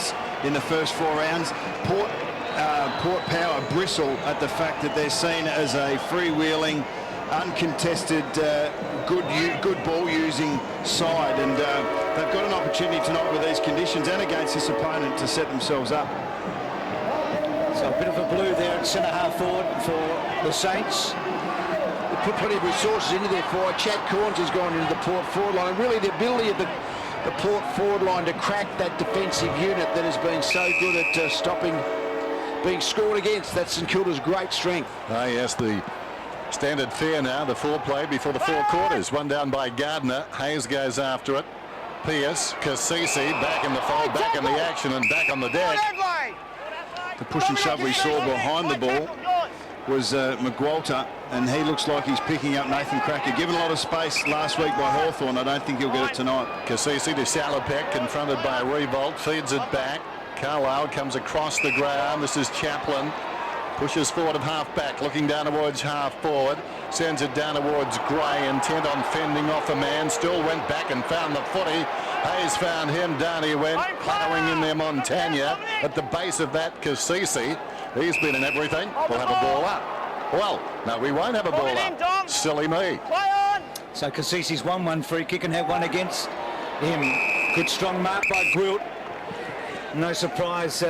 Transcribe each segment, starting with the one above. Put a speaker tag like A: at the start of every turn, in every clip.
A: points in the first 4 rounds. Port Power bristle at the fact that they're seen as a freewheeling, uncontested, good ball-using side, and they've got an opportunity tonight with these conditions and against this opponent to set themselves up.
B: So a bit of a blue there at centre-half forward for the Saints. They put plenty of resources into their forward. Chad Corns has gone into the Port forward line, and really the ability of the Port forward line to crack that defensive unit that has been so good at stopping being scored against. That's St Kilda's great strength.
C: Ah, yes, the standard fair now, the foreplay before the 4 quarters. One down by Gardner. Hayes goes after it. Pierce, Cassisi back in the fold, back in the action and back on the deck.
A: The push and shove we saw behind the ball was McWalter, and he looks like he's picking up Nathan Cracker. Given a lot of space last week by Hawthorn, I don't think he'll get it tonight.
C: Cassisi to Salopek, confronted by Revolt, feeds it back. Carlisle comes across the ground. This is Chaplin. Pushes forward of half-back, looking down towards half-forward. Sends it down towards Gray, intent on fending off a man. Still went back and found the footy. Hayes found him. Down he went, clattering in there Montagna. At the base of that, Cassisi. He's been in everything. We'll have a ball up. Well, no, we won't have a ball up. Silly me.
B: So Cassisi's won one free kick and had one against him. Good strong mark by Gwilt. No surprise,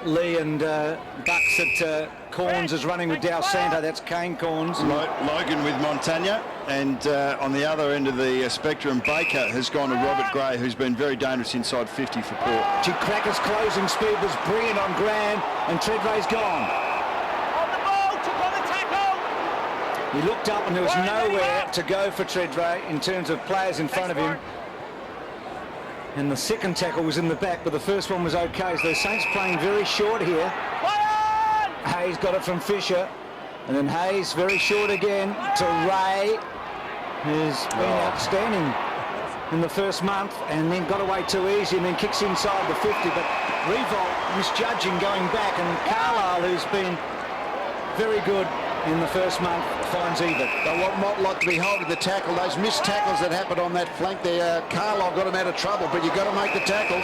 B: Lee and Bucks that Corns is running with Dal Santo. That's Kane Corns.
A: Logan with Montagna, and on the other end of the spectrum, Baker has gone to Robert Gray, who's been very dangerous inside 50 for Port.
B: Gee, Cracker's closing speed was brilliant on Graham, and Treadray's gone.
D: On the ball, took on the tackle.
B: He looked up and there was nowhere to go for Treadray in terms of players in front of him. And the second tackle was in the back, but the first one was okay. So the Saints playing very short here. Hayes got it from Fisher. And then Hayes very short again to Ray, who's been outstanding in the first month, and then got away too easy and then kicks inside the 50. But Revolt misjudging going back, and Carlisle, who's been very good in the first month, finds even.
E: But what might like to be holding the tackle, those missed tackles that happened on that flank there, Carlisle got him out of trouble, but you've got to make the tackles.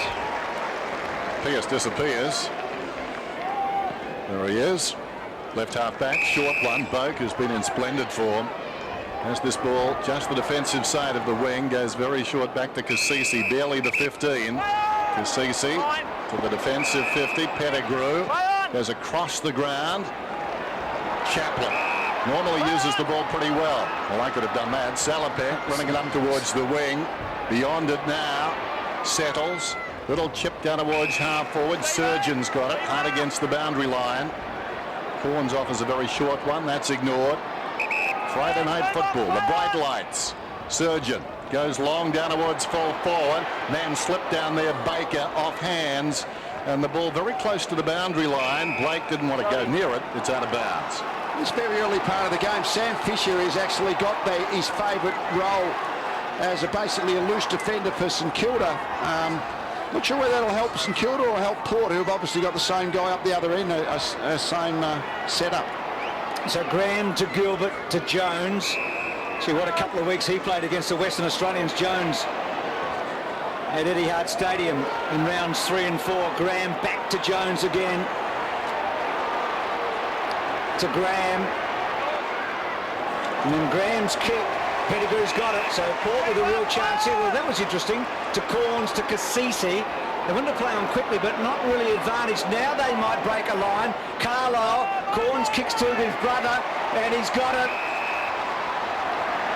C: Pierce disappears. There he is. Left half back, short one. Boak has been in splendid form. As this ball, just the defensive side of the wing, goes very short back to Cassisi, barely the 15. Cassisi to the defensive 50. Pettigrew goes across the ground. Chaplin normally uses the ball pretty well. Well, I could have done that. Salopek running it up towards the wing. Beyond it now. Settles. Little chip down towards half forward. Surgeon's got it. Hard against the boundary line. Corns offers a very short one. That's ignored. Friday night football. The bright lights. Surgeon goes long down towards full forward. Man slipped down there. Baker off hands. And the ball very close to the boundary line. Blake didn't want to go near it. It's out of bounds.
E: This very early part of the game, Sam Fisher has actually got his favourite role as basically a loose defender for St Kilda. Not sure whether that'll help St Kilda or help Port, who've obviously got the same guy up the other end, same setup.
B: So Graham to Gilbert to Jones. See what a couple of weeks he played against the Western Australians. Jones at Etihad Stadium in rounds 3 and 4. Graham back to Jones again. To Graham. And then Graham's kick. Pettigrew's got it. So Port with a real chance here. Well, that was interesting. To Corns, to Cassisi. They wanted to play on quickly, but not really advantaged. Now they might break a line. Carlisle. Corns kicks to his brother, and he's got it.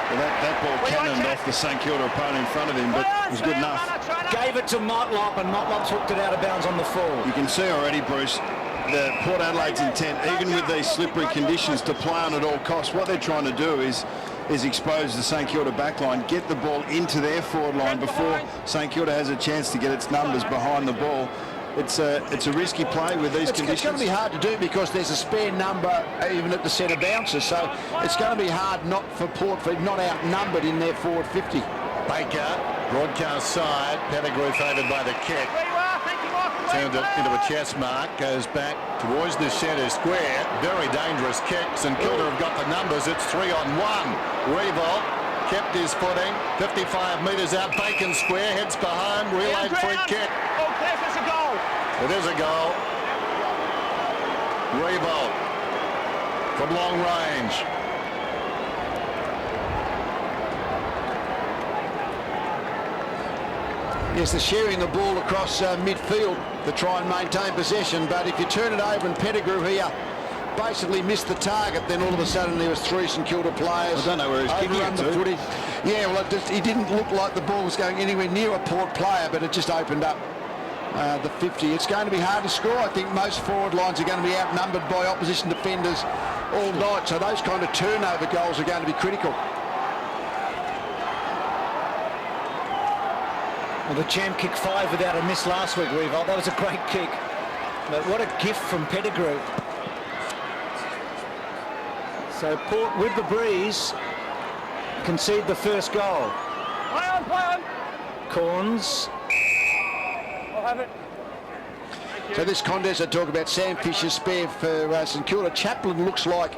A: Well, that ball cannoned off the St Kilda opponent in front of him, but it was good enough.
B: Gave it to Motlop, and Motlop's hooked it out of bounds on the full.
A: You can see already, Bruce, the Port Adelaide's intent, even with these slippery conditions, to play on at all costs. What they're trying to do is expose the St Kilda backline, get the ball into their forward line before St Kilda has a chance to get its numbers behind the ball. It's a risky play with these conditions.
E: It's going to be hard to do because there's a spare number even at the centre bouncer, so it's going to be hard not for Port, for not outnumbered in their forward 50.
C: Baker, broadcast side. Pettigrew favoured by the kick. Turned it into a chest mark. Goes back towards the centre square. Very dangerous kick. St Kilda have got the numbers. It's 3-on-1. Revolt kept his footing. 55 metres out. Bacon square. Heads behind. Relayed free kick.
D: Oh, Cliff, it's a goal.
C: It is a goal. Revolt from long range.
E: Yes, they're sharing the ball across midfield to try and maintain possession, but if you turn it over and Pettigrew here basically missed the target, then all of a sudden there was 3 St Kilda players.
A: I don't know where he's kicking it to.
E: Footage. Yeah, well, he didn't look like the ball was going anywhere near a Port player, but it just opened up the 50. It's going to be hard to score. I think most forward lines are going to be outnumbered by opposition defenders all night, so those kind of turnover goals are going to be critical.
B: Well, the champ kicked 5 without a miss last week, Revolt. That was a great kick. But what a gift from Pettigrew. So Port, with the breeze, concede the first goal.
D: Play on.
B: Corns.
D: I'll have it.
E: So this contest I talk about, Sam Fisher's spare for St Kilda. Chaplin looks like,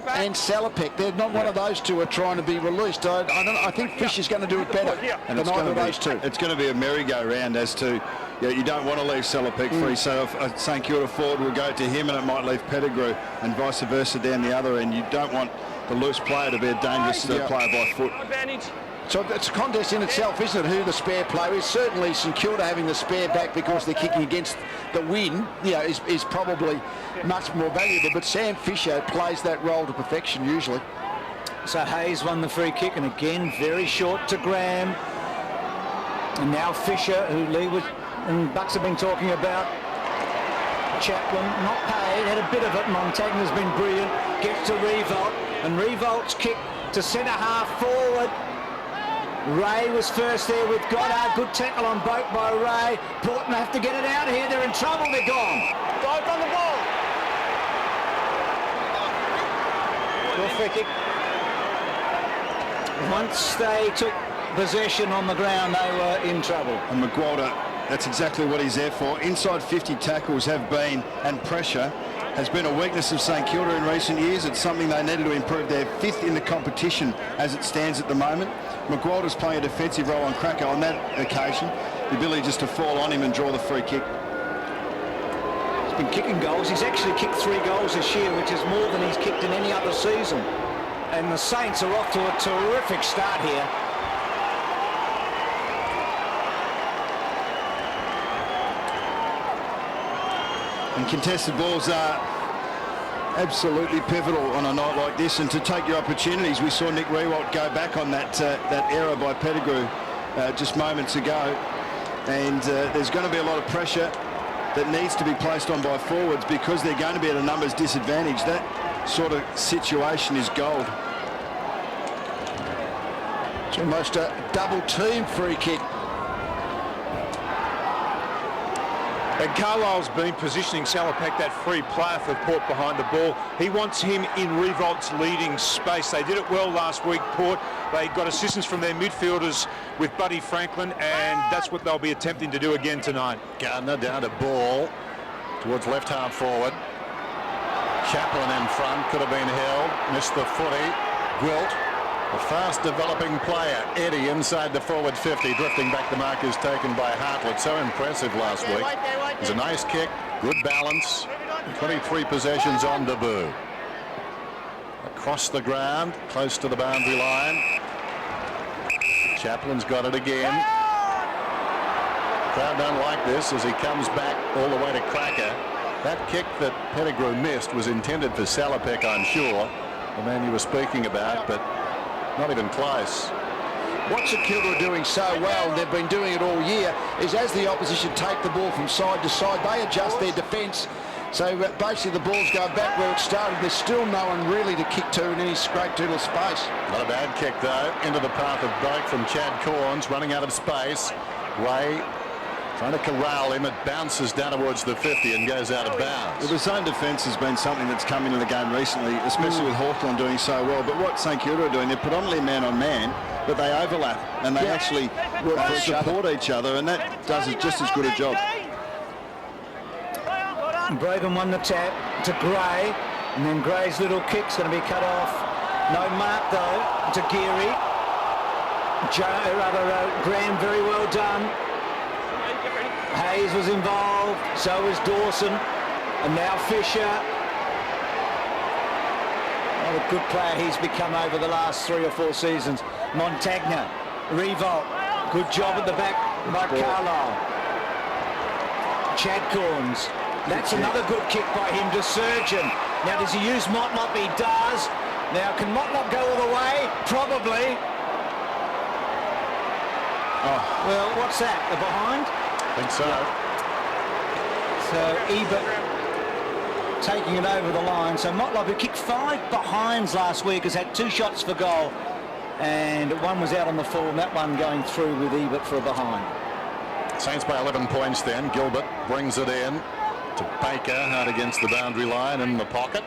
E: and Salopek. They're not one of those two are trying to be released. I think Fisher's going to do it better
A: And
E: than either of those two.
A: It's going to be a merry-go-round as to, you don't want to leave Salopek free, so if a St Kilda forward will go to him and it might leave Pettigrew, and vice versa down the other end. You don't want the loose player to be a dangerous player by foot.
D: Advantage.
E: So it's a contest in itself, isn't it, who the spare player is? Certainly St Kilda having the spare back because they're kicking against the win, is probably much more valuable. But Sam Fisher plays that role to perfection usually.
B: So Hayes won the free kick, and again very short to Graham. And now Fisher, who Lee and Bucks have been talking about. Chaplin not paid, had a bit of it. Montagna's been brilliant. Gets to Revolt, and Revolt's kick to centre half forward. Ray was first there with Goddard. Good tackle on boat by Ray. Port have to get it out here. They're in trouble. They're gone.
D: Dive on the ball.
B: Good free kick. Once they took possession on the ground, they were in trouble.
A: And McGualter, that's exactly what he's there for. Inside 50 tackles have been, and pressure has been a weakness of St Kilda in recent years. It's something they needed to improve. They're 5th in the competition as it stands at the moment. McGualter's playing a defensive role on Cracker on that occasion. The ability just to fall on him and draw the free kick.
B: He's been kicking goals. He's actually kicked 3 goals this year, which is more than he's kicked in any other season. And the Saints are off to a terrific start here.
A: And contested balls are absolutely pivotal on a night like this, and to take your opportunities. We saw Nick Rewalt go back on that error by Pettigrew just moments ago, and there's going to be a lot of pressure that needs to be placed on by forwards because they're going to be at a numbers disadvantage. That sort of situation is gold.
E: It's almost a double team free kick.
F: And Carlisle's been positioning Salopek, that free player for Port, behind the ball. He wants him in Revolt's leading space. They did it well last week, Port. They got assistance from their midfielders with Buddy Franklin, and that's what they'll be attempting to do again tonight.
C: Gardner down to ball towards left half forward. Chaplin in front, could have been held, missed the footy. Gwilt, a fast developing player. Eddie inside the forward 50, drifting back. The mark is taken by Hartlett. So impressive last week. It was a nice kick, good balance. 23 possessions on debut. Across the ground, close to the boundary line. Chaplin's got it again. Crowd don't like this as he comes back all the way to Cracker. That kick that Pettigrew missed was intended for Salopek, I'm sure, the man you were speaking about, but not even close.
E: What St Kilda are doing so well, and they've been doing it all year, is as the opposition take the ball from side to side, they adjust their defence. So basically the ball's going back where it started. There's still no one really to kick to in any great deal of space.
C: Not a bad kick though, into the path of Boak from Chad Corns, running out of space. Ray trying to corral him. It bounces down towards the 50 and goes out of bounds.
A: Well, the zone defence has been something that's come into the game recently, especially with Hawthorn doing so well. But what St Kilda are doing, they're predominantly man-on-man, but they overlap and they actually support each other, and that does just as good a job.
B: Braven won the tap to Gray, and then Gray's little kick's going to be cut off. No mark though to Geary. Graham, very well done. Hayes was involved. So is Dawson. And now Fisher. What a good player he's become over the last 3 or 4 seasons. Montagna, revolt. Good job at the back by Carlisle. Chad Corns. That's another good kick by him to Surgeon. Now, does he use Motlop? He does. Now, can Motlop go all the way? Probably. Oh, well, what's that? The behind?
C: I think so.
B: So Ebert taking it over the line. So Motlop, who kicked 5 behinds last week, has had 2 shots for goal. And one was out on the full, and that one going through with Ebert for a behind.
C: Saints by 11 points then. Gilbert brings it in to Baker, hard against the boundary line in the pocket.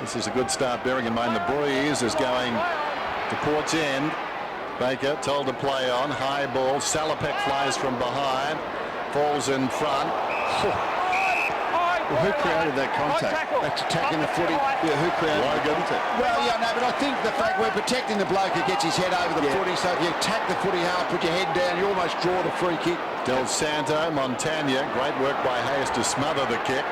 C: This is a good start, bearing in mind the breeze is going to Port's end. Baker told to play on. High ball. Salopek flies from behind. Falls in front.
A: Well, who created that contact?
E: That's attacking the footy.
A: Yeah, who created the contact?
E: Well, yeah, no, but I think the fact we're protecting the bloke who gets his head over the footy, so if you attack the footy hard, put your head down, you almost draw the free kick.
C: Del Santo, Montagna, great work by Hayes to smother the kick.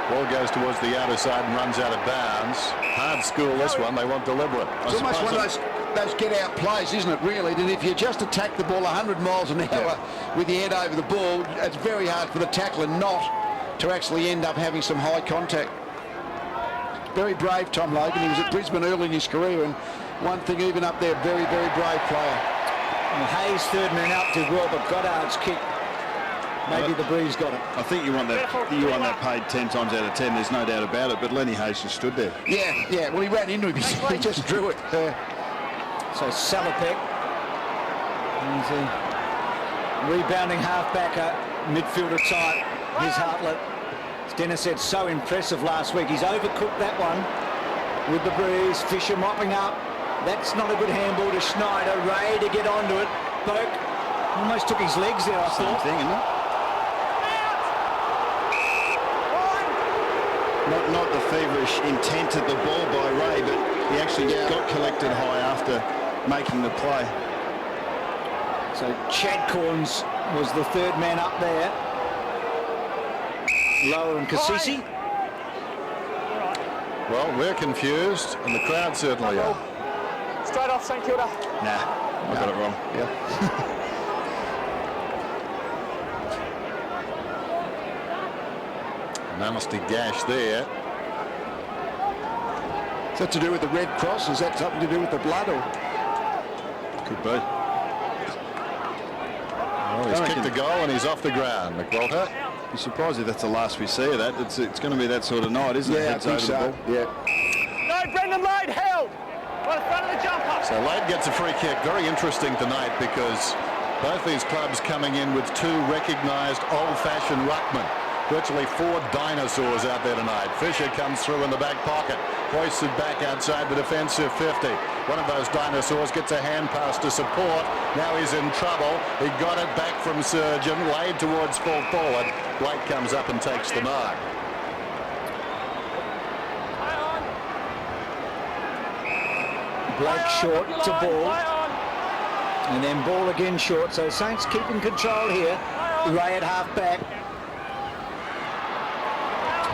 C: Ball goes towards the outer side and runs out of bounds. Hard school this one, they want deliberate.
E: It's almost one of those get-out plays, isn't it, really? That if you just attack the ball 100 miles an hour with your head over the ball, it's very hard for the tackler not to actually end up having some high contact. Very brave, Tom Logan. He was at Brisbane early in his career, and one thing even up there, very, very brave player.
B: And Hayes, third man up, did well, but Goddard's kick, maybe the breeze got it.
A: I think you want that paid 10 times out of 10. There's no doubt about it. But Lenny Hayes just stood there.
E: Yeah. Well, he ran into him. He just drew it.
B: So Salopek, he's a rebounding halfbacker, midfielder type. His Hartlett, as Dennis said, so impressive last week. He's overcooked that one with the breeze. Fisher mopping up. That's not a good handball to Schneider. Ray to get onto it. Boak almost took his legs there, I thought.
A: Same thing, isn't it? Not the feverish intent of the ball by Ray, but he actually got collected high after making the play.
B: So Chad Corns was the third man up there. Lower and Cassisi.
C: Well, we're confused, and the crowd certainly are.
D: Straight off St Kilda.
A: Nah, I got it wrong.
E: Yeah.
C: Nasty gash there.
E: Is that to do with the Red Cross? Is that something to do with the blood? Or?
A: Could be.
C: Well, he's kicked the goal and he's off the ground, McWalter.
A: Be surprised if that's the last we see of that. It's going to be that sort of night, isn't it?
E: Yeah, I
A: Heads
E: think
A: over
E: so.
A: the ball.
E: Yeah.
D: No, Brendan Lade held. Right in front of the jumper.
C: So Lade gets a free kick. Very interesting tonight because both these clubs coming in with 2 recognised old-fashioned ruckmen. Virtually 4 dinosaurs out there tonight. Fisher comes through in the back pocket, hoisted back outside the defensive 50. One of those dinosaurs gets a hand pass to support. Now he's in trouble. He got it back from Surgeon, laid towards full forward. Blake comes up and takes the mark.
B: Blake short to ball. And then ball again short. So Saints keeping control here. Ray at half back.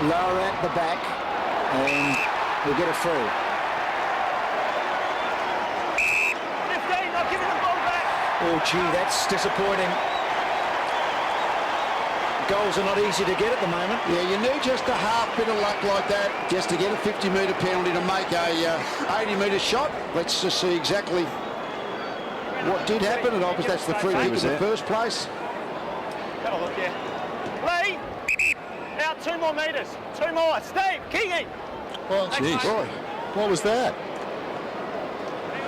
B: Lower at the back, and we'll get a free.
D: 15, I'll give him the ball back.
B: Oh, gee, that's disappointing. Goals are not easy to get at the moment.
E: Yeah, you need just a half bit of luck like that just to get a 50-metre penalty to make a 80-metre shot. Let's just see exactly what did happen, and obviously that's the free kick in the first place.
D: Have a look, yeah. Lee! Out 2 more metres. 2 more. Steve, Kingy.
C: Well, geez. What was that?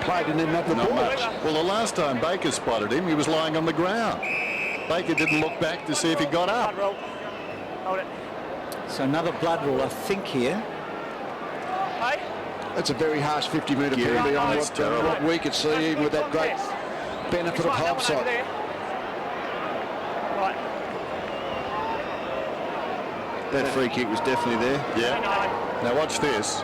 E: Played and didn't have the ball.
C: Well, the last time Baker spotted him, he was lying on the ground. Baker didn't look back to see if he got up.
D: Blood roll. Hold it.
B: So another blood rule, I think, here.
D: Hey?
E: That's a very harsh 50-metre penalty on what we could see, even with that great benefit of hindsight.
D: Right.
A: That free kick was definitely there.
C: Yeah. Now watch this.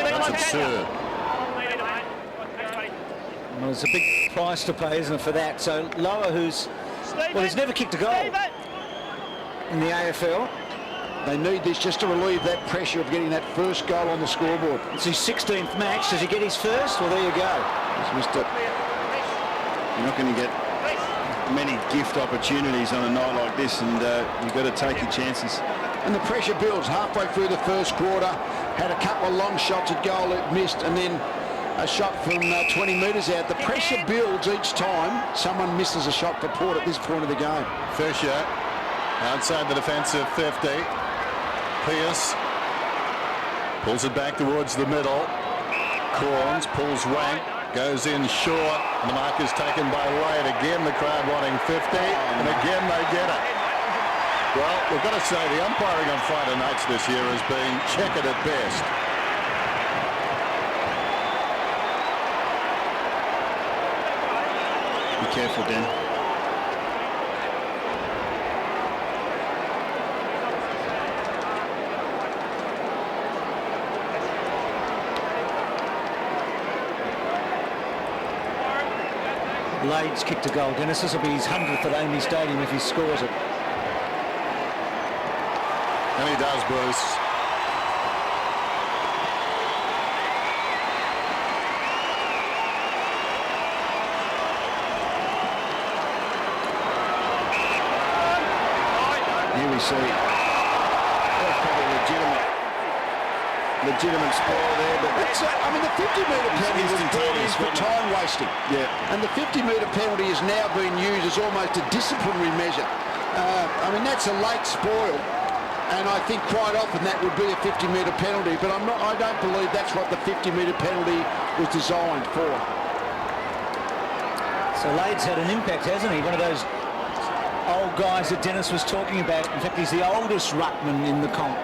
C: That's absurd.
B: Well, it's a big price to pay, isn't it, for that? So Lower, who's Well, he's never kicked a goal in the AFL.
E: They need this just to relieve that pressure of getting that first goal on the scoreboard.
B: It's his 16th match. Does he get his first? Well, there you go.
A: He's missed it. You're not going to get many gift opportunities on a night like this, and you've got to take your chances.
E: And the pressure builds halfway through the first quarter. Had a couple of long shots at goal it missed, and then a shot from 20 metres out. The pressure builds each time someone misses a shot for Port at this point of the game.
C: Fisher outside the defensive 50. Pierce pulls it back towards the middle. Corns pulls rank, goes in short, and the mark is taken by Wade. Again the crowd wanting 50, and again they get it. Well, we've got to say the umpiring on Friday nights this year has been checkered at best.
A: Be careful, Dan.
B: Lade's kicked a goal, Dennis. This will be his 100th at Amy Stadium if he scores it.
C: And he does, Bruce.
A: Here we see that's probably legitimate spoil there, but
E: That's, I mean, the 50-metre penalty was brought in for time wasting.
A: Yeah.
E: And the 50-metre penalty is now being used as almost a disciplinary measure. I mean, that's a late spoil, and I think quite often that would be a 50-metre penalty, but I don't believe that's what the 50-metre penalty was designed for.
B: So Lade's had an impact, hasn't he? One of those old guys that Dennis was talking about. In fact, he's the oldest ruckman in the comp.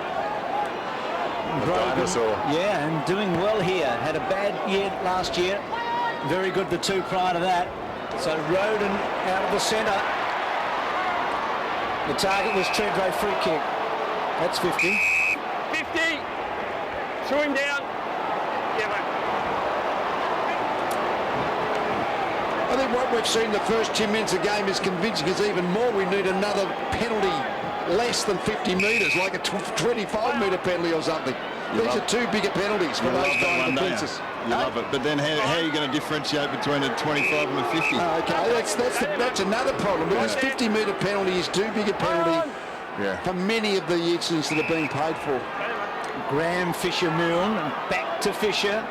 C: Dinosaur.
B: Yeah, and doing well here. Had a bad year last year. Very good the two prior to that. So Roden out of the centre. The target was Treadray free kick. That's 50.
D: 50. Threw him down. Yeah, mate.
E: I think what we've seen the first 10 minutes of the game is convincing us even more. We need another penalty less than 50 metres, like a 25-metre penalty or something. These are two bigger penalties for those kind of defences.
A: You love it, but then how are you going to differentiate between a 25 and a 50?
E: Okay, that's another problem, because 50-metre penalty is too big a penalty for many of the incidents that are being paid for.
B: Graham, Fisher, Milne, and back to Fisher.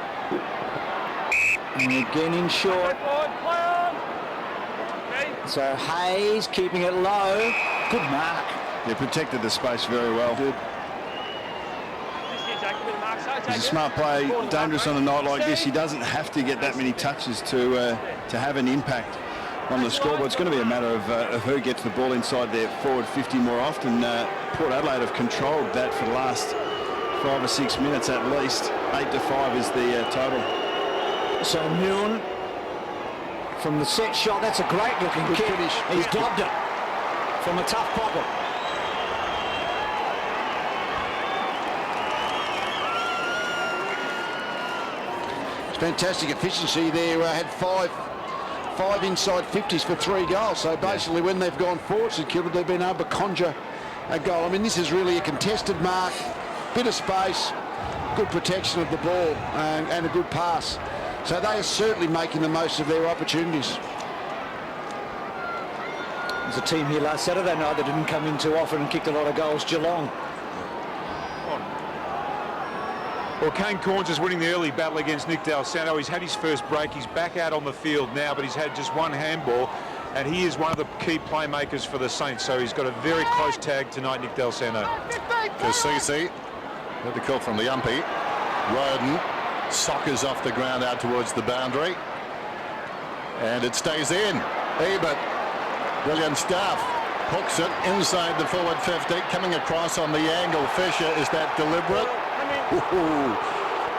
B: And again in short. So Hayes keeping it low. Good mark.
A: He protected the space very well.
E: Good.
A: He's a smart play, dangerous on a night like this. He doesn't have to get that many touches to have an impact on the scoreboard. It's going to be a matter of who gets the ball inside their forward 50 more often. Port Adelaide have controlled that for the last 5 or 6 minutes at least. 8-5 is the total.
B: So Milne from the set shot. That's a great looking kick.
E: Finish.
B: He's dobbed it from a tough pocket.
E: It's fantastic efficiency there. Had five inside 50s for 3 goals. So basically when they've gone forward, St.Kilda, they've been able to conjure a goal. I mean, this is really a contested mark, bit of space, good protection of the ball, and a good pass. So they are certainly making the most of their opportunities.
B: There's a team here last Saturday night that didn't come in too often and kicked a lot of goals, Geelong.
F: Well, Kane Corns is winning the early battle against Nick Del Santo. He's had his first break. He's back out on the field now, but he's had just one handball, and he is one of the key playmakers for the Saints. So he's got a very close tag tonight, Nick Del Santo.
C: Kasisi, had the call from the umpy. Roden soccers off the ground out towards the boundary, and it stays in. Ebert, brilliant stuff. Hooks it inside the forward 50, coming across on the angle. Fisher, is that deliberate?
E: Ooh.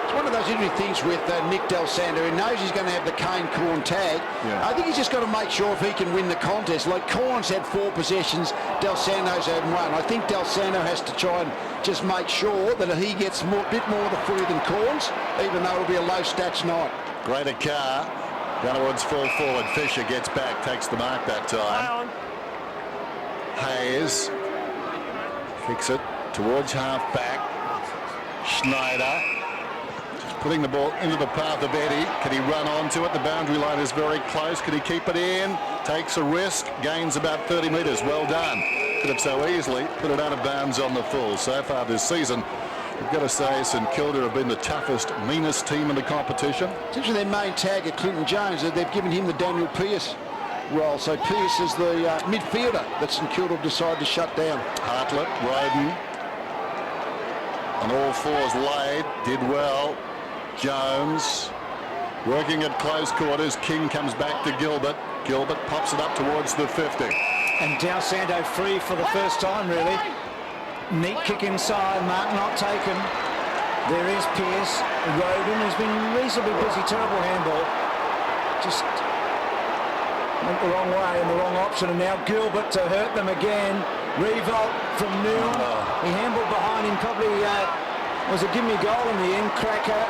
E: It's one of those interesting things with Nick Del Santo. He knows he's going to have the Kane Corn tag. I think he's just got to make sure if he can win the contest. Like Corns had 4 possessions, Del Santo's had 1. I think Del Santo has to try and just make sure that he gets a bit more of the footy than Corns, even though it'll be a low stats night.
C: Greater car down towards full forward. Fisher gets back, takes the mark that time. Hayes kicks it towards half-back. Schneider just putting the ball into the path of Eddie. Can he run onto it? The boundary line is very close. Can he keep it in? Takes a risk. Gains about 30 metres. Well done. Could have so easily put it out of bounds on the full. So far this season, we've got to say St Kilda have been the toughest, meanest team in the competition.
E: It's actually their main tagger, Clinton Jones, that they've given him the Daniel Pearce role. So Pearce is the midfielder that St Kilda have decided to shut down.
C: Hartlett, Roden, on all fours laid, did well. Jones working at close quarters. King comes back to Gilbert. Gilbert pops it up towards the 50.
B: And Del Santo free for the first time, really. Neat kick inside, Mark not taken. There is Pearce. Roden has been reasonably busy. Terrible handball. Just went the wrong way and the wrong option. And now Gilbert to hurt them again. Revolt from Newell. He handballed behind him. Probably was a gimme goal in the end. Cracker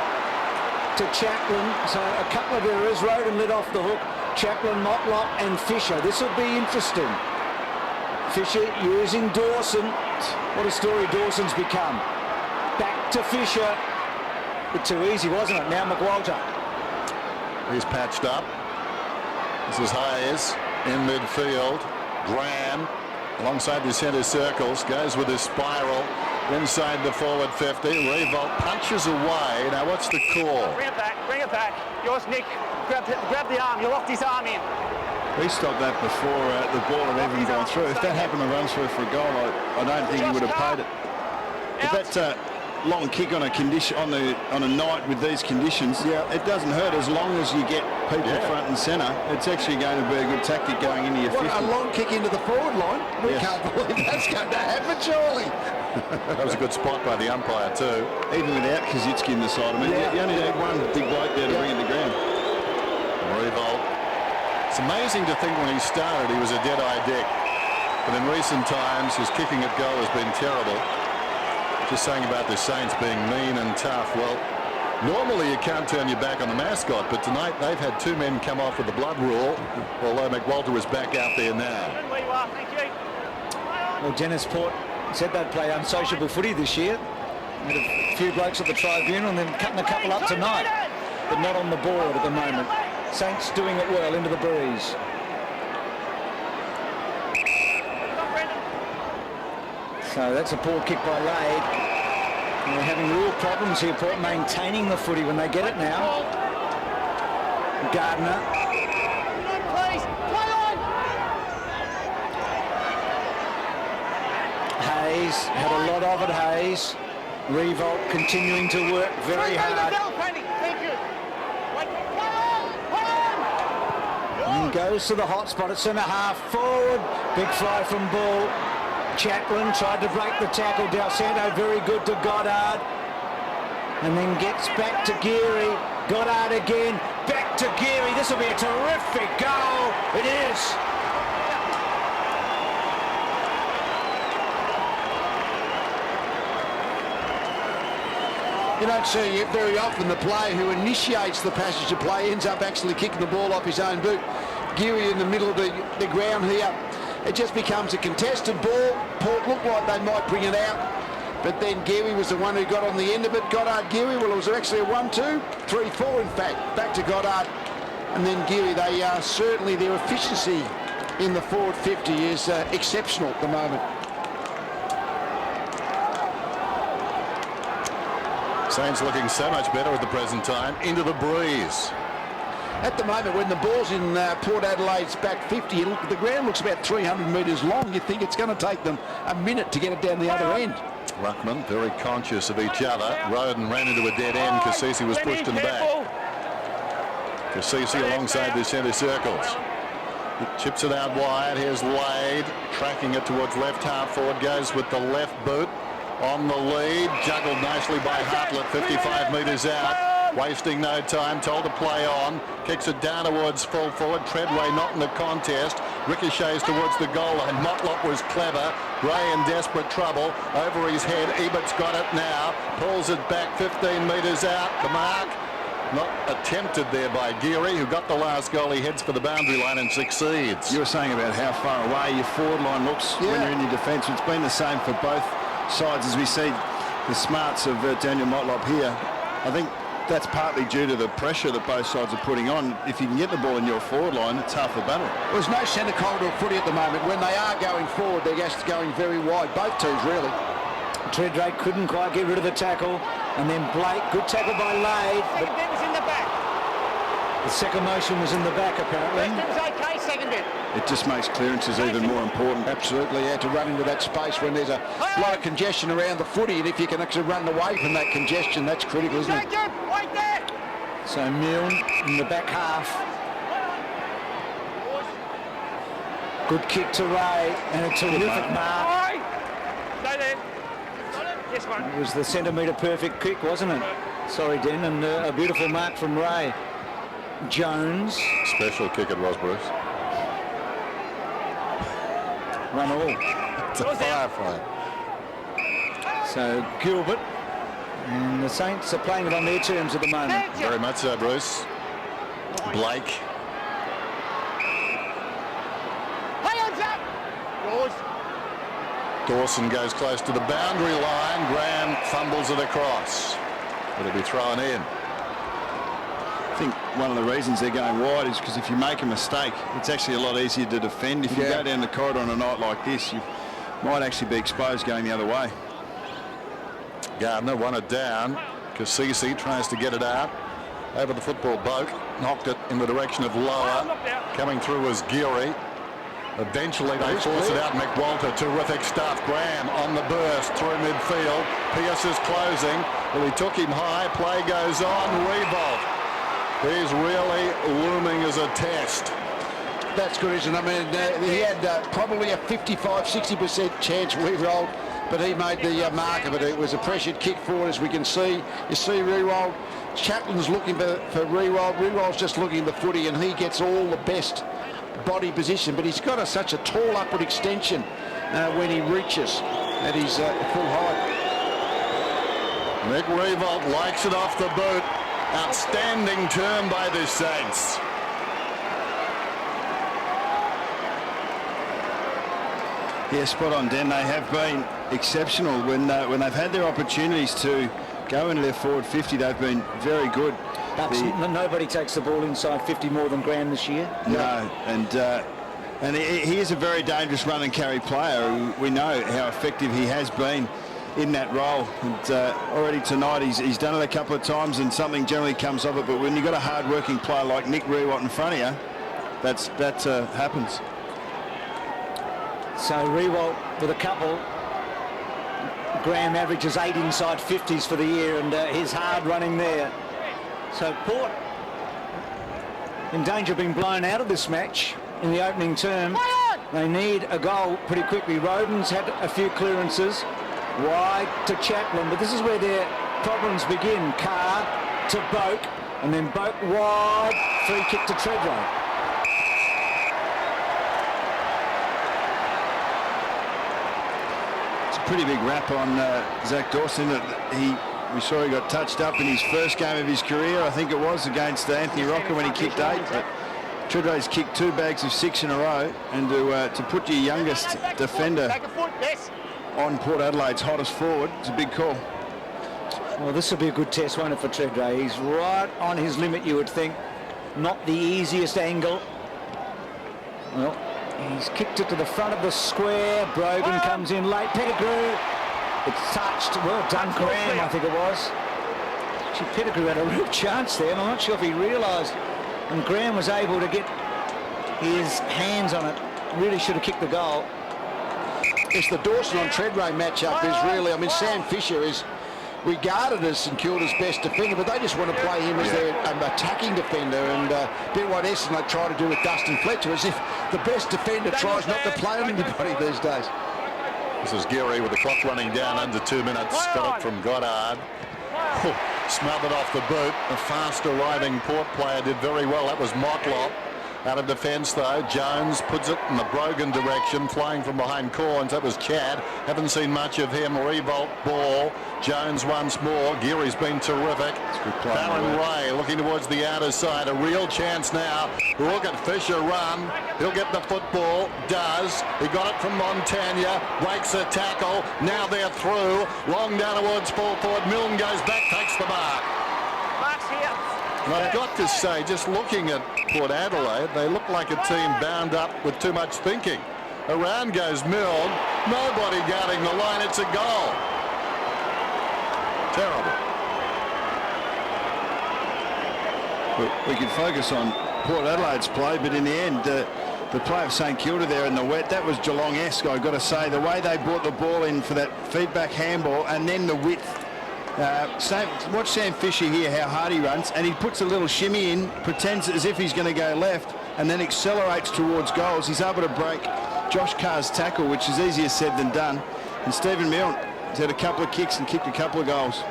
B: to Chaplin. So a couple of errors. Roden lit off the hook. Chaplin, Motlop and Fisher. This will be interesting. Fisher using Dawson. What a story Dawson's become. Back to Fisher. Bit too easy, wasn't it? Now McWalter.
C: He's patched up. This is Hayes in midfield. Graham alongside the centre circles. Goes with his spiral. Inside the forward 50. Revolt punches away. Now what's the call?
D: Bring it back, bring it back. Yours, Nick. Grab the arm. You locked his arm in.
A: He stopped that before the ball had even gone through. If that happened to run through for a goal, I don't think he would have paid it. If that's a long kick on a condition on a night with these conditions, it doesn't hurt as long as you get people front and centre. It's actually going to be a good tactic going into your 50.
E: A long kick into the forward line. We can't believe that's going to happen, surely.
C: That was a good spot by the umpire too.
A: Even without Kaczynski in the side, I mean, you only need one big bloke there to bring it to ground.
C: Revolt. It's amazing to think when he started he was a dead-eye dick, but in recent times his kicking at goal has been terrible. Just saying about the Saints being mean and tough. Well, normally you can't turn your back on the mascot, but tonight they've had two men come off with the blood rule, although McWalter is back out there now.
B: Well, Dennis Port said they'd play unsociable footy this year. Had a few blokes at the tribunal and then cutting a couple up tonight, but not on the board at the moment. Saints doing it well into the breeze. So that's a poor kick by Lade. And they're having real problems here, Port, maintaining the footy when they get it now. Gardner. Hayes had a lot of it, Hayes. Revolt continuing to work very hard. And goes to the hot spot at centre half forward. Big fly from Bull. Chaplin tried to break the tackle. Del Santo very good to Goddard. And then gets back to Geary. Goddard again. Back to Geary. This will be a terrific goal. It is.
E: You don't see it very often. The player who initiates the passage of play ends up actually kicking the ball off his own boot. Geary in the middle of the ground here. It just becomes a contested ball. Port looked like they might bring it out, but then Geary was the one who got on the end of it. Goddard, Geary, well, it was actually a 1-2, 3-4 in fact. Back to Goddard and then Geary. They are certainly, their efficiency in the forward 50 is exceptional at the moment.
C: Saints looking so much better at the present time. Into the breeze.
E: At the moment, when the ball's in Port Adelaide's back 50, the ground looks about 300 metres long. You think it's going to take them a minute to get it down the other end.
C: Ruckman very conscious of each other. Roden ran into a dead end. Kaczynski was pushed in the back. Kaczynski alongside the centre circles. He chips it out wide. Here's Lade tracking it towards left half forward. Goes with the left boot on the lead. Juggled nicely by Hartlett, 55 metres out. Wasting no time, told to play on. Kicks it down towards full forward. Treadway not in the contest. Ricochets towards the goal line. Motlop was clever. Gray in desperate trouble. Over his head. Ebert's got it now. Pulls it back 15 metres out. The mark. Not attempted there by Geary, who got the last goal. He heads for the boundary line and succeeds.
A: You were saying about how far away your forward line looks when you're in your defence. It's been the same for both sides as we see the smarts of Daniel Motlop here. I think that's partly due to the pressure that both sides are putting on. If you can get the ball in your forward line, it's half the battle.
E: There's no centre corridor footy at the moment. When they are going forward, they're just going very wide. Both teams, really.
B: Treadrake couldn't quite get rid of the tackle. And then Blake, good tackle by Lade.
D: Second bit was in the back.
B: The second motion was in the back, apparently.
D: First bit was okay, second bit.
A: It just makes clearances even more important.
E: Absolutely, yeah, to run into that space when there's a lot of congestion around the footy, and if you can actually run away from that congestion, that's critical, isn't it?
D: Wait there.
B: So Milne in the back half. Good kick to Ray, and a terrific mark.
D: Stay there. Yes, mate.
B: It was the centimetre perfect kick, wasn't it? Sorry, Den, and a beautiful mark from Ray. Jones.
C: Special kick it was, Bruce.
B: Run all.
C: It's a firefight.
B: So Gilbert and the Saints are playing it on their terms at the moment.
C: Very much so, Bruce. Blake.
D: Hey, hands up. Yours.
C: Dawson goes close to the boundary line. Graham fumbles it across. It'll be thrown in.
A: I think one of the reasons they're going wide is because if you make a mistake, it's actually a lot easier to defend. If you go down the corridor on a night like this, you might actually be exposed going the other way.
C: Gardner won it down. Cassisi tries to get it out. Over the football, Boak knocked it in the direction of Lower. Coming through was Geary. Eventually they force it out. McWalter, terrific stuff. Graham on the burst through midfield. Pearce is closing. Well, he took him high. Play goes on. Revolt. He's really looming as a test.
E: That's good, isn't it? I mean, he had probably a 55-60% chance re-roll, but he made the mark of it. It was a pressured kick forward, as we can see. You see re-roll. Chaplin's looking for re-roll. Re-roll's just looking at the footy, and he gets all the best body position, but he's got such a tall upward extension when he reaches at his full height.
C: Nick Revolt likes it off the boot. Outstanding turn by the Saints.
A: Yeah, spot on, Dan. They have been exceptional when they've had their opportunities to go into their forward 50. They've been very good.
B: Nobody takes the ball inside 50 more than Graham this year.
A: No, and he is a very dangerous run and carry player. We know how effective he has been in that role, and already tonight he's done it a couple of times and something generally comes of it. But when you've got a hard-working player like Nick Rewalt in front of you, that happens.
B: So Rewalt with a couple. Graham averages 8 inside 50s for the year, and his hard running there. So Port in danger of being blown out of this match in the opening term. They need a goal pretty quickly. Roden's had a few clearances wide to Chaplin, but this is where their problems begin. Carr to Boak, and then Boak wide, free kick to Treadway.
A: It's a pretty big rap on Zach Dawson. We saw he got touched up in his first game of his career, I think it was, against Anthony Rocker when he kicked 8. But Treadway's kicked 2 bags of 6 in a row, and to put your youngest defender on Port Adelaide's hottest forward, it's a big call.
B: Well, this will be a good test, won't it, for Treadway? He's right on his limit, you would think. Not the easiest angle. Well, he's kicked it to the front of the square. Brogan comes in late. Pettigrew. It's touched. Well done, Graham, I think it was. Actually, Pettigrew had a real chance there, and I'm not sure if he realised. And Graham was able to get his hands on it. Really should have kicked the goal.
E: It's the Dawson on Treadway matchup is really, I mean, Sam Fisher is regarded as St Kilda's best defender, but they just want to play him as their attacking defender, and a bit what Essendon try to do with Dustin Fletcher, as if the best defender tries not to play on anybody these days.
C: This is Geary with the clock running down under 2 minutes. Got it from Goddard. Smothered off the boot. A fast arriving Port player did very well. That was Motlop. Out of defence though, Jones puts it in the Brogan direction, flying from behind Corns. That was Chad. Haven't seen much of him. Revolt ball. Jones once more. Geary's been terrific. Baron Ray looking towards the outer side. A real chance now. Look at Fisher run. He'll get the football. Does. He got it from Montagna. Breaks a tackle. Now they're through. Long down towards full forward. Milne goes back, takes the mark.
D: Mark's here.
C: And I've got to say, just looking at Port Adelaide, they look like a team bound up with too much thinking. Around goes Milne. Nobody guarding the line. It's a goal. Terrible.
A: We can focus on Port Adelaide's play, but in the end, the play of St Kilda there in the wet, that was Geelong-esque, I've got to say. The way they brought the ball in for that feedback handball and then the width. Watch Sam Fisher here, how hard he runs, and he puts a little shimmy in, pretends as if he's going to go left, and then accelerates towards goals. He's able to break Josh Carr's tackle, which is easier said than done. And Stephen Milne has had a couple of kicks and kicked a couple of goals.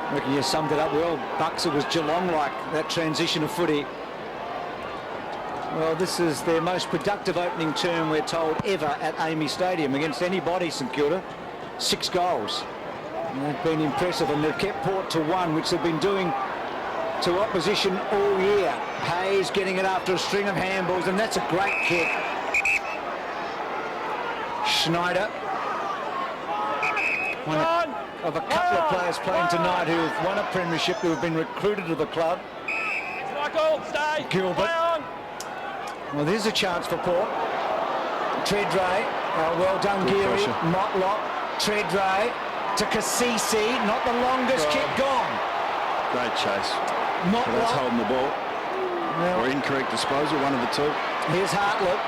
B: I reckon you summed it up well, Bucks. It was Geelong-like, that transition of footy. Well, this is their most productive opening term, we're told, ever at Amy Stadium against anybody, St Kilda. 6 goals. And they've been impressive, and they've kept Port to 1, which they've been doing to opposition all year. Hayes getting it after a string of handballs, and that's a great kick. Schneider. One of a couple of players playing tonight who have won a premiership, who have been recruited to the club.
D: Michael, stay.
B: Gilbert. Well, there's a chance for Port. Treadray, well done, Geary. Motlop, Treadray to Cassisi, not the longest kick gone.
A: Great chase.
B: Motlop.
A: But that's holding the ball.
B: Well,
A: Or incorrect disposal, one of the two.
B: here's Hartlett.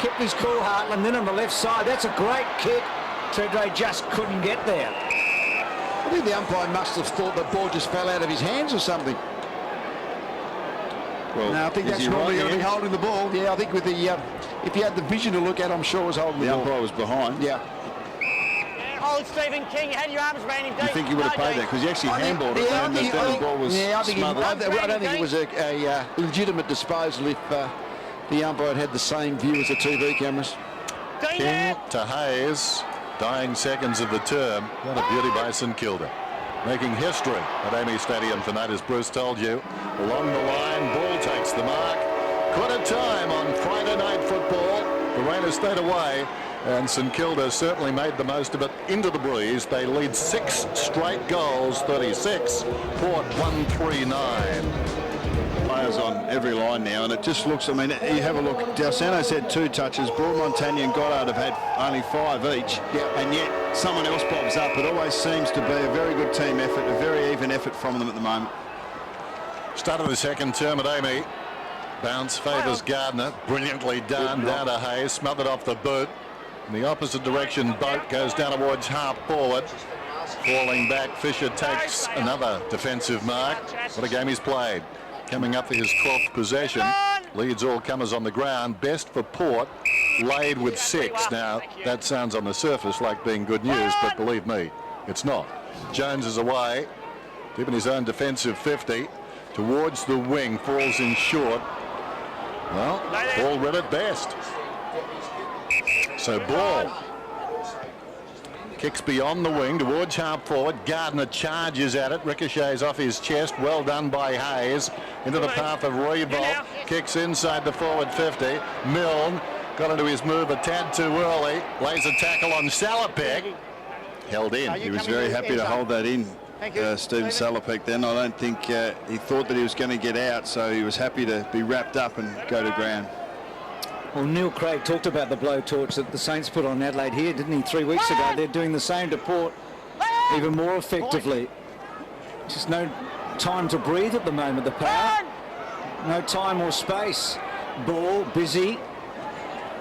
B: Kept his cool, Hartland, then on the left side. That's a great kick. Treadray just couldn't get there.
E: I think the umpire must have thought the ball just fell out of his hands or something.
A: Well,
E: No, I think that's normally going to be holding the ball. Yeah, I think with the if you had the vision to look at, I'm sure it was holding the ball.
A: The umpire was behind.
E: Yeah.
D: Hold Stephen King. You had your arms around him deep.
A: You think he would have paid that? Because he actually handballed it, and then the ball was smothered.
E: I don't think it was a legitimate disposal if the umpire had the same view as the TV cameras.
C: King to Hayes. Dying seconds of the term. What a beauty by St Kilda. Making history at Amy Stadium tonight, as Bruce told you. Along the line, ball takes the mark. Quite a time on Friday night football. The rain has stayed away, and St Kilda certainly made the most of it into the breeze. They lead 6 straight goals, 36. Port 139.
A: Players on every line now, and it just looks, I mean, you have a look, Del Santo's had 2 touches, Broad, Montagna and Goddard have had only 5 each, and yet someone else pops up. It always seems to be a very good team effort, a very even effort from them at the moment.
C: Start of the second term at Amy. Bounce favours Gardner. Brilliantly done. Down to Hayes. Smothered off the boot. In the opposite direction, Boat goes down towards half forward. Falling back, Fisher takes another defensive mark. What a game he's played. Coming up for his 12th possession. Leads all comers on the ground. Best for Port. Laid with 6. Now, that sounds on the surface like being good news, but believe me, it's not. Jones is away. Given his own defensive 50. Towards the wing. Falls in short. Well, all read at best. So ball. Kicks beyond the wing towards half forward. Gardner charges at it. Ricochets off his chest. Well done by Hayes. Into the path of Revolt. Kicks inside the forward 50. Milne got into his move a tad too early. Lays a tackle on Salopek. Held in.
A: He was very happy to hold that in, Stephen Salopek then. I don't think he thought that he was going to get out, so he was happy to be wrapped up and go to ground.
B: Well, Neil Craig talked about the blowtorch that the Saints put on Adelaide here, didn't he, 3 weeks ago? They're doing the same to Port even more effectively. Just no time to breathe at the moment, the power. No time or space. Ball, busy.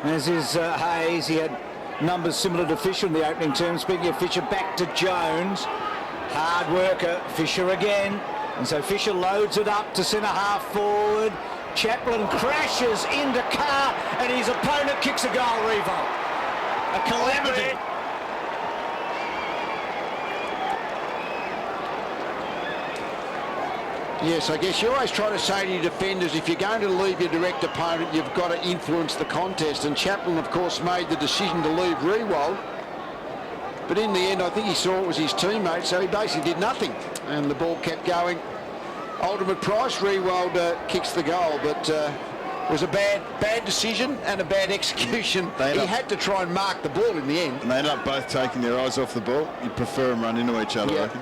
B: As is Hayes. He had numbers similar to Fisher in the opening term. Speaking of Fisher, back to Jones. Hard worker, Fisher again. And so Fisher loads it up to centre half forward. Chaplin crashes into Carr, and his opponent kicks a goal. Revolt. A calamity.
E: Yes, I guess you always try to say to your defenders, if you're going to leave your direct opponent, you've got to influence the contest. And Chaplin, of course, made the decision to leave Riewoldt. But in the end, I think he saw it was his teammate, so he basically did nothing. And the ball kept going. Ultimate price, Riewoldt kicks the goal, but it was a bad decision and a bad execution. He had to try and mark the ball in the end.
A: And they ended up both taking their eyes off the ball. You'd prefer them run into each other, I reckon.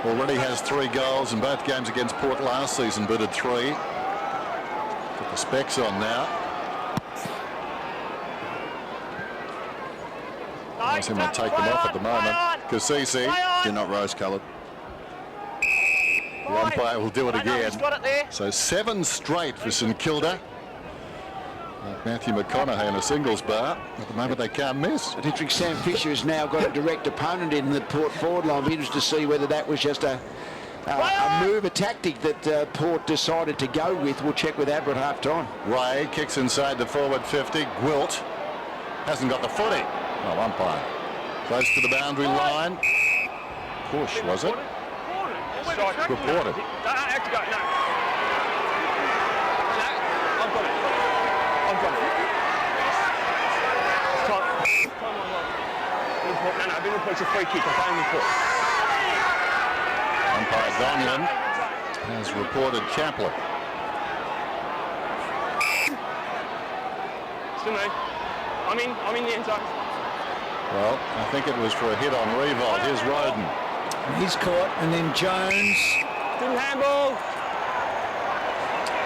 C: Already has 3 goals in both games against Port last season, booted 3. Got the specs on now. I seem to take them off at the moment. Kasisi.
A: They're not rose-coloured.
C: The umpire will do it again. So 7 straight for St Kilda. Matthew McConaughey in a singles bar. At the moment they can't miss.
E: I think Sam Fisher has now got a direct opponent in the Port forward line. I'll be interested to see whether that was just a move, a tactic that Port decided to go with. We'll check with Abra at half-time.
C: Ray kicks inside the forward 50. Gwilt hasn't got the footy. Oh, umpire. Close to the boundary line. Push, was it? Reported.
D: I've been reported a free kick.
C: Umpire Donlan has reported Chaplin.
D: Still no. I'm in the end zone.
C: Well, I think it was for a hit on Riewoldt. Here's Roden.
B: He's caught, and then Jones.
D: Didn't handball.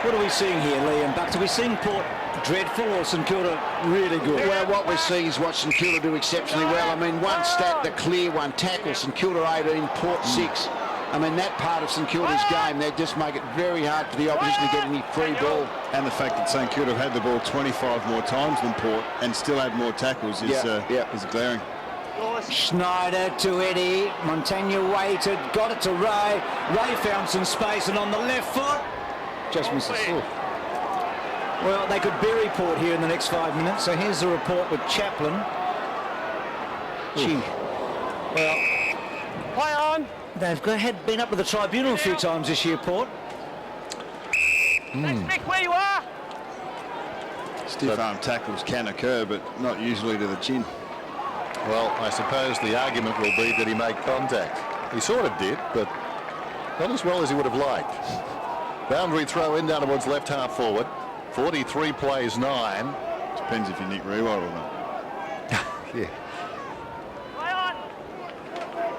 B: What are we seeing here, Liam Bucks? Are we seeing Port dreadful or St Kilda really good?
E: Well, what we're seeing is what St Kilda do exceptionally well. I mean, one stat, the clear one tackle, St Kilda 18, Port 6. I mean, that part of St Kilda's game, they just make it very hard for the opposition to get any free ball.
A: And the fact that St Kilda have had the ball 25 more times than Port and still had more tackles is glaring.
B: Schneider to Eddie. Montagna waited, got it to Ray. Ray found some space, and on the left foot, just misses. Well, they could bury Port here in the next 5 minutes. So here's the report with Chaplin. Gee. Well,
D: Play on.
B: They've been up to the tribunal a few times this year, Port.
D: Let's pick where you are.
A: Stiff arm tackles can occur, but not usually to the chin.
C: Well, I suppose the argument will be that he made contact. He sort of did, but not as well as he would have liked. Boundary throw in down towards left half forward. 43 plays 9.
A: Depends if you nick Riewoldt or not.
C: Yeah.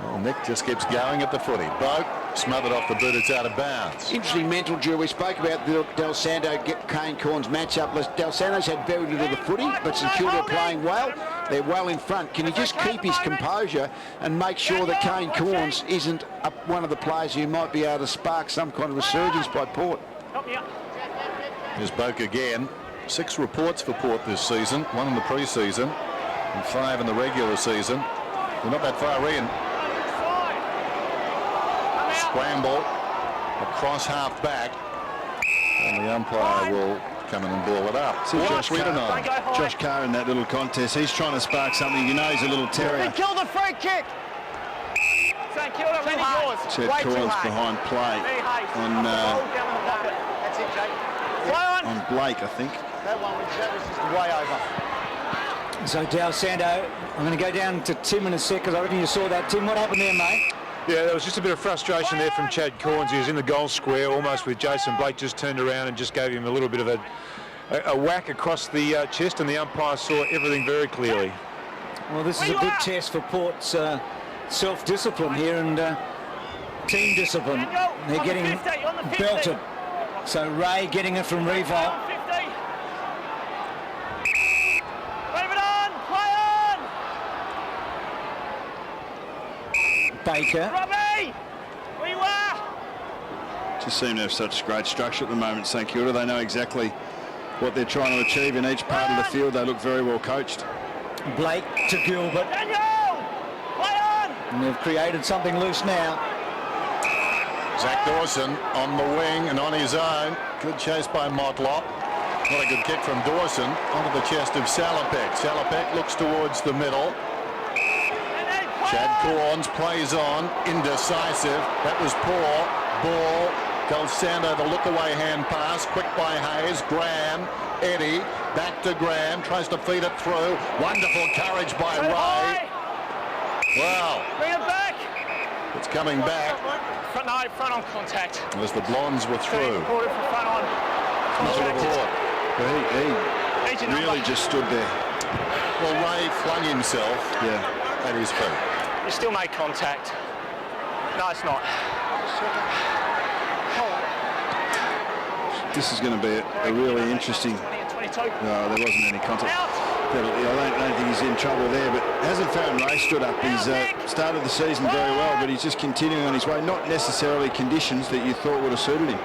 C: Well, Nick just keeps going at the footy. Boak smothered off the boot. It's out of bounds.
E: Interesting mental drill. We spoke about the Del Santo Kane Corns matchup. Del Santo's had very little of the footy, but St Kilda are playing well. They're well in front. Can he just keep his composure and make sure that Kane Corns isn't one of the players who might be able to spark some kind of resurgence by Port?
C: Here's Boak again. 6 reports for Port this season. 1 in the pre-season and 5 in the regular season. They're not that far in. Scramble across half back, and the umpire will come in and ball it up.
A: See Josh Carr in that little contest. He's trying to spark something. You know he's a little terrier.
D: They killed the free kick. St Kilda, ready yours.
A: Chet Corns behind play on
D: That's it, Jake.
A: on Blake, I think.
D: That one was just way over.
B: So Del Santo, I'm going to go down to Tim in a sec, because I reckon you saw that. Tim, what happened there, mate?
F: Yeah, there was just a bit of frustration there from Chad Corns. He was in the goal square almost with Jason Blake, just turned around and just gave him a little bit of a whack across the chest, and the umpire saw everything very clearly.
B: Well, this is a big test for Port's self-discipline here and team discipline. They're getting belted. So Ray getting it from Riewoldt. Baker.
D: Robbie! Where you are?
A: Just seem to have such great structure at the moment, St Kilda. They know exactly what they're trying to achieve in each part of the field. They look very well coached.
B: Blake to Gilbert.
D: Daniel! Play on!
B: And they've created something loose now.
C: Zach Dawson on the wing and on his own. Good chase by Motlop. Not a good kick from Dawson onto the chest of Salopek. Salopek looks towards the middle. Chad Corns plays on, indecisive. That was poor. Ball goes down over the look-away hand pass. Quick by Hayes. Graham, Eddie, back to Graham. Tries to feed it through. Wonderful courage by Ray. Wow.
D: Bring it back.
C: It's coming back.
D: Front on contact.
C: As the Blondes were through.
D: Reported for front on.
C: No report.
A: He really just stood there.
C: Well, Ray flung himself at his feet.
D: You still made contact. No, it's not.
A: This is going to be a really interesting. No, there wasn't any contact. I don't think he's in trouble there, but hasn't found Ray stood up. He's started the season very well, but he's just continuing on his way. Not necessarily conditions that you thought would have suited him.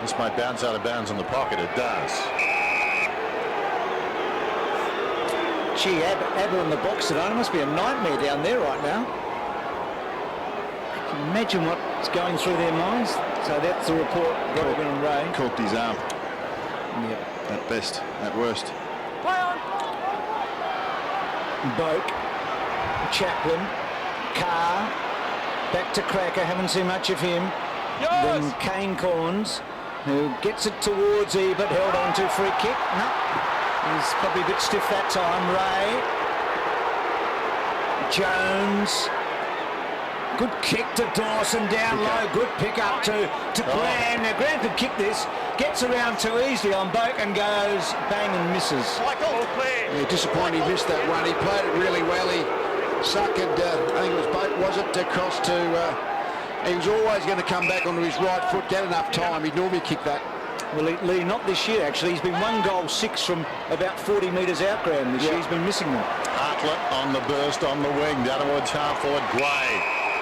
C: This might bounce out of bounds in the pocket. It does.
B: Gee, Abba in the box today. It must be a nightmare down there right now. Can you imagine what's going through their minds? So that's the report. Brogan and Ray.
A: Corked his arm.
B: Yep.
A: At best, at worst.
D: Play on.
B: Boak, Chaplin, Carr, back to Cracker. Haven't seen much of him. Then Kane Corns, who gets it towards Ebert, held on to free kick. No, he's probably a bit stiff that time. Ray, Jones, good kick to Dawson, down low, good pick up to Graham. Now Graham could kick this, gets around too easily on Boak and goes bang and misses.
E: Yeah, disappointing he missed that one. He played it really well. He suckered, I think it was Boak, was it, across to... he was always going to come back onto his right foot, get enough time. He'd normally kick that.
B: Well, Lee, not this year, actually. He's been 1 goal 6 from about 40 metres out, Graham, this year. He's been missing them.
C: Hartlett on the burst on the wing, down towards half forward. Gray,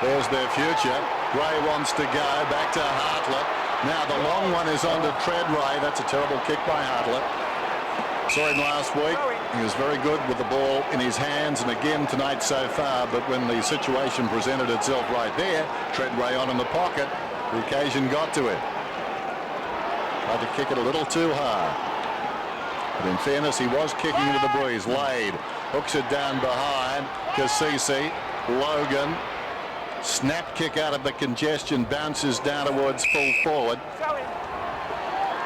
C: there's their future. Gray wants to go, back to Hartlett. Now the long one is on to Treadray. That's a terrible kick by Hartlett. Saw him last week. He was very good with the ball in his hands, and again tonight so far, but when the situation presented itself right there, Treadray on in the pocket, the occasion got to him. Tried to kick it a little too hard. But in fairness, he was kicking into the breeze. Lade hooks it down behind. Cassisi, Logan, snap kick out of the congestion, bounces down towards full forward.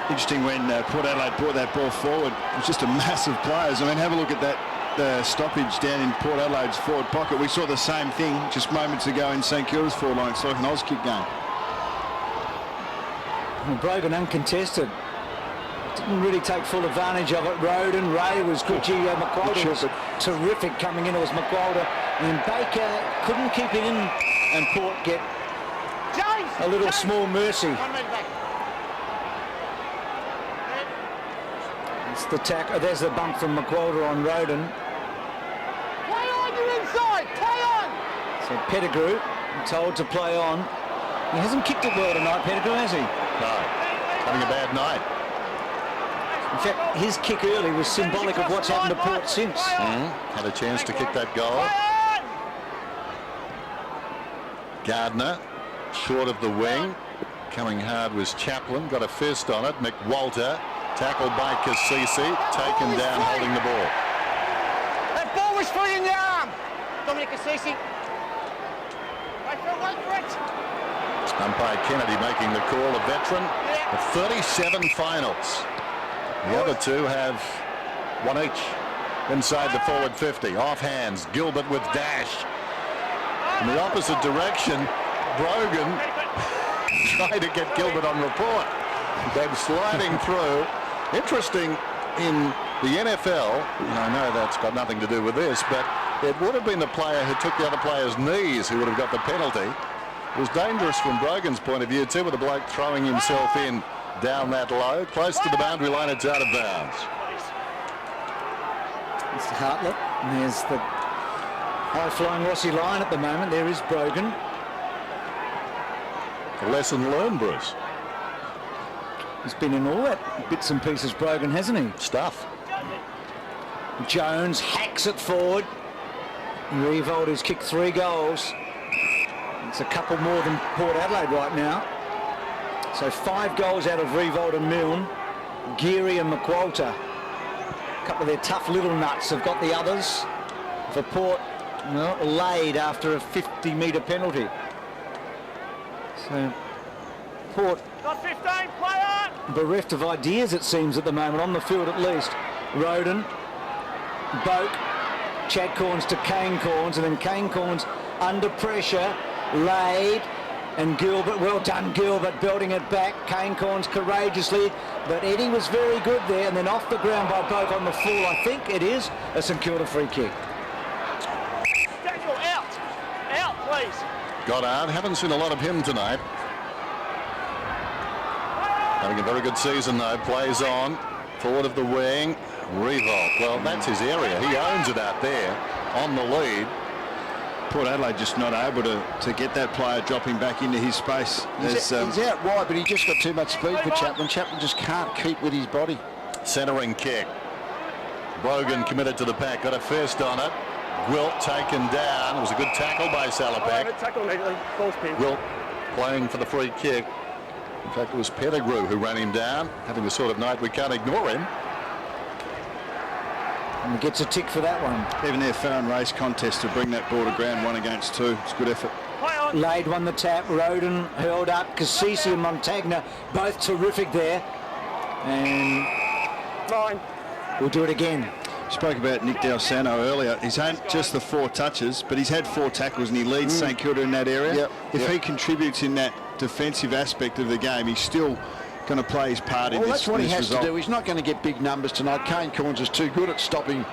A: Interesting when Port Adelaide brought that ball forward. It was just a mass of players. I mean, have a look at that stoppage down in Port Adelaide's forward pocket. We saw the same thing just moments ago in St Kilda's forward line. It's like an Oz kick game.
B: Well, Brogan uncontested. Didn't really take full advantage of it. Roden, Ray was good. McWalter was terrific coming in. It was McWalter. And Baker couldn't keep it in. And Port get a little small mercy. It's the tackle. There's the bump from McWalter on Roden.
D: Play on, you're inside. Play on.
B: So Pettigrew told to play on. He hasn't kicked it well tonight, Pettigrew, has he?
C: No, having a bad night.
B: In fact, his kick early was symbolic of what's happened to Port since.
C: Had a chance to kick that goal. Gardner, short of the wing. Coming hard was Chaplin. Got a fist on it. McWalter, tackled by Cassisi. Taken down, holding the ball.
D: That ball was free in the arm. Dominic Cassisi. Wait for it.
C: Umpire Kennedy making the call, a veteran of 37 finals. The other two have one each inside the forward 50. Off hands, Gilbert with dash. In the opposite direction, Brogan trying to get Gilbert on report. Then sliding through. Interesting in the NFL, and I know that's got nothing to do with this, but it would have been the player who took the other player's knees who would have got the penalty. It was dangerous from Brogan's point of view too, with the bloke throwing himself in down that low. Close to the boundary line, it's out of bounds.
B: Mr. Hartlett, and there's the high-flying Rossi line at the moment. There is Brogan.
C: A lesson learned, Bruce.
B: He's been in all that bits and pieces, Brogan, hasn't he?
C: Stuff.
B: Jones hacks it forward. Revolt has kicked 3 goals. It's a couple more than Port Adelaide right now. So 5 goals out of Revolt and Milne. Geary and McWalter. A couple of their tough little nuts have got the others. For Port, Well, laid after a 50-metre penalty. So Port
D: Got 15, player!
B: bereft of ideas, it seems, at the moment, on the field at least. Roden, Boak, Chad Corns to Kane Corns, and then Kane Corns under pressure, laid, and Gilbert, well done Gilbert, belting it back. Kane Corns courageously, but Eddie was very good there, and then off the ground by Boak on the full. I think it is a St Kilda free kick.
D: Daniel, out! Out, please!
C: Goddard, haven't seen a lot of him tonight. Having a very good season though, plays on, forward of the wing, Revolt. Well, that's his area. He owns it out there on the lead.
A: Port Adelaide just not able to get that player dropping back into his space.
E: He's out wide, but he just got too much speed for Chapman. Chapman just can't keep with his body.
C: Centering kick. Brogan committed to the pack, got a fist on it. Wilt taken down. It was a good tackle by Salapak.
D: Tackle immediately, ball's pinned.
C: Wilt playing for the free kick. In fact, it was Pettigrew who ran him down, having the sort of night we can't ignore him.
B: And he gets a tick for that one.
A: Even their Farron race contest to bring that ball to ground 1 against 2. It's a good effort.
D: Play on!
B: Laid won the tap, Roden hurled up, Cassisi and Montagna both terrific there. And
D: Line.
B: we'll do it again.
A: Spoke about Nick Del Santo earlier. He's had just the 4 touches, but he's had 4 tackles and he leads St Kilda in that area. If he contributes in that defensive aspect of the game, he's still going to play his part in this result.
E: Well, that's what he has to do. He's not going to get big numbers tonight. Kane Corns is too good at stopping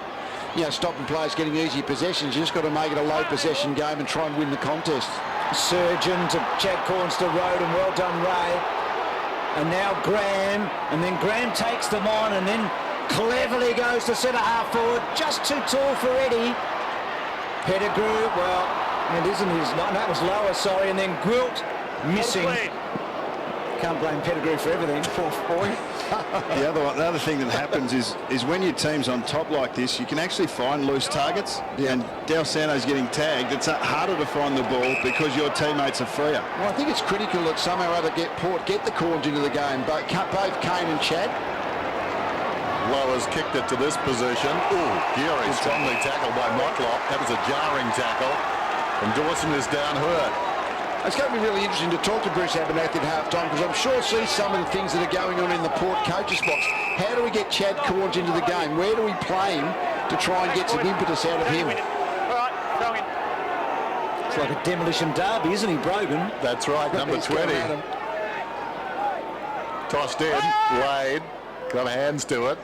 E: players getting easy possessions. You just got to make it a low possession game and try and win the contest.
B: Surgeon to Chad Corns to Roden, well done Ray. And now Graham, and then Graham takes them on and then cleverly goes to centre half forward, just too tall for Eddie. Pettigrew, well, it isn't his, no, that was lower, sorry, and then Gwilt missing. Can't blame Pettigrew for everything, poor boy.
A: The other thing that happens is when your team's on top like this, you can actually find loose targets. And Del Santo's getting tagged. It's harder to find the ball because your teammates are freer.
E: Well, I think it's critical that somehow or other get the Corns into the game. Both Kane and Chad.
C: Lowers kicked it to this position. Ooh, Geary strongly tackled by Motlop. That was a jarring tackle. And Dawson is down hurt.
E: It's going to be really interesting to talk to Bruce Abernathy at half-time because I'm sure see some of the things that are going on in the Port coaches box. How do we get Chad Corns into the game? Where do we play him to try and get some impetus out of him?
D: All right, go in.
B: It's like a demolition derby, isn't he, Brogan?
C: That's right, number 20. Tossed in, laid, got hands to it.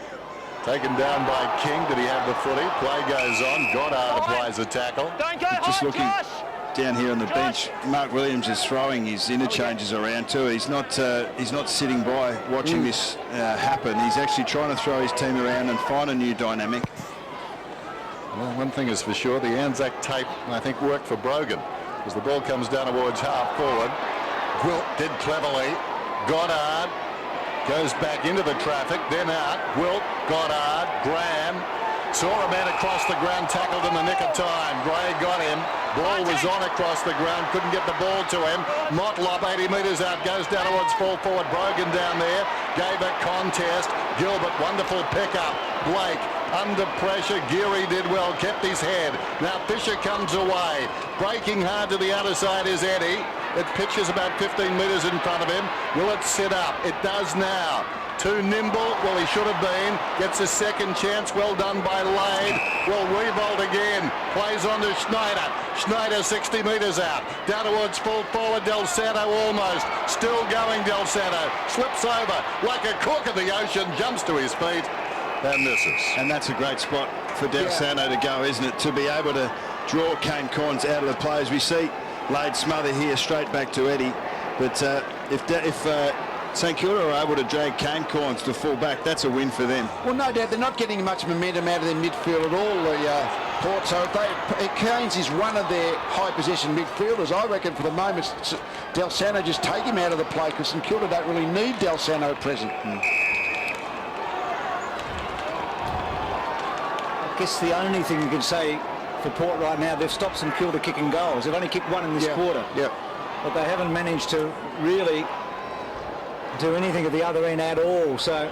C: Taken down by King. Did he have the footy? Play goes on. Goddard applies a tackle.
D: Don't go
A: Just
D: high,
A: looking
D: Josh.
A: down here on the bench, Mark Williams is throwing his interchanges around too. He's not sitting by watching this happen. He's actually trying to throw his team around and find a new dynamic.
C: Well, one thing is for sure, the Anzac tape, I think, worked for Brogan. As the ball comes down towards half forward, Wilt did cleverly. Goddard goes back into the traffic, then out. Wilt, Goddard, Graham. Saw a man across the ground, tackled in the nick of time. Gray got him. Ball was on across the ground, couldn't get the ball to him. Motlop 80 metres out, goes down towards full forward. Brogan down there, gave a contest. Gilbert, wonderful pickup. Blake under pressure. Geary did well, kept his head. Now Fisher comes away. Breaking hard to the outer side is Eddie. It pitches about 15 metres in front of him. Will it sit up? It does now. Too nimble, well he should have been. Gets a second chance, well done by Lade. Will revolt again. Plays on to Schneider. Schneider 60 metres out. Down towards full forward, Del Santo almost. Still going Del Santo. Slips over like a cork of the ocean. Jumps to his feet and misses.
A: And that's a great spot for Del Santo to go, isn't it? To be able to draw Kane Corns out of the play. As we see Lade smother here straight back to Eddie. But if St Kilda are able to drag Kane Corns to full back, that's a win for them.
E: Well, no doubt they're not getting much momentum out of their midfield at all, the Port. So if Keynes is one of their high possession midfielders, I reckon for the moment Del Santo just take him out of the play because St Kilda don't really need Del Santo present.
B: I guess the only thing you can say for Port right now, they've stopped St Kilda kicking goals. They've only kicked one in this quarter. But they haven't managed to really do anything at the other end at all. So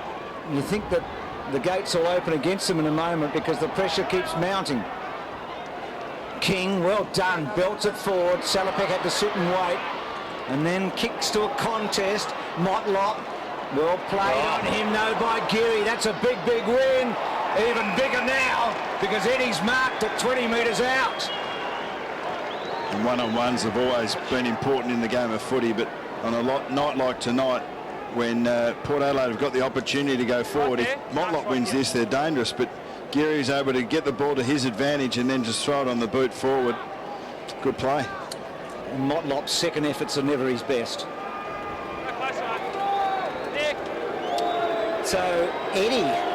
B: you think that the gates will open against them in a moment because the pressure keeps mounting. King, well done, belts it forward. Salopek had to sit and wait, and then kicks to a contest. Motlop, well played on him though by Geary. That's a big, big win. Even bigger now because Eddie's marked at 20 metres out.
A: And one-on-ones have always been important in the game of footy, but on a night like tonight, when Port Adelaide have got the opportunity to go forward, if Motlop wins this, they're dangerous, but Geary's able to get the ball to his advantage and then just throw it on the boot forward. Good play.
B: Motlop's second efforts are never his best. So Eddie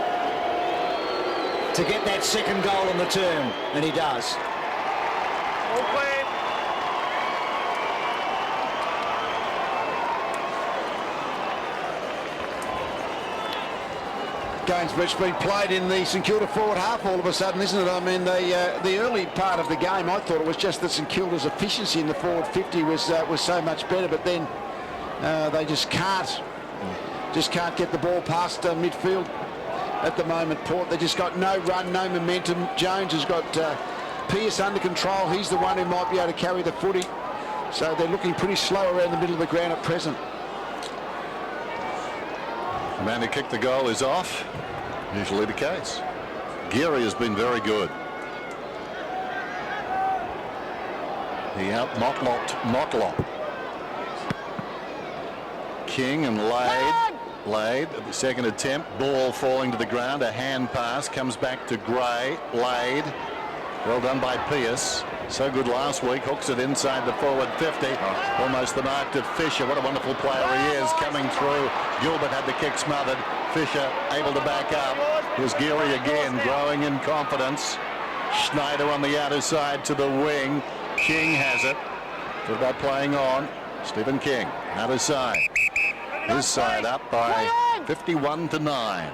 B: to get that second goal on the turn, and he does.
D: All clear.
E: Game's been played in the St Kilda forward half all of a sudden, isn't it? I mean, the early part of the game, I thought it was just that St Kilda's efficiency in the forward 50 was so much better, but then they just can't get the ball past midfield at the moment. Port, they just got no run, no momentum. Jones has got Pearce under control. He's the one who might be able to carry the footy, so they're looking pretty slow around the middle of the ground at present.
C: The man who kicked the goal is off. Usually the case. Geary has been very good. He out Motlop. King and Laid at the second attempt. Ball falling to the ground. A hand pass comes back to Gray. Laid. Well done by Pearce. So good last week. Hooks it inside the forward 50. Almost the mark to Fisher. What a wonderful player he is coming through. Gilbert had the kick smothered. Fisher able to back up. Here's Geary again, growing in confidence. Schneider on the outer side to the wing. King has it. What about playing on? Stephen King, outer side. His side up by 51-9.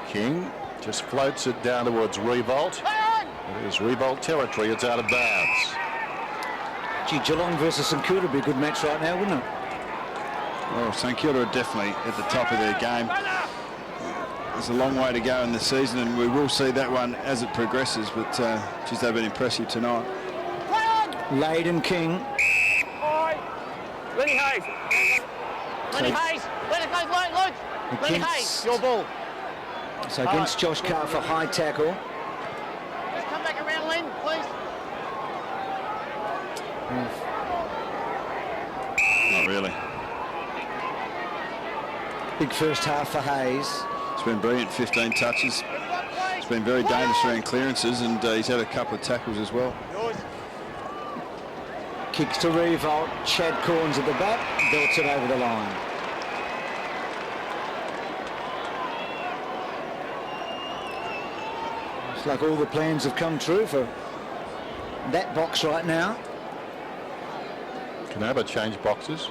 C: King just floats it down towards Revolt. It is Revolt territory. It's out of bounds.
B: Gee, Geelong versus St Kilda would be a good match right now, wouldn't it?
A: Well, St Kilda are definitely at the top of their game. There's a long way to go in the season, and we will see that one as it progresses, but geez, they've been impressive tonight.
B: Laid and King.
D: Lenny Hayes. Lenny Hayes. Let it go, Luke. Lenny Hayes, your ball.
B: So against Josh Carr for high tackle.
D: Just come back around, Len, please.
A: Not really.
B: Big first half for Hayes.
A: It's been brilliant, 15 touches. It's been very dangerous around clearances, and he's had a couple of tackles as well.
B: Kicks to Revolt. Chad Corns at the back. Belts it over the line. It's like all the plans have come true for that box right now.
C: Can Abba change boxes?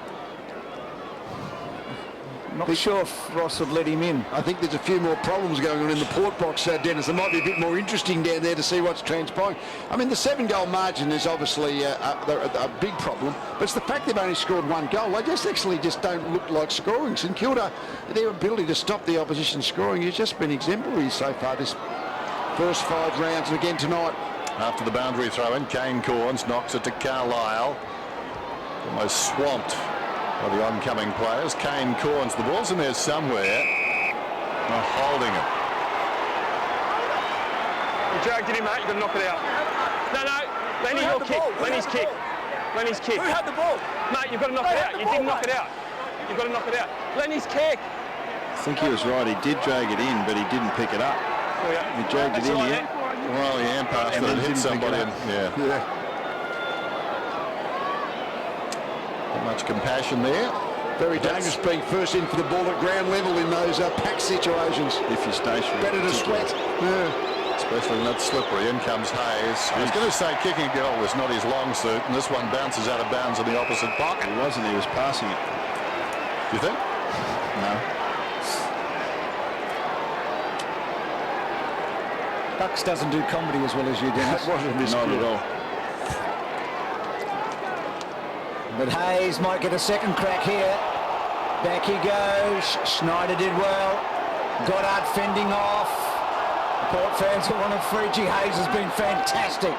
B: Not sure if Ross would let him in.
E: I think there's a few more problems going on in the Port box, Dennis. It might be a bit more interesting down there to see what's transpiring. I mean, the 7-goal margin is obviously a big problem, but it's the fact they've only scored 1 goal. They just don't look like scoring. St Kilda, their ability to stop the opposition scoring has just been exemplary so far this first 5 rounds, and again tonight.
C: After the boundary throw in, Kane Corns knocks it to Carlisle. Almost swamped by the oncoming players. Kane Corns, the ball's in there somewhere. Not holding it.
D: You dragged it in, mate. You've got to knock it out. No. Lenny, your kick. Lenny's kick. Lenny's kick. Who had the ball? Mate, you've got to knock it out. You didn't knock it out. You've got to knock it out. Lenny's kick.
A: I think he was right. He did drag it in, but he didn't pick it up.
D: Oh, yeah.
A: He dragged it in here.
C: Well, he hand passed it and hit somebody. Yeah. Not much compassion there.
E: Very dangerous being first in for the ball at ground level in those pack situations.
A: If you're stationary.
E: Better to sweat. Yeah.
C: Especially when that's slippery. In comes Hayes. I was going to say kicking goal was not his long suit, and this one bounces out of bounds in the opposite pocket.
A: He wasn't. He was passing it.
C: Do you think?
A: No.
B: Bucks doesn't do comedy as well as you, Dennis.
E: That wasn't this
A: Not
E: good.
A: at all.
B: But Hayes might get a second crack here. Back he goes. Schneider did well. Goddard fending off. Port fans will want to Fiji. Hayes has been fantastic.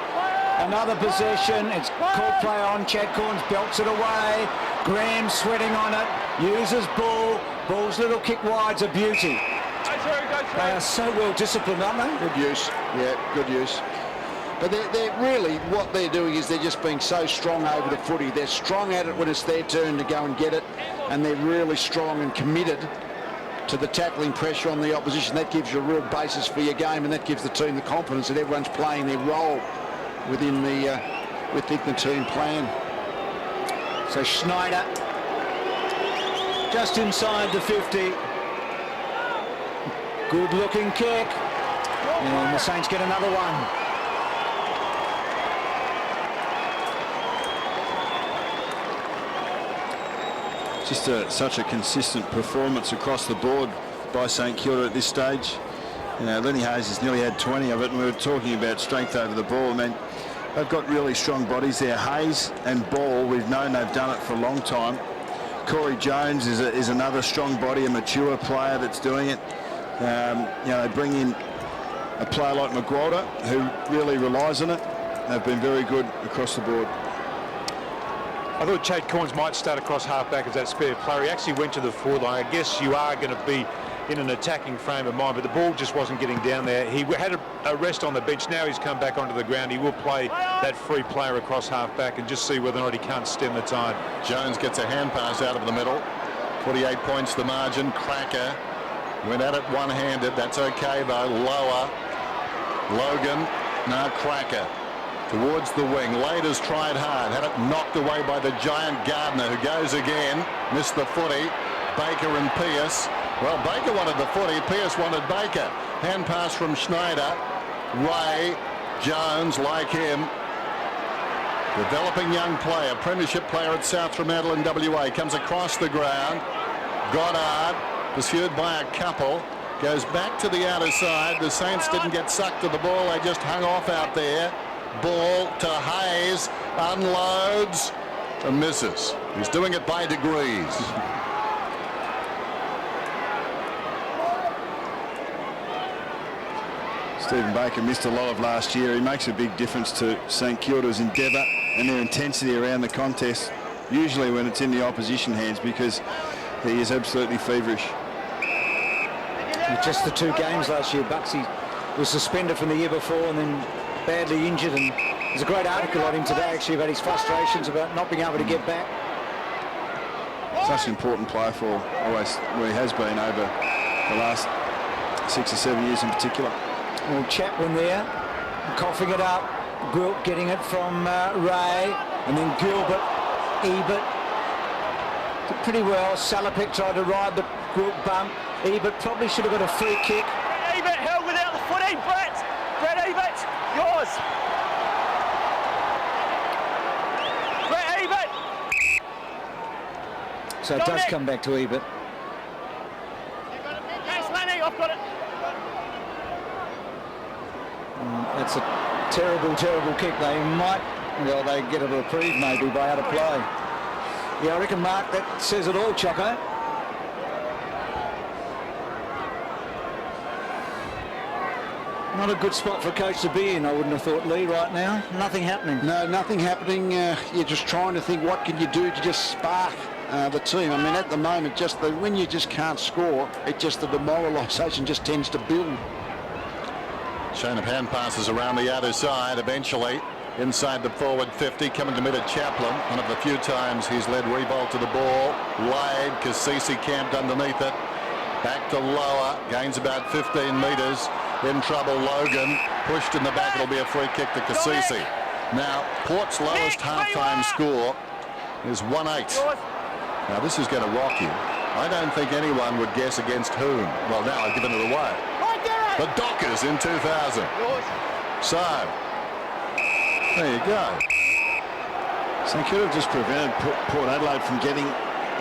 B: Another possession. It's called play on. Chad Corns belts it away. Graham sweating on it. Uses ball. Ball's little kick wide's a beauty. They are so well disciplined, aren't they?
E: Good use. Yeah, good use. But they're really, what they're doing is they're just being so strong over the footy. They're strong at it when it's their turn to go and get it, and they're really strong and committed to the tackling pressure on the opposition. That gives you a real basis for your game, and that gives the team the confidence that everyone's playing their role within the team plan.
B: So Schneider just inside the 50. Good looking kick, and the Saints get another one.
A: Just such a consistent performance across the board by St Kilda at this stage. You know, Lenny Hayes has nearly had 20 of it, and we were talking about strength over the ball. I mean, they've got really strong bodies there. Hayes and Ball, we've known they've done it for a long time. Corey Jones is another strong body, a mature player that's doing it. You know, they bring in a player like McGualter, who really relies on it. They've been very good across the board.
F: I thought Chad Corns might start across half-back as that spare player. He actually went to the forward line. I guess you are going to be in an attacking frame of mind, but the ball just wasn't getting down there. He had a rest on the bench. Now he's come back onto the ground. He will play that free player across half-back and just see whether or not he can't stem the tide.
C: Jones gets a hand pass out of the middle. 48 points the margin. Cracker went at it one-handed. That's okay, though. Lower. Logan. Now Cracker. Towards the wing. Later's tried hard. Had it knocked away by the giant Gardner, who goes again. Missed the footy. Baker and Pearce. Well, Baker wanted the footy. Pearce wanted Baker. Hand pass from Schneider. Ray. Jones, like him. Developing young player. Premiership player at South Fremantle in WA. Comes across the ground. Goddard. Pursued by a couple. Goes back to the outer side. The Saints didn't get sucked to the ball. They just hung off out there. Ball to Hayes, unloads and misses. He's doing it by degrees.
A: Stephen Baker missed a lot of last year. He makes a big difference to St Kilda's endeavour and their intensity around the contest, usually when it's in the opposition hands, because he is absolutely feverish.
B: With just the 2 games last year, Bucksy was suspended from the year before and then badly injured, and there's a great article on him today actually about his frustrations about not being able to get back.
A: Such an important player for always where he has been over the last 6 or 7 years in particular.
B: Well, Chaplin there, coughing it up. Gwilt getting it from Ray, and then Gilbert, Ebert did pretty well. Salopek tried to ride the Gwilt bump. Ebert probably should have got a free kick.
D: Ebert held without the footy, Brett. Brett Ebert, yours. Brett Ebert.
B: So it does come back to Ebert.
D: Thanks, Lenny, I've got it.
B: That's a terrible, terrible kick. They might, well, they get a reprieve maybe by out of play. Yeah, I reckon, Mark, that says it all, Choco. Not a good spot for a coach to be in, I wouldn't have thought, Lee, right now. Nothing happening.
E: No, nothing happening. You're just trying to think, what can you do to just spark the team? I mean, at the moment, when you just can't score, the demoralisation just tends to build.
C: Chain of hand passes around the outer side. Eventually, inside the forward 50, coming to mid at Chaplin. One of the few times he's led Revolt to the ball. Laid, Cassisi camped underneath it. Back to Lower, gains about 15 metres. In trouble, Logan. Pushed in the back, it'll be a free kick to Cassisi. Now, Port's lowest half-time score is 1-8. Now, this is going to rock you. I don't think anyone would guess against whom. Well, now I've given it away. The Dockers in 2000. So, there you go.
A: St Kilda have just prevented Port Adelaide from getting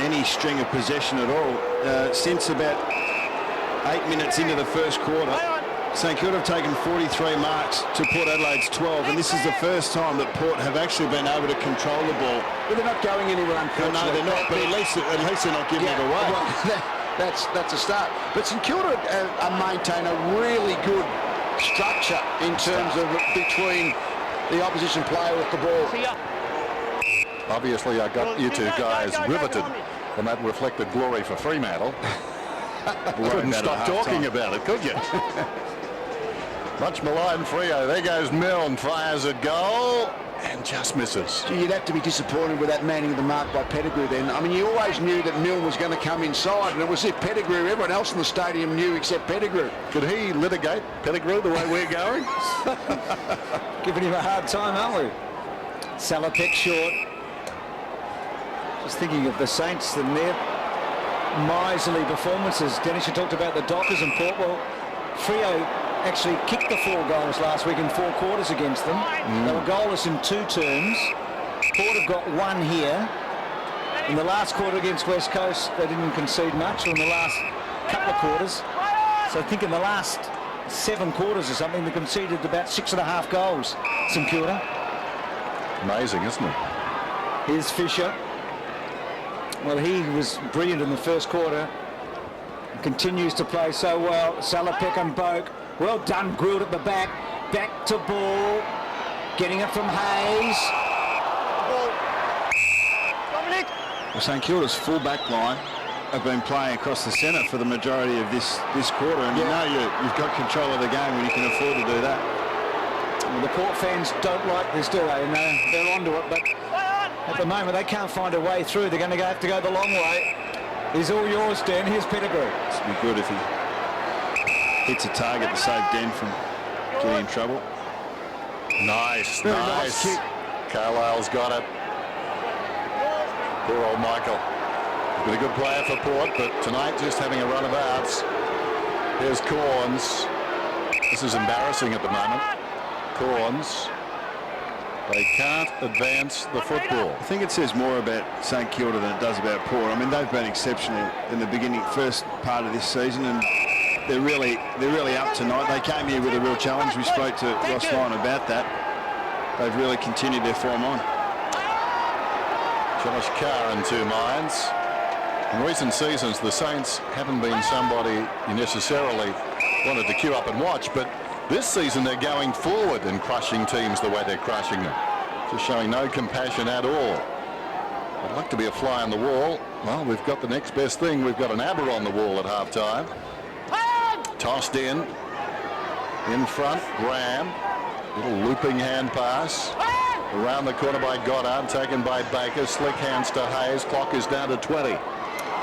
A: any string of possession at all. Since about 8 minutes into the first quarter, St Kilda have taken 43 marks to Port Adelaide's 12, and this is the first time that Port have actually been able to control the ball.
E: But they're not going anywhere, unfortunately.
A: No, they're not, but at least they're not giving it away.
E: Well, that's a start. But St Kilda maintain a really good structure in terms of between the opposition player with the ball.
C: Obviously, I got you two guys riveted on that reflected glory for Fremantle. Couldn't stop talking about it, could you? Much maligned Freo. There goes Milne, fires a goal and just misses.
E: Gee, you'd have to be disappointed with that manning of the mark by Pettigrew then. I mean, you always knew that Milne was going to come inside, and it was if Pettigrew, everyone else in the stadium knew except Pettigrew.
C: Could he litigate Pettigrew the way we're going?
B: Giving him a hard time, aren't we? Salopek short. Just thinking of the Saints and their miserly performances. Dennis, you talked about the Dockers and Port. Well, Freo actually kicked the 4 goals last week in 4 quarters against them. They were goalless in 2 terms. Port have got 1 here. In the last quarter against West Coast, they didn't concede much, or in the last couple of quarters. So I think in the last 7 quarters or something, they conceded about 6.5 goals, St Kilda.
C: Amazing, isn't it?
B: Here's Fisher. Well, he was brilliant in the first quarter. Continues to play so well. Salopek and Boak. Well done, Grilled at the back. Back to ball. Getting it from Hayes.
A: Well, St Kilda's full back line have been playing across the centre for the majority of this quarter, and you know you've got control of the game when you can afford to do that.
B: Well, the Port fans don't like this, do they? And they're onto it, but at the moment they can't find a way through. They're going to have to go the long way. He's all yours, Dan. Here's Pettigrew.
A: It's be good if he hits a target to save Den from getting in trouble.
C: Nice,
B: Very
C: nice.
B: nice kick.
C: Carlisle's got it. Poor old Michael. He's been a good player for Port, but tonight just having a run of outs. Here's Corns. This is embarrassing at the moment. Corns. They can't advance the football.
A: I think it says more about St Kilda than it does about Port. I mean, they've been exceptional in the first part of this season, and they're really up tonight. They came here with a real challenge. We spoke to Ross Lyon about that. They've really continued their form on.
C: Josh Carr in 2 minds. In recent seasons, the Saints haven't been somebody you necessarily wanted to queue up and watch, but this season they're going forward and crushing teams the way they're crushing them. Just showing no compassion at all. I'd like to be a fly on the wall. Well, we've got the next best thing. We've got an ABBA on the wall at half-time. Tossed in front, Graham. Little looping hand pass. Around the corner by Goddard, taken by Baker. Slick hands to Hayes. Clock is down to 20.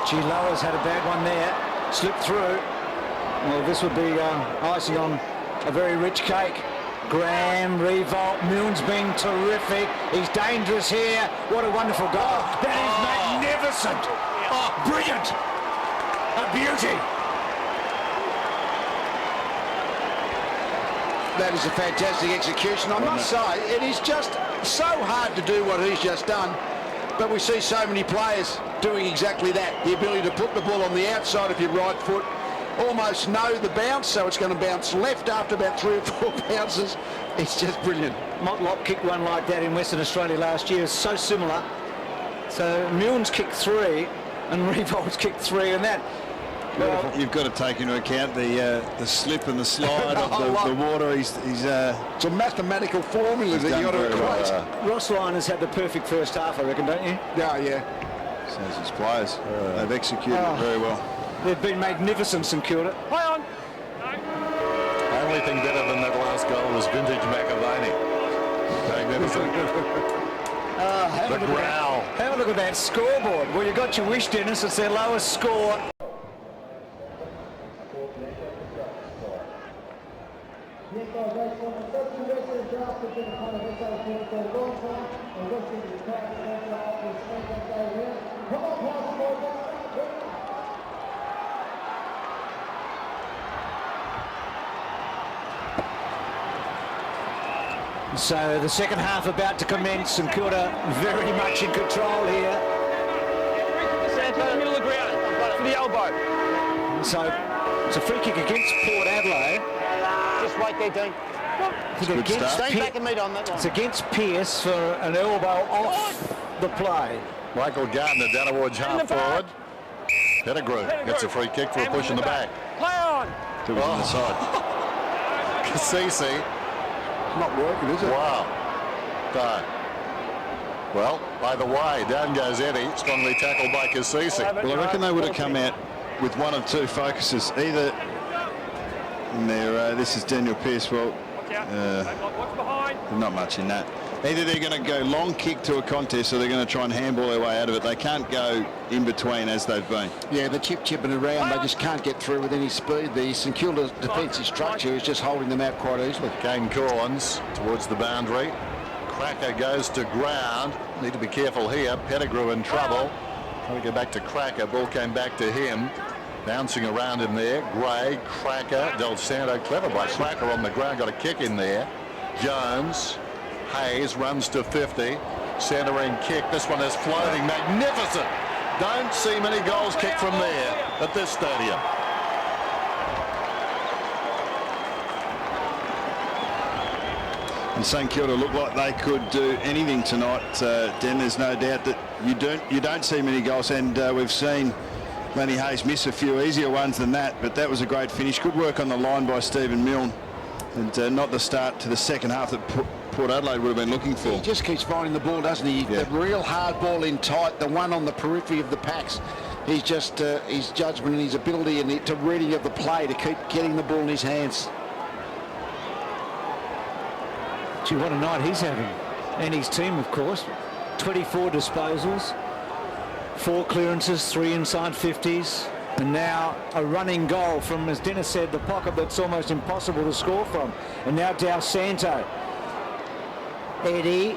B: Gee, Lower's had a bad one there. Slipped through. Well, this would be icing on a very rich cake. Graham, revolt. Milne's been terrific. He's dangerous here. What a wonderful goal. That is magnificent. Oh, brilliant. A beauty.
E: That is a fantastic execution. I must say, it is just so hard to do what he's just done, but we see so many players doing exactly that. The ability to put the ball on the outside of your right foot, almost know the bounce, so it's going to bounce left after about 3 or 4 bounces. It's just brilliant.
B: Motlop kicked one like that in Western Australia last year. It's so similar. So Milne's kicked 3 and Revolt's kicked 3, and that.
A: Well, you've got to take into account the slip and the slide of the water. It's a
E: mathematical formula that you've got to equate.
B: Ross Lyon has had the perfect first half, I reckon, don't you?
E: Yeah.
A: So as his players, they've executed it very well.
B: They've been magnificent, St Kilda.
D: Play on.
C: Only thing better than that last goal was vintage McAvaney. Magnificent. The growl.
B: Have a look at that scoreboard. Well, you got your wish, Dennis. It's their lowest score. So the second half about to commence. St Kilda very much in control here.
D: Middle of the ground for the elbow.
B: So it's a free kick against Port Adelaide.
G: Just wait there, Dean. Stay back and meet on that one.
B: It's against Pearce for an elbow off the play.
C: Michael Gardner down towards half forward. Pettigrew gets a free kick for a push in the back.
D: Play on.
A: It was on the side.
C: Cece.
E: Not working, is it?
C: Wow. No. Well, either way, down goes Eddie, strongly tackled by Cece.
A: Well, I reckon they would have come out with one of two focuses. Either in their, this is Daniel Pearce, well, not much in that. Either they're going to go long kick to a contest or they're going to try and handball their way out of it. They can't go in between as they've been.
E: Yeah, the chipping around, they just can't get through with any speed. The St Kilda defensive structure is just holding them out quite easily.
C: Kane Corns towards the boundary. Cracker goes to ground. Need to be careful here. Pettigrew in trouble. Trying to go back to Cracker. Ball came back to him. Bouncing around in there. Gray, Cracker, Del Santo. Clever by Cracker on the ground. Got a kick in there. Jones. Hayes runs to 50. Centering kick. This one is floating. Magnificent. Don't see many goals kicked from there at this stadium.
A: And St Kilda look like they could do anything tonight. Den, there's no doubt that you don't see many goals, and we've seen Lenny Hayes miss a few easier ones than that, but that was a great finish. Good work on the line by Stephen Milne, and not the start to the second half that Port Adelaide would have been looking for.
E: He just keeps finding the ball, doesn't he?
A: Yeah.
E: The real hard ball in tight, the one on the periphery of the packs. He's just his judgment and his ability and to reading of the play to keep getting the ball in his hands.
B: Gee, what a night he's having. And his team, of course. 24 disposals, 4 clearances, 3 inside 50s. And now a running goal from, as Dennis said, the pocket that's almost impossible to score from. And now Del Santo. Eddie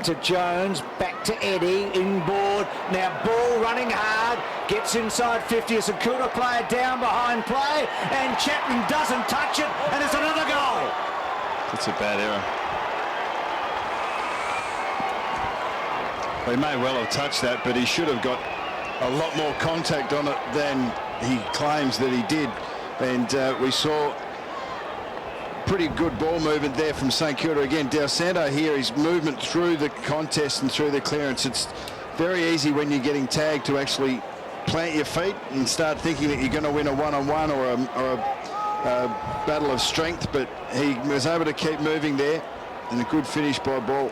B: to Jones, back to Eddie, inboard. Now ball running hard, gets inside 50. A St Kilda player down behind play. And Chapman doesn't touch it. And it's another goal.
A: That's a bad error. He may well have touched that, but he should have got a lot more contact on it than he claims that he did. And we saw pretty good ball movement there from St Kilda. Again, Del Santo here, his movement through the contest and through the clearance. It's very easy when you're getting tagged to actually plant your feet and start thinking that you're going to win a one-on-one or a battle of strength, but he was able to keep moving there, and a good finish by Ball.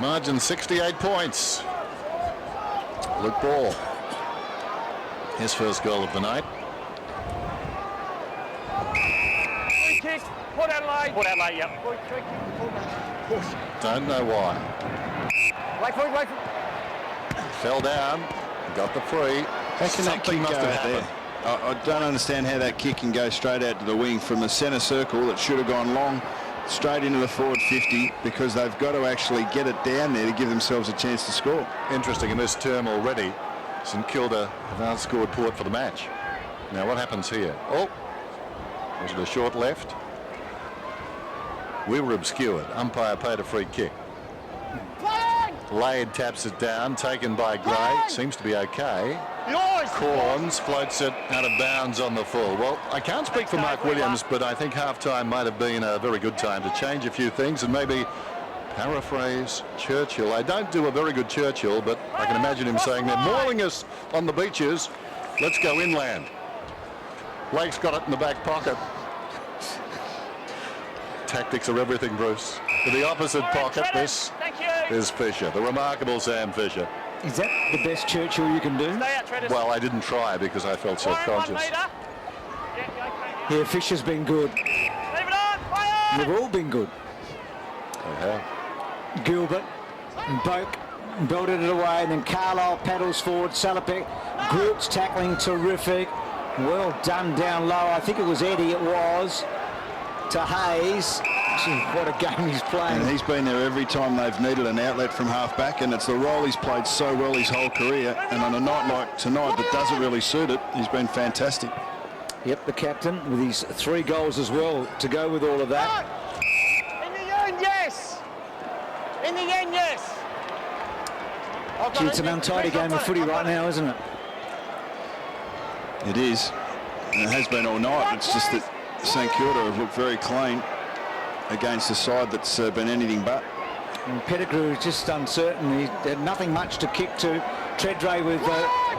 C: Margin 68 points. Luke Ball. His first goal of the night.
D: Free kick. Port Adelaide. Port Adelaide, yep.
C: Don't know why.
D: Wait for it.
C: Fell down. Got the free.
A: How can that kick go out there? I don't understand how that kick can go straight out to the wing from the centre circle that should have gone long, straight into the forward 50, because they've got to actually get it down there to give themselves a chance to score.
C: Interesting, in this term already, St Kilda have outscored Port for the match. Now what happens here? Oh, was it a short left? We were obscured. Umpire paid a free kick. Lade taps it down, taken by Gray. Seems to be okay. Corns floats it out of bounds on the full. Well, I can't speak for Mark Williams, but I think half-time might have been a very good time to change a few things and maybe paraphrase Churchill. I don't do a very good Churchill, but I can imagine him saying, they're mauling us on the beaches. Let's go inland. Blake's got it in the back pocket. Tactics are everything, Bruce. In the opposite pocket, this is Fisher, the remarkable Sam Fisher.
B: Is that the best Churchill you can do?
C: Well, I didn't try because I felt self-conscious.
B: Yeah, Fisher's been good. They've all been good. Gilbert and Boak belted it away, and then Carlisle paddles forward. Salopek, Groot's tackling terrific. Well done down low. I think it was Eddie, it was. To Hayes. Gee, what a game he's playing.
A: And he's been there every time they've needed an outlet from half-back, and it's the role he's played so well his whole career. And on a night like tonight that doesn't really suit it, he's been fantastic.
B: Yep, the captain with his 3 goals as well to go with all of that.
D: In the end, yes. In the end, yes.
B: Gee, it's an untidy game of footy right now, isn't it?
A: It is. And it has been all night. It's just that St Kilda have looked very clean against a side that's been anything but.
B: And Pettigrew is just uncertain. He had nothing much to kick to. Treadray with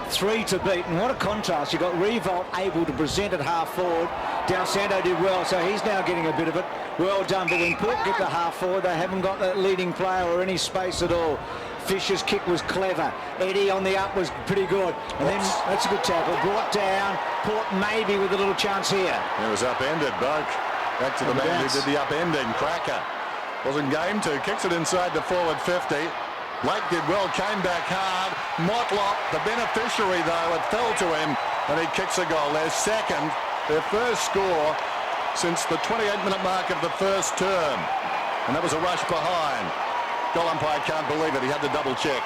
B: 3 to beat, and what a contrast. You've got Revolt able to present at half forward. Del Santo did well, so he's now getting a bit of it. Well done, but when Port get the half forward, they haven't got that leading player or any space at all. Fisher's kick was clever. Eddie on the up was pretty good. And then, that's a good tackle. Brought down. Port maybe with a little chance here.
C: It was upended, Boak. Back to the man who did the upending. Cracker. Wasn't game to. Kicks it inside the forward 50. Blake did well, came back hard. Motlop, the beneficiary though, it fell to him and he kicks a goal. Their second, their first score since the 28-minute mark of the first term. And that was a rush behind. Goal umpire can't believe it, he had to double check.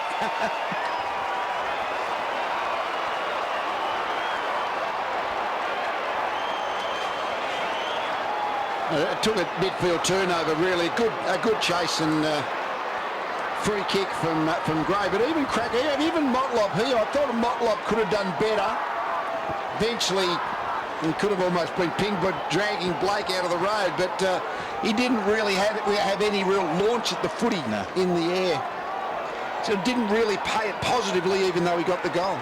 E: It took a midfield turnover, really. A good chase and free kick from Gray. But even Cracker, even Motlop here, I thought Motlop could have done better. Eventually, he could have almost been pinned by dragging Blake out of the road, but he didn't really have any real launch at the footy in the air. So it didn't really pay it positively, even though he got the goal.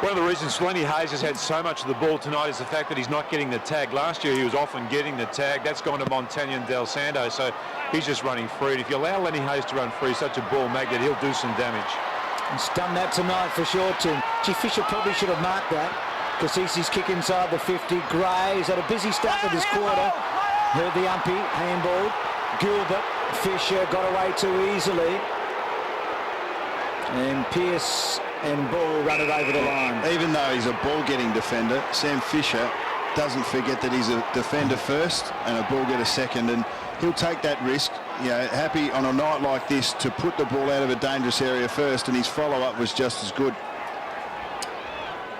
F: One of the reasons Lenny Hayes has had so much of the ball tonight is the fact that he's not getting the tag. Last year he was often getting the tag. That's gone to Montagna and Del Santo, so he's just running free. If you allow Lenny Hayes to run free, such a ball magnet, he'll do some damage.
B: He's done that tonight for sure, Tim. Gee, Fisher probably should have marked that. Cassisi's kick inside the 50. Gray's had a busy start with this quarter. Heard the umpy, handball. Gilbert, Fisher got away too easily. And Pearce and Ball run it over the line.
A: Even though he's a ball-getting defender, Sam Fisher doesn't forget that he's a defender first and a ball-getter second, and he'll take that risk. You know, happy on a night like this to put the ball out of a dangerous area first, and his follow-up was just as good.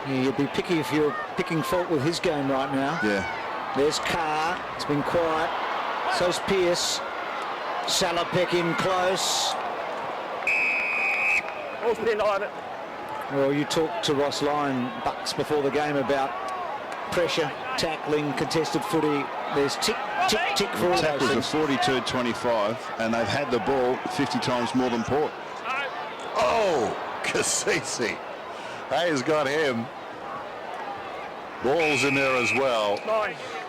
B: Yeah, you'd be picky if you're picking fault with his game right now.
A: Yeah.
B: There's Carr. It's been quiet. So's Pearce. Salopek in close. Well, you talked to Ross Lyon, Bucks, before the game about pressure, tackling, contested footy. There's tick, tick, tick for all those things.
A: Tackles are 42-25, and they've had the ball 50 times more than Port.
C: Oh, Cassisi. Hayes got him. Ball's in there as well.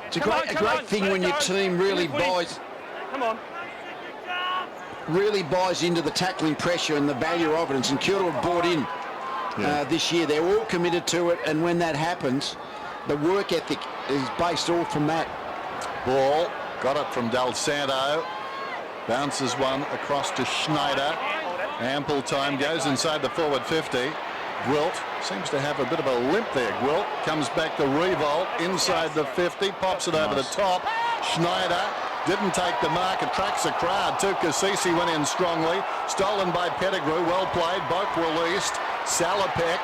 E: It's a great thing when your team really buys into the tackling pressure and the value of it. And St Kilda have bought in this year. They're all committed to it, and when that happens, the work ethic is based all from that.
C: Ball, got it from Del Santo. Bounces one across to Schneider. Ample time, goes inside the forward 50. Gwilt seems to have a bit of a limp there. Gwilt comes back to Revolt inside the 50, pops it over the top. Schneider didn't take the mark, attracts a crowd. Cassisi went in strongly. Stolen by Pettigrew, well played. Boak released. Salopek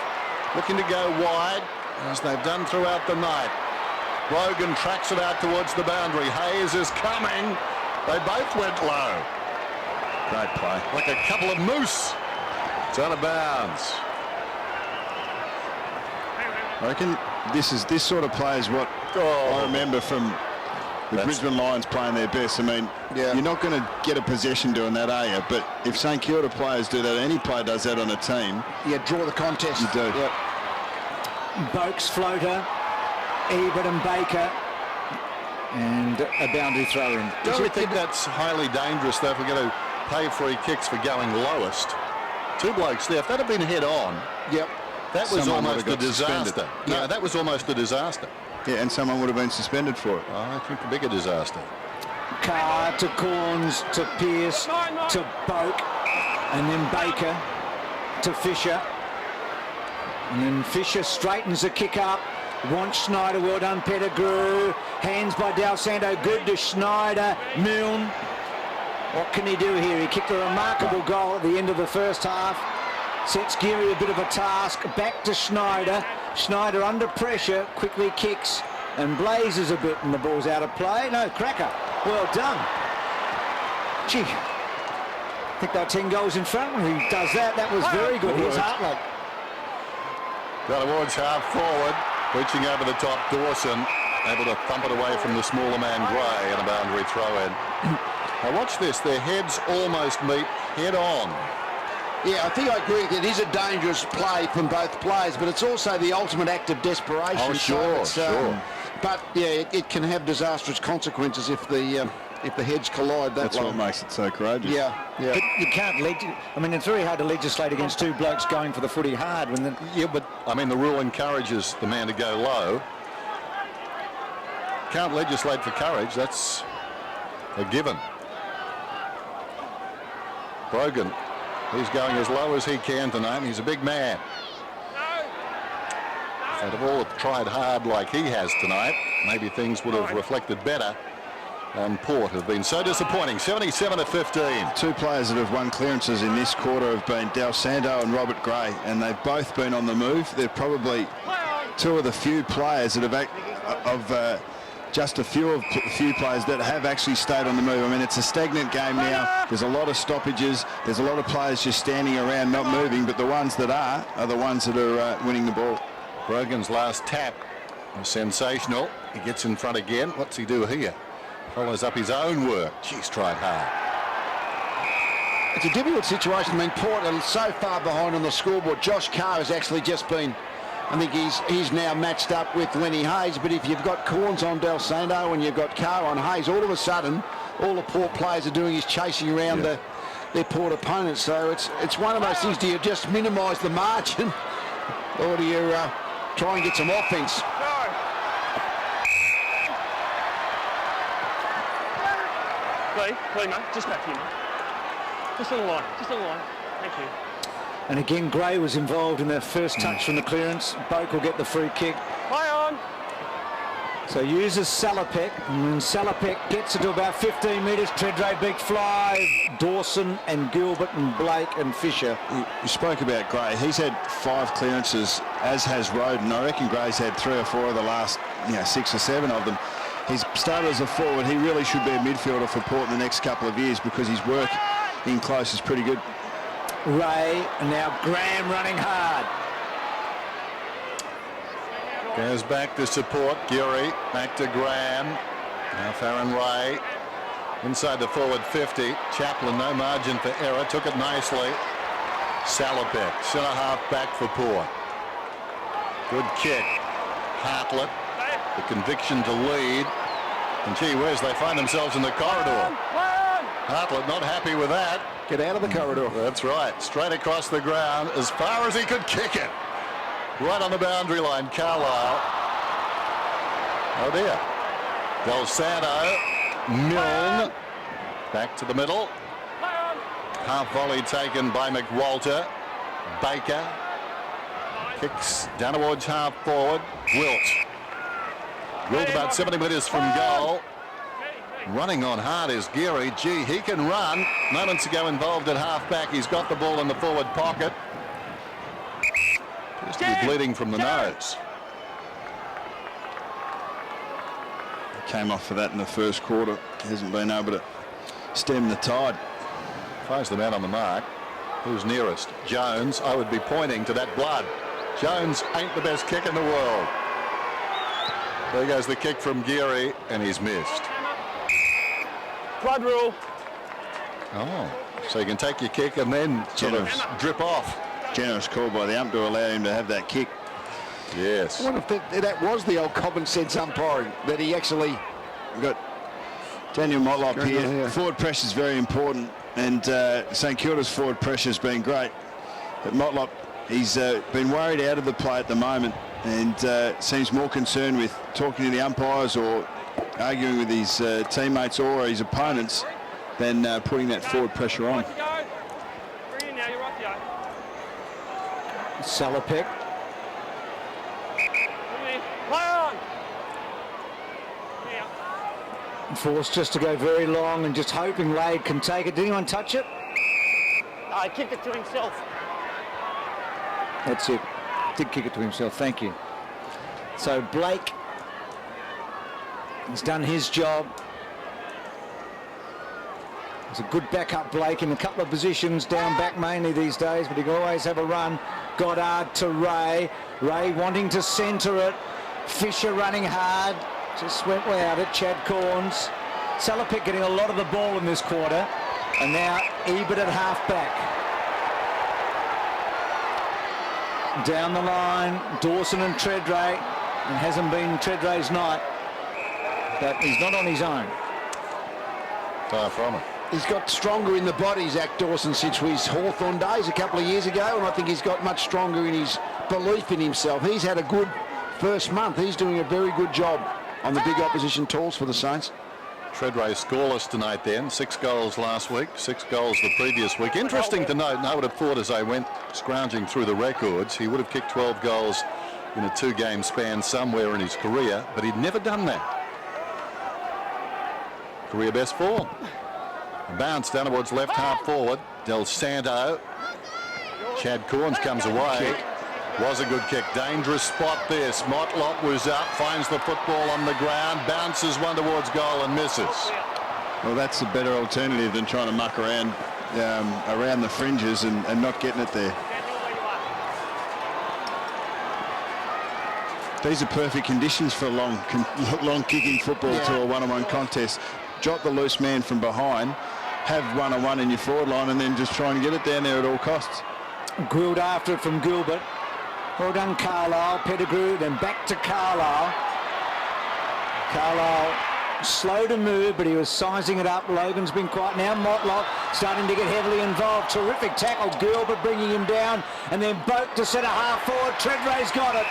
C: looking to go wide, as they've done throughout the night. Brogan tracks it out towards the boundary. Hayes is coming. They both went low.
A: Great play.
C: Like a couple of moose. It's out of bounds.
A: I reckon this sort of play is what I remember from the Brisbane Lions playing their best. I mean, you're not going to get a possession doing that, are you? But if St Kilda players do that, any player does that on a team,
E: Draw the contest.
A: you do.
E: Yep.
B: Boak's floater, Ebert and Baker, and a boundary throw in.
C: Don't we think that's highly dangerous, though, if we're going to pay free kicks for going lowest? Two blokes there. If that had been head on, that was
A: Someone
C: almost a
A: would have got
C: disaster.
A: suspended.
C: No, that was almost a disaster.
A: Yeah, and someone would have been suspended for it.
C: I think a bigger disaster.
B: Carr to Corns to Pearce to Boak, and then Baker to Fisher. And then Fisher straightens the kick up. Wants Schneider, well done Pettigrew. Hands by Del Santo, good to Schneider. Milne. What can he do here? He kicked a remarkable goal at the end of the first half. Sets Geary a bit of a task. Back to Schneider. Schneider under pressure, quickly kicks and blazes a bit, and the ball's out of play. No, Cracker. Well done. Gee, I think they're 10 goals in front when he does that. That was very good. Here's Hartley.
C: Got towards half forward, reaching over the top. Dawson able to thump it away from the smaller man Gray, and a boundary throw in. Now watch this. Their heads almost meet head on.
E: Yeah, I think I agree. It is a dangerous play from both players, but it's also the ultimate act of desperation.
C: Oh, sure, sure.
E: But yeah, it can have disastrous consequences if the heads collide.
A: That's what makes it so courageous.
E: Yeah.
B: But you can't I mean, it's very hard to legislate against two blokes going for the footy hard.
C: Yeah, but I mean, the rule encourages the man to go low. Can't legislate for courage. That's a given. Brogan, he's going as low as he can tonight, and he's a big man. If they'd have all tried hard like he has tonight, maybe things would have reflected better. And Port have been so disappointing. 77-15.
A: Two players that have won clearances in this quarter have been Del Santo and Robert Gray, and they've both been on the move. They're probably two of the few players that have just a few players that have actually stayed on the move. I mean, it's a stagnant game now. There's a lot of stoppages. There's a lot of players just standing around not moving, but the ones that are the ones that are winning the ball.
C: Brogan's last tap was sensational. He gets in front again. What's he do here? Follows up his own work. He's tried hard.
E: It's a difficult situation. I mean, Port are so far behind on the scoreboard. Josh Carr has actually just been, I think he's now matched up with Lenny Hayes, but if you've got Corns on Del Santo and you've got Carr on Hayes, all of a sudden, all the Port players are doing is chasing around their Port opponents. So it's one of those things, do you just minimise the margin or do you try and get some offence?
D: Play, mate. Just back here, mate. Just on the line. Just on the line. Thank you.
B: And again, Gray was involved in that first touch from the clearance. Boak will get the free kick.
D: Play on.
B: So uses Salopek, and Salopek gets it to about 15 metres. Tredrea, big fly. Dawson and Gilbert and Blake and Fisher.
A: You spoke about Gray. He's had 5 clearances, as has Roden. I reckon Gray's had 3 or 4 of the last 6 or 7 of them. He's started as a forward. He really should be a midfielder for Port in the next couple of years because his work in close is pretty good.
B: Ray, and now Graham running hard.
C: Goes back to support Geary. Back to Graham. Now Farron Ray. Inside the forward 50. Chaplin, no margin for error. Took it nicely. Salopek, centre half back for Port. Good kick. Hartlett. The conviction to lead. And gee whiz, they find themselves in the corridor. Hartlett not happy with that.
E: Get out of the corridor.
C: That's right. Straight across the ground as far as he could kick it. Right on the boundary line, Carlisle. Oh dear. Del Santo. Milne. Back to the middle. Half volley taken by McWalter. Baker. Kicks down towards half forward. Wilt about 70 metres from goal. Running on hard is Geary. Gee, he can run. Moments ago involved at half back. He's got the ball in the forward pocket. Appears to be bleeding from the nose.
A: Came off for that in the first quarter. Hasn't been able to stem the tide.
C: Finds the man on the mark. Who's nearest? Jones. I would be pointing to that blood. Jones ain't the best kick in the world. There goes the kick from Geary, and he's missed.
D: Blood rule.
C: Oh, so you can take your kick and then sort of drip off.
A: Generous call by the ump to allow him to have that kick.
C: Yes.
E: I wonder if that was the old common sense umpiring, that he actually...
A: We've got Daniel Motlop here. Forward pressure is very important, and St Kilda's forward pressure has been great. But Motlop, he's been worried out of the play at the moment, and seems more concerned with talking to the umpires or arguing with his teammates or his opponents than putting that forward pressure on.
D: Bring in now, you're right, Theo.
B: Salopek.
D: Play on.
B: Forced just to go very long and just hoping Lade can take it. Did anyone touch it?
G: No, he kicked it to himself.
B: That's it. Did kick it to himself. Thank you. So Blake has done his job. It's a good backup, Blake, in a couple of positions, down back mainly these days, but he can always have a run. Goddard to Ray. Ray wanting to centre it. Fisher running hard. Just went without it. Chad Corns. Salopek getting a lot of the ball in this quarter. And now Ebert at half back. Down the line, Dawson and Treadray. It hasn't been Treadray's night, but he's not on his own.
C: Far from it.
E: He's got stronger in the body, Zach Dawson, since his Hawthorn days a couple of years ago, and I think he's got much stronger in his belief in himself. He's had a good first month. He's doing a very good job on the big opposition tools for the Saints.
C: Treadray scoreless tonight then. 6 goals last week, 6 goals the previous week. Interesting to note, and I would have thought as I went scrounging through the records, he would have kicked 12 goals in a 2-game span somewhere in his career, but he'd never done that. Career best form. A bounce down towards left half forward. Del Santo. Chad Corns comes away. Was a good kick. Dangerous spot this. Motlop was up, finds the football on the ground, bounces one towards goal and misses.
A: Well, that's a better alternative than trying to muck around around the fringes and not getting it there. These are perfect conditions for a long kicking football to a one-on-one contest. Drop the loose man from behind, have one-on-one in your forward line, and then just try and get it down there at all costs.
B: Grilled after it from Gilbert. Well done, Carlisle. Pettigrew, then back to Carlisle. Carlisle slow to move, but he was sizing it up. Logan's been quiet now. Motlop starting to get heavily involved. Terrific tackle. Gilbert bringing him down, and then Boak to centre half forward. Treadray's got it.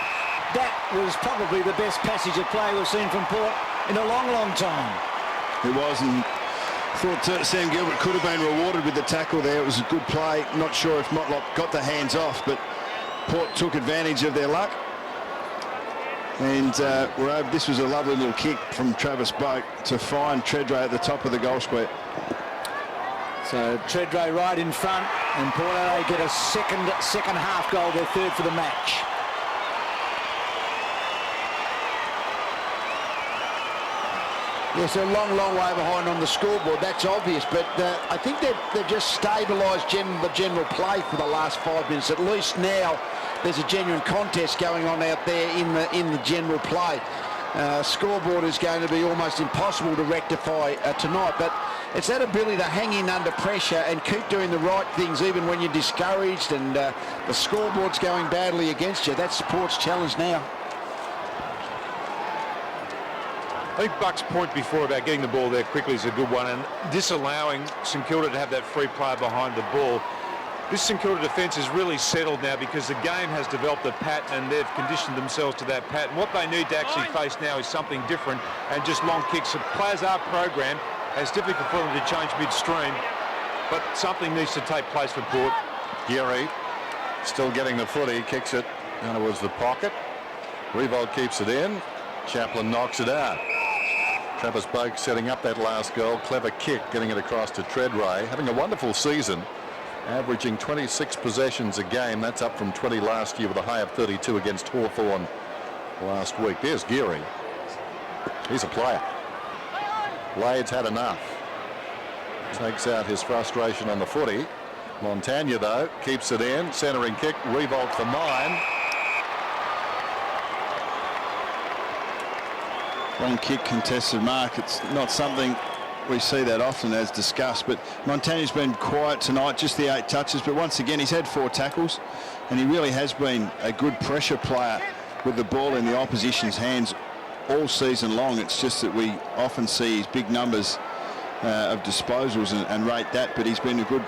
B: That was probably the best passage of play we've seen from Port in a long, long time.
A: It was, and thought Sam Gilbert could have been rewarded with the tackle there. It was a good play. Not sure if Motlop got the hands off, but Port took advantage of their luck. And this was a lovely little kick from Travis Boak to find Treadray at the top of the goal square.
B: So Treadray right in front, and Port Adelaide get a second half goal, their third for the match.
E: Yes, they're a long, long way behind on the scoreboard. That's obvious, but I think they've just stabilised the general play for the last 5 minutes. At least now there's a genuine contest going on out there in the general play. Scoreboard is going to be almost impossible to rectify tonight, but it's that ability to hang in under pressure and keep doing the right things even when you're discouraged and the scoreboard's going badly against you. That's Port's challenge now.
F: I think Buck's point before about getting the ball there quickly is a good one, and disallowing St Kilda to have that free player behind the ball. This St Kilda defence is really settled now because the game has developed a pattern and they've conditioned themselves to that pattern. What they need to actually face now is something different and just long kicks. The players are programmed. It's difficult for them to change midstream, but something needs to take place for Port.
C: Geary still getting the footy, kicks it down towards the pocket. Revolt keeps it in. Chaplin knocks it out. Travis Boak setting up that last goal. Clever kick, getting it across to Treadray. Having a wonderful season, averaging 26 possessions a game. That's up from 20 last year with a high of 32 against Hawthorn last week. There's Geary. He's a player. Lade's had enough. Takes out his frustration on the footy. Montagna, though, keeps it in. Centering kick. Revolt for mine.
A: Long kick, contested mark. It's not something we see that often as discussed, but Montagna's been quiet tonight, just the 8 touches, but once again he's had 4 tackles and he really has been a good pressure player with the ball in the opposition's hands all season long. It's just that we often see his big numbers of disposals and rate that, but he's been a good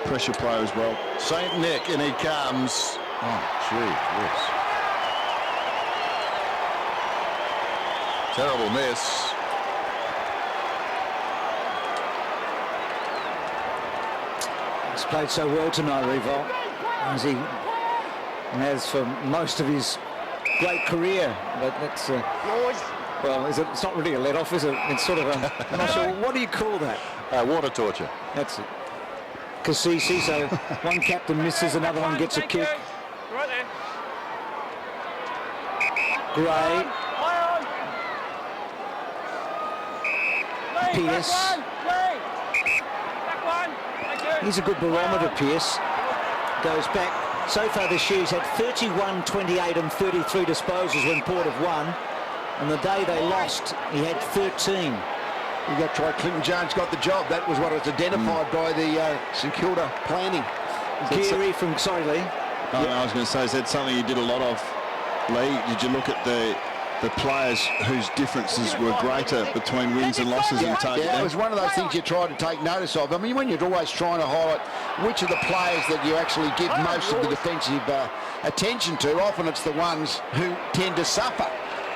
A: pressure player as well.
C: St. Nick, and he comes. Oh, gee, yes. Terrible miss.
B: He's played so well tonight, Revolt, as he has for most of his great career. But that's well, it's not really a let off, is it? It's sort of a, I'm not sure, what do you call that?
C: Water torture.
B: That's it. Cassisi, so one captain misses, another one gets a kick.
D: Right there.
B: Gray. Pearce. He's a good barometer, Pearce. Goes back. So far this year he's had 31, 28 and 33 disposals when Port have won. And the day they lost, he had 13.
E: That's why Clinton Jones got the job. That was what was identified by the St Kilda planning.
B: Geary from, sorry Lee.
A: Oh, no, I was going to say, is that something you did a lot of, Lee? Did you look at the players whose differences were greater between wins and losses in target?
E: Yeah, it was one of those things you try to take notice of. I mean, when you're always trying to highlight which of the players that you actually give most of the defensive attention to, often it's the ones who tend to suffer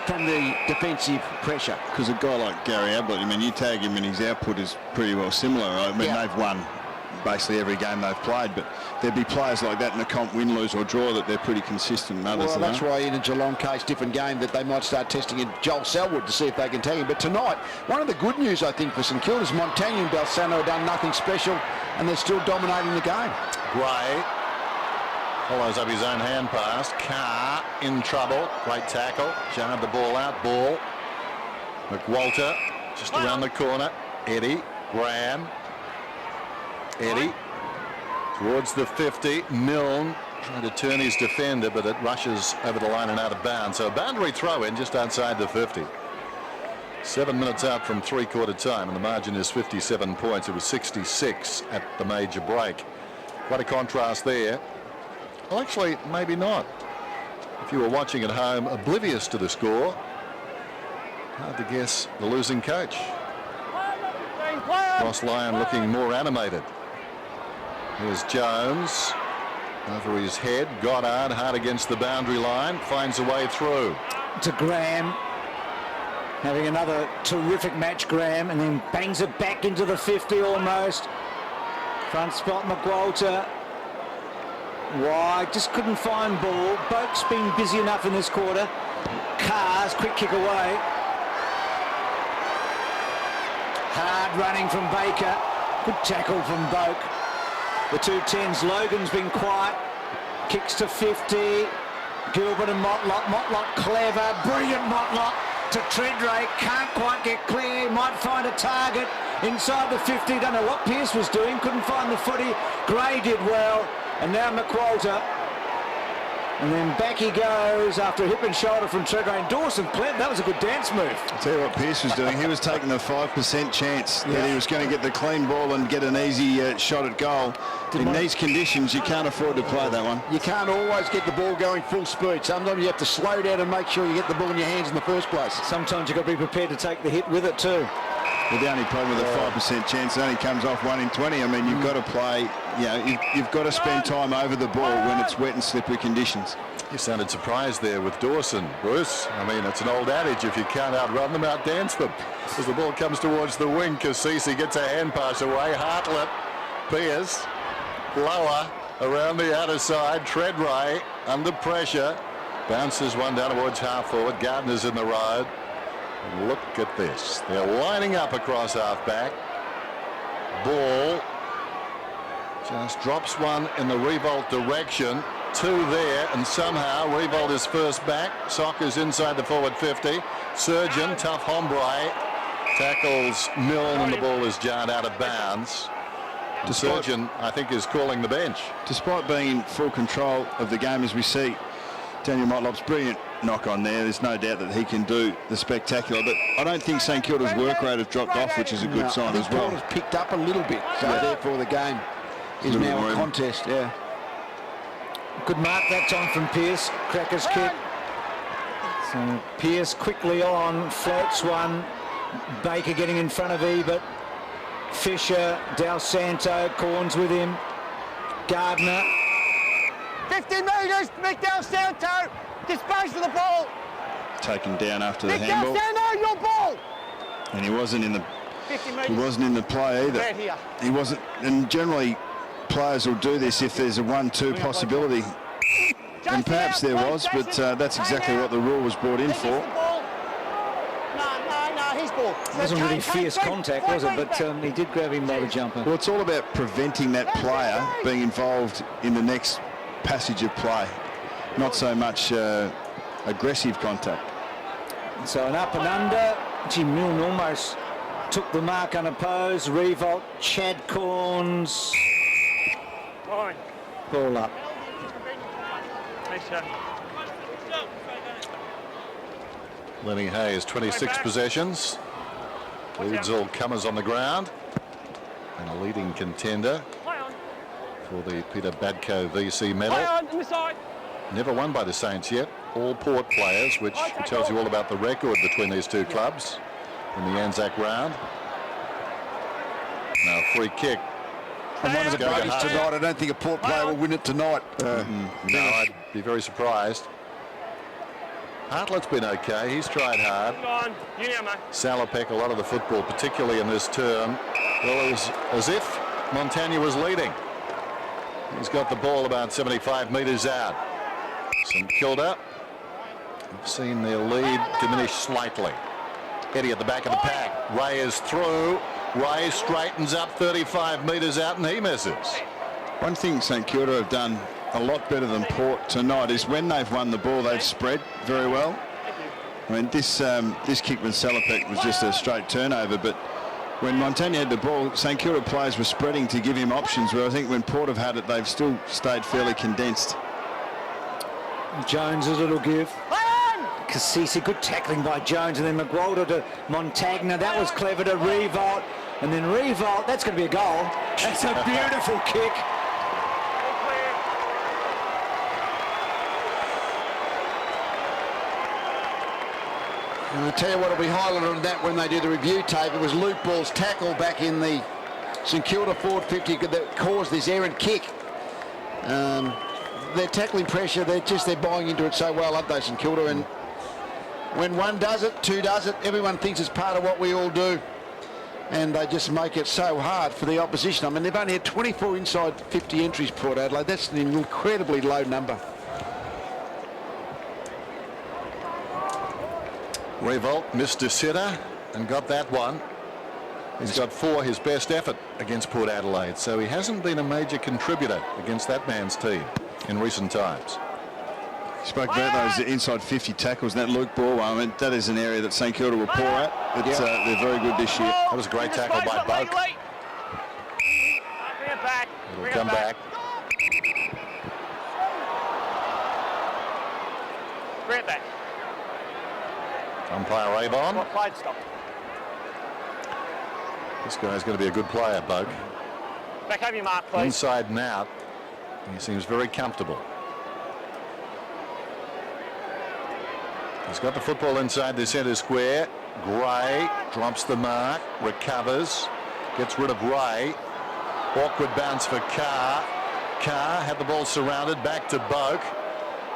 E: from the defensive pressure.
A: Because a guy like Gary Ablett, I mean, you tag him and his output is pretty well similar. I mean, they've won basically every game they've played, but there'd be players like that in the comp, win, lose or draw, that they're pretty consistent in others.
E: Well, that's why in a Geelong case, different game, that they might start testing in Joel Selwood to see if they can tag him. But tonight, one of the good news, I think, for St Kilda is Montagna and Balsano have done nothing special and they're still dominating the game.
C: Gray follows up his own hand pass. Carr in trouble. Great tackle. Jarred the ball out. Ball. McWalter just around the corner. Eddie. Graham. Eddie towards the 50. Milne trying to turn his defender, but it rushes over the line and out of bounds. So a boundary throw in just outside the 50. 7 minutes out from three-quarter time, and the margin is 57 points. It was 66 at the major break. Quite a contrast there. Well, actually, maybe not. If you were watching at home, oblivious to the score, hard to guess the losing coach. Ross Lyon looking more animated. Here's Jones. Over his head. Goddard hard against the boundary line. Finds a way through.
B: To Graham. Having another terrific match, Graham, and then bangs it back into the 50 almost. Front spot, McWalter. Wide, just couldn't find ball. Boak's been busy enough in this quarter. Carr's quick kick away. Hard running from Baker. Good tackle from Boak. The 2-10s. Logan's been quiet. Kicks to 50. Gilbert and Motlop. Motlop clever. Brilliant Motlop to Treadray. Can't quite get clear. Might find a target inside the 50. Don't know what Pearce was doing. Couldn't find the footy. Gray did well. And now McWalter. And then back he goes after a hip and shoulder from Treadray. And Dawson, that was a good dance move.
A: I'll tell you what Pearce was doing. He was taking the 5% chance that he was going to get the clean ball and get an easy shot at goal. In these conditions, you can't afford to play that one.
E: You can't always get the ball going full speed. Sometimes you have to slow down and make sure you get the ball in your hands in the first place.
B: Sometimes you've got to be prepared to take the hit with it too.
A: Well, the only problem with a 5% chance, it only comes off 1 in 20. I mean, you've got to play, you know, you've got to spend time over the ball when it's wet and slippery conditions.
C: You sounded surprised there with Dawson, Bruce. I mean, it's an old adage, if you can't outrun them, outdance them. As the ball comes towards the wing, Cassisi gets a hand pass away. Hartlett, Pearce, lower, around the outer side. Treadray under pressure. Bounces one down towards half forward. Gardner's in the road. Look at this. They're lining up across half back. Ball just drops one in the Revolt direction. 2 there, and somehow Revolt is first back. Soccer's inside the forward 50. Surgeon, tough hombre, tackles Milne, and the ball is jarred out of bounds. Surgeon, I think, is calling the bench.
A: Despite being in full control of the game, as we see, Daniel Motlop's brilliant knock on there. There's no doubt that he can do the spectacular, but I don't think St Kilda's work rate has dropped off, which is a good sign as well.
E: The ball has picked up a little bit, so therefore the game is now a contest. Yeah.
B: Good mark that time from Pearce. Cracker's kick. So Pearce quickly on, floats one. Baker getting in front of Ebert. Fisher, Del Santo, Corns with him. Gardner.
G: 50 metres, Mick Del Santo. Dispose of the ball.
A: Taken down after the
G: Mick
A: handball.
G: Del Santo, your ball.
A: And he wasn't in the
G: 50 metres.
A: He wasn't in the play either.
G: Right here.
A: He wasn't, and generally players will do this if there's a 1-2 possibility. And perhaps there was, but that's exactly what the rule was brought in for.
G: No, his ball.
B: It wasn't really fierce contact, was it? But he did grab him by the jumper.
A: Well, it's all about preventing that player being involved in the next passage of play, not so much aggressive contact.
B: So an up and under. Gee, Milne almost took the mark unopposed. Revolt, Chad Corns. Ball up.
C: Lenny Hayes, 26 possessions. Leads all comers on the ground. And a leading contender. for the Peter Badco VC medal.
D: Play on the side.
C: Never won by the Saints yet. All Port players, which tells you all about the record between these two clubs in the Anzac round. Now free kick.
E: And one of the greatest tonight. I don't think a Port player will win it tonight.
C: No, I'd be very surprised. Hartlett's been okay. He's tried hard.
D: Come on. You now, mate.
C: Salopek, a lot of the football, particularly in this term, well, it was as if Montagna was leading. He's got the ball about 75 metres out. St Kilda have seen their lead diminish slightly. Eddie at the back of the pack. Ray is through. Ray straightens up 35 metres out and he misses.
A: One thing St Kilda have done a lot better than Port tonight is when they've won the ball, they've spread very well. I mean, this kick with Salopek was just a straight turnover, but when Montagna had the ball, St Kilda players were spreading to give him options, where I think when Port have had it, they've still stayed fairly condensed.
B: Jones, a little give. Cassisi, good tackling by Jones, and then McWalter to Montagna. That was clever to Revolt, and then Revolt. That's going to be a goal. That's a beautiful kick.
E: And I'll tell you what will be highlighted on that when they do the review tape. It was Luke Ball's tackle back in the St Kilda forward 50 that caused this errant kick. Their tackling pressure, they're buying into it so well, aren't they, St Kilda? And when one does it, two does it, everyone thinks it's part of what we all do. And they just make it so hard for the opposition. I mean, they've only had 24 inside 50 entries, Port Adelaide. That's an incredibly low number.
C: Revolt missed a sitter and got that one. He's got 4, his best effort against Port Adelaide, so he hasn't been a major contributor against that man's team in recent times.
A: You spoke about those inside 50 tackles, and that Luke Ball, I mean, that is an area that St Kilda will pour at. They're very good this year.
C: That was a great tackle by Boak. It'll come back.
D: Bring it back.
C: Umpire Avon.
D: Played stop.
C: This guy's going to be a good player, Boak.
D: Back over your mark, please.
C: Inside and out. He seems very comfortable. He's got the football inside the centre square. Gray drops the mark, recovers, gets rid of Ray. Awkward bounce for Carr. Carr had the ball surrounded, back to Boak.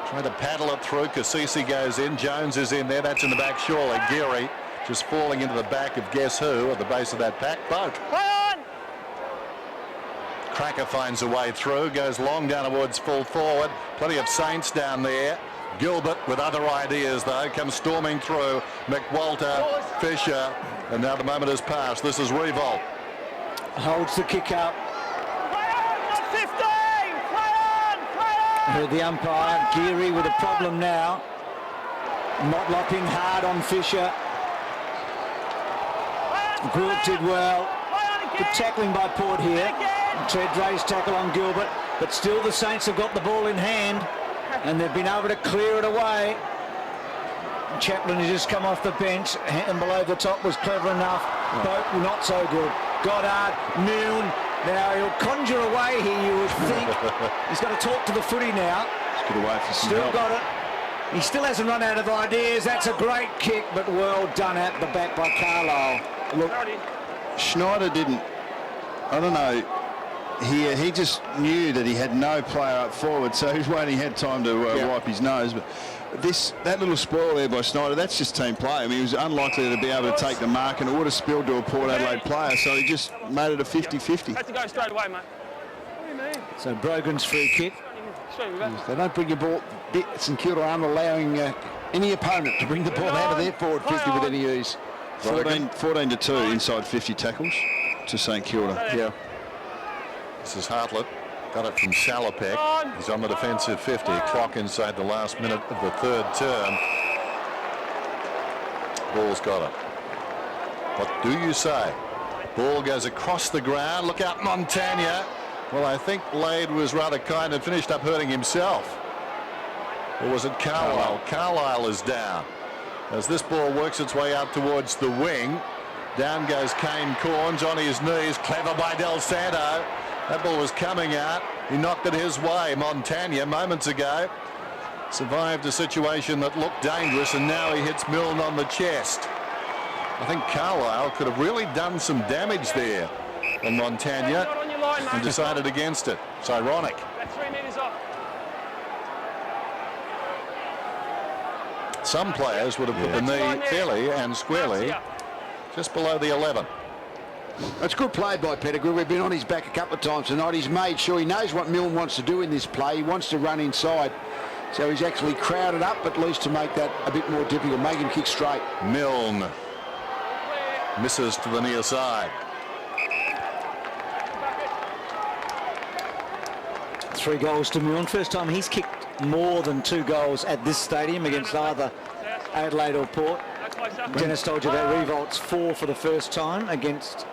C: Trying to paddle it through. Cassisi goes in. Jones is in there. That's in the back, surely. Geary just falling into the back of guess who at the base of that pack. Boak. Cracker finds a way through. Goes long down towards full forward. Plenty of Saints down there. Gilbert with other ideas though comes storming through. McWalter, Fisher, and now the moment has passed. This is Revolt.
B: Holds the kick up. Heard the umpire. Geary with a problem now. Motlop in hard on Fisher. Gould did well. Good tackling by Port here. Tredray's tackle on Gilbert, but still the Saints have got the ball in hand and they've been able to clear it away. Chaplin has just come off the bench, and below the top was clever enough. Boat not so good. Goddard, Milne. Now he'll conjure away here, you would think. He's got to talk to the footy now.
A: Let's get away for some
B: Still
A: help.
B: got it. He still hasn't run out of ideas. That's a great kick, but well done at the back by Carlisle.
A: Look, Schneider didn't, I don't know, he just knew that he had no player up forward, so he was waiting, he had time to wipe his nose. But that little spoil there by Schneider, that's just team play. I mean, he was unlikely to be able to take the mark, and it would have spilled to a Port Adelaide player, so he just made it a 50-50.
D: Had to go straight away, mate. What do you mean?
B: So Brogan's free kick.
E: They don't bring the ball. St Kilda aren't allowing any opponent to bring the ball out of their forward 50 with any ease.
A: 14-2 inside 50 tackles to St Kilda.
E: Yeah.
C: This is Hartlett. Got it from Salopek. He's on the defensive 50. Clock inside the last minute of the third term. Ball's got it. What do you say? Ball goes across the ground. Look out, Montagna. Well, I think Lade was rather kind and finished up hurting himself. Or was it Carlisle? Carlisle is down. As this ball works its way out towards the wing. Down goes Kane Corns on his knees. Clever by Del Santo. That ball was coming out. He knocked it his way. Montagna moments ago survived a situation that looked dangerous, and now he hits Milne on the chest. I think Carlisle could have really done some damage there on Montagna and decided against it. It's ironic.
D: That's 3 metres off.
C: Some players would have put the knee fairly and squarely just below the 11.
E: It's good play by Pettigrew. We've been on his back a couple of times tonight. He's made sure he knows what Milne wants to do in this play. He wants to run inside. So he's actually crowded up at least to make that a bit more difficult, make him kick straight.
C: Milne misses to the near side.
B: 3 goals to Milne. First time he's kicked more than 2 goals at this stadium against either Adelaide or Port. Dennis told you that Revolt's 4 for the first time against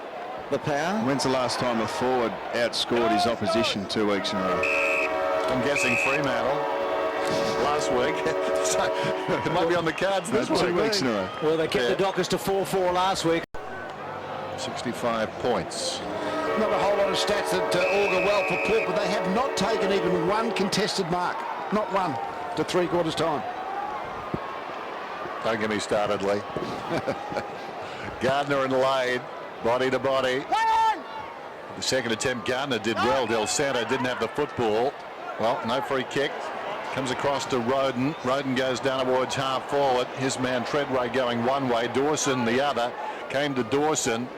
B: the Power.
A: When's the last time a forward outscored his opposition 2 weeks in a row?
C: I'm guessing Fremantle last week. So it might be on the cards this week.
A: 2 weeks in a row.
B: Well, they kept the Dockers to 4-4 last week.
C: 65 points.
E: Not a whole lot of stats that augur well for Port, but they have not taken even one contested mark. Not one to 3/4 time.
C: Don't get me started, Lee. Gardner and Lade, body to body. The second attempt, Gardner did well. Del Santo didn't have the football. Well, no free kick. Comes across to Roden. Roden goes down towards half forward. His man Treadway going one way, Dawson the other. Came to Dawson.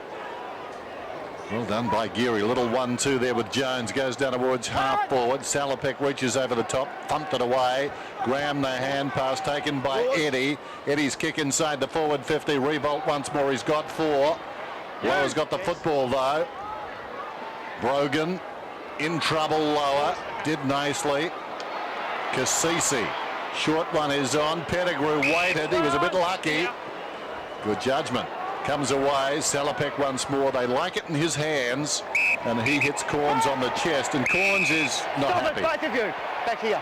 C: Well done by Geary. Little 1-2 there with Jones. Goes down towards half forward. Salopek reaches over the top. Thumped it away. Graham the hand pass taken by Eddie. Eddie's kick inside the forward 50. Revolt once more. He's got 4. Lower's got the football though. Brogan in trouble. Lower. Did nicely. Cassisi. Short one is on. Pettigrew waited. He was a bit lucky. Good judgment. Comes away. Salopek once more. They like it in his hands. And he hits Corns on the chest. And Corns is not happy.
G: Stop it, both of you. Back here.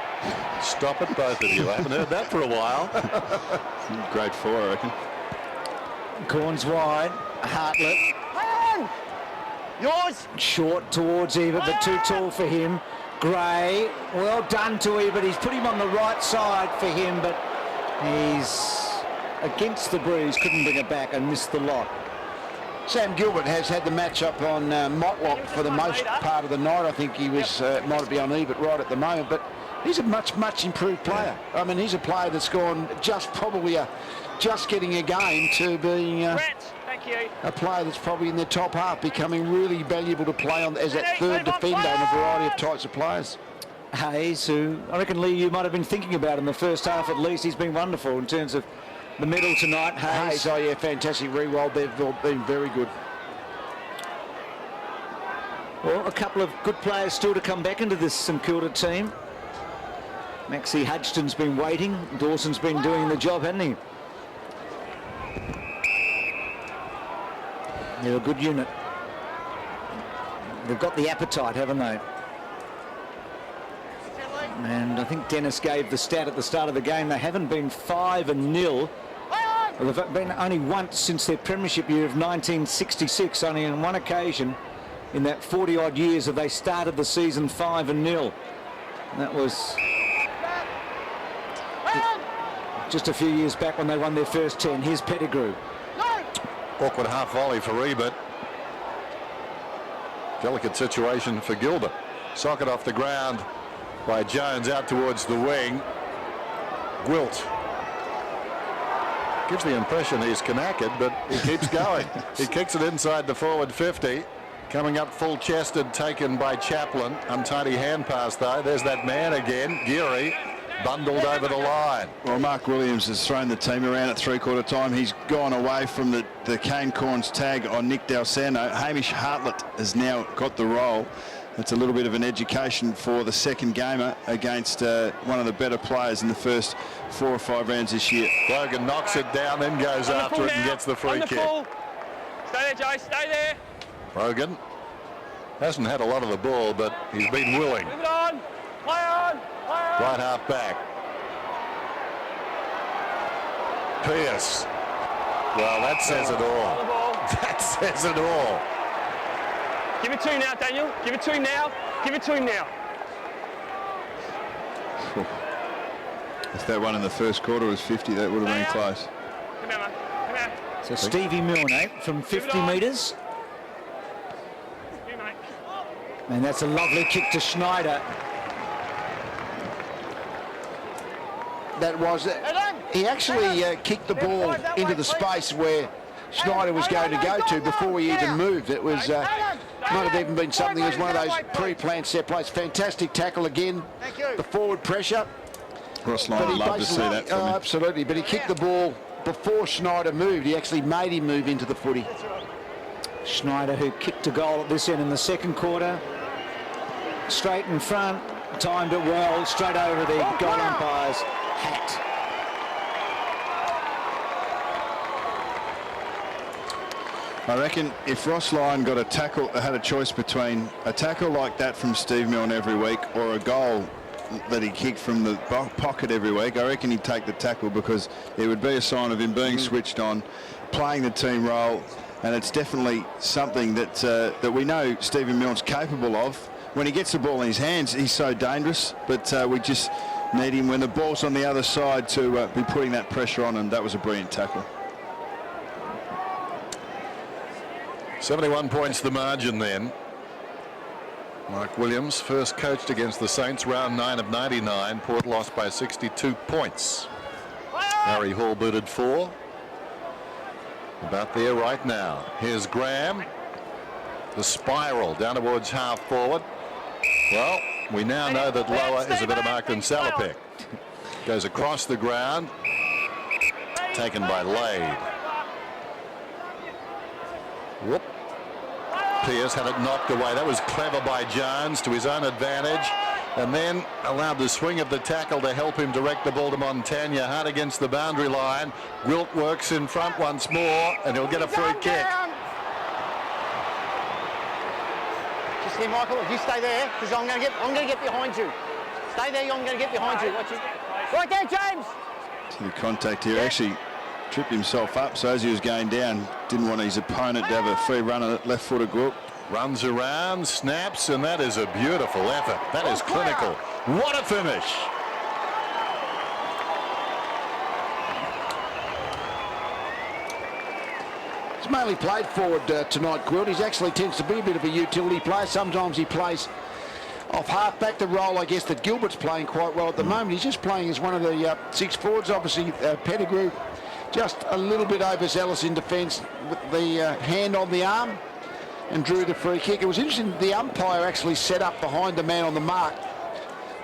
C: Stop it, both of you. I haven't heard that for a while.
A: Grade 4, I reckon.
B: Corns wide. Hartlett.
G: Yours.
B: Short towards Ebert, but too tall for him. Gray. Well done to Ebert. He's put him on the right side for him, but he's against the breeze, couldn't bring it back and missed the lot.
E: Sam Gilbert has had the match-up on Motlop for the most part of the night. I think he was might be on Ebert right at the moment, but he's a much improved player. I mean, he's a player that's gone just probably just getting a game to being a player that's probably in the top half, becoming really valuable to play on as that third defender in a variety of types of players.
B: Hayes, who I reckon, Lee, you might have been thinking about in the first half at least. He's been wonderful in terms of the middle tonight. Hayes,
E: oh yeah, fantastic re-roll. They've been very good.
B: Well, a couple of good players still to come back into this St Kilda team. Maxie Hudgston's been waiting. Dawson's been doing the job, hasn't he? They're a good unit. They've got the appetite, haven't they? And I think Dennis gave the stat at the start of the game. They haven't been 5-0. Well, they've been only once since their premiership year of 1966. Only on one occasion in that 40-odd years have they started the season 5-0. And that was just a few years back when they won their first 10. Here's Pettigrew.
C: Awkward half volley for Ebert. Delicate situation for Gilbert. Socket off the ground by Jones out towards the wing. Gwilt gives the impression he's knackered, but he keeps going. He kicks it inside the forward 50. Coming up full-chested, taken by Chaplin. Untidy hand pass though. There's that man again, Geary, bundled over the line.
A: Well, Mark Williams has thrown the team around at 3/4 time. He's gone away from the Kane Corns tag on Nick Del Santo. Hamish Hartlett has now got the role. It's a little bit of an education for the second gamer against one of the better players in the first 4 or 5 rounds this year.
C: Logan knocks it down, then goes after it and gets the free kick.
D: Stay there, Jay, stay there.
C: Brogan hasn't had a lot of the ball, but he's been willing.
D: Move it on. Play on.
C: Right half back. Pearce. Well, that says it all. That says it all.
D: Give it to him now, Daniel. Give it to him now. Give it to him now.
A: If that one in the first quarter was 50, that would have been close.
D: Come here, man. Come here.
B: So Stevie Milne from 50 metres.
D: Here, mate.
B: And that's a lovely kick to Schneider.
E: That was he actually kicked the ball into the space where Schneider was going to go to before he even moved. It was might have even been something as one of those pre-planned set plays. Fantastic tackle again. The forward pressure.
A: Ross Lyon would love to see that from him.
E: Absolutely, but he kicked the ball before Schneider moved. He actually made him move into the footy.
B: Schneider, who kicked a goal at this end in the second quarter. Straight in front, timed it well, straight over the goal umpire's hat.
A: I reckon if Ross Lyon got a tackle, had a choice between a tackle like that from Steve Milne every week or a goal that he kicked from the pocket every week, I reckon he'd take the tackle, because it would be a sign of him being switched on, playing the team role, and it's definitely something that that we know Stephen Milne's capable of. When he gets the ball in his hands, he's so dangerous, but we just need him when the ball's on the other side to be putting that pressure on, and that was a brilliant tackle.
C: 71 points the margin then. Mark Williams first coached against the Saints, round 9 of 99. Port lost by 62 points. Harry Hall booted 4. About there right now. Here's Graham. The spiral down towards half forward. Well, we now know that Lower is a better mark than Salopek. Goes across the ground. Taken by Lade. Whoop. Pearce had it knocked away. That was clever by Jones to his own advantage, and then allowed the swing of the tackle to help him direct the ball to Montagna. Hard against the boundary line. Wilt works in front once more, and he'll get a free kick.
G: Just here, Michael. If you stay there, because I'm going to get behind you. Stay there. I'm going to get behind you. Watch it. Right there, James.
A: To the contact here, actually tripped himself up, so as he was going down, didn't want his opponent to have a free run at left footed group.
C: Runs around, snaps, and that is a beautiful effort. That is clinical. What a finish.
E: He's mainly played forward tonight, Gwilt. He actually tends to be a bit of a utility player. Sometimes he plays off half-back, the role, I guess, that Gilbert's playing quite well at the moment. He's just playing as one of the 6 forwards. Obviously, Pettigrew just a little bit overzealous in defence with the hand on the arm and drew the free kick. It was interesting, the umpire actually set up behind the man on the mark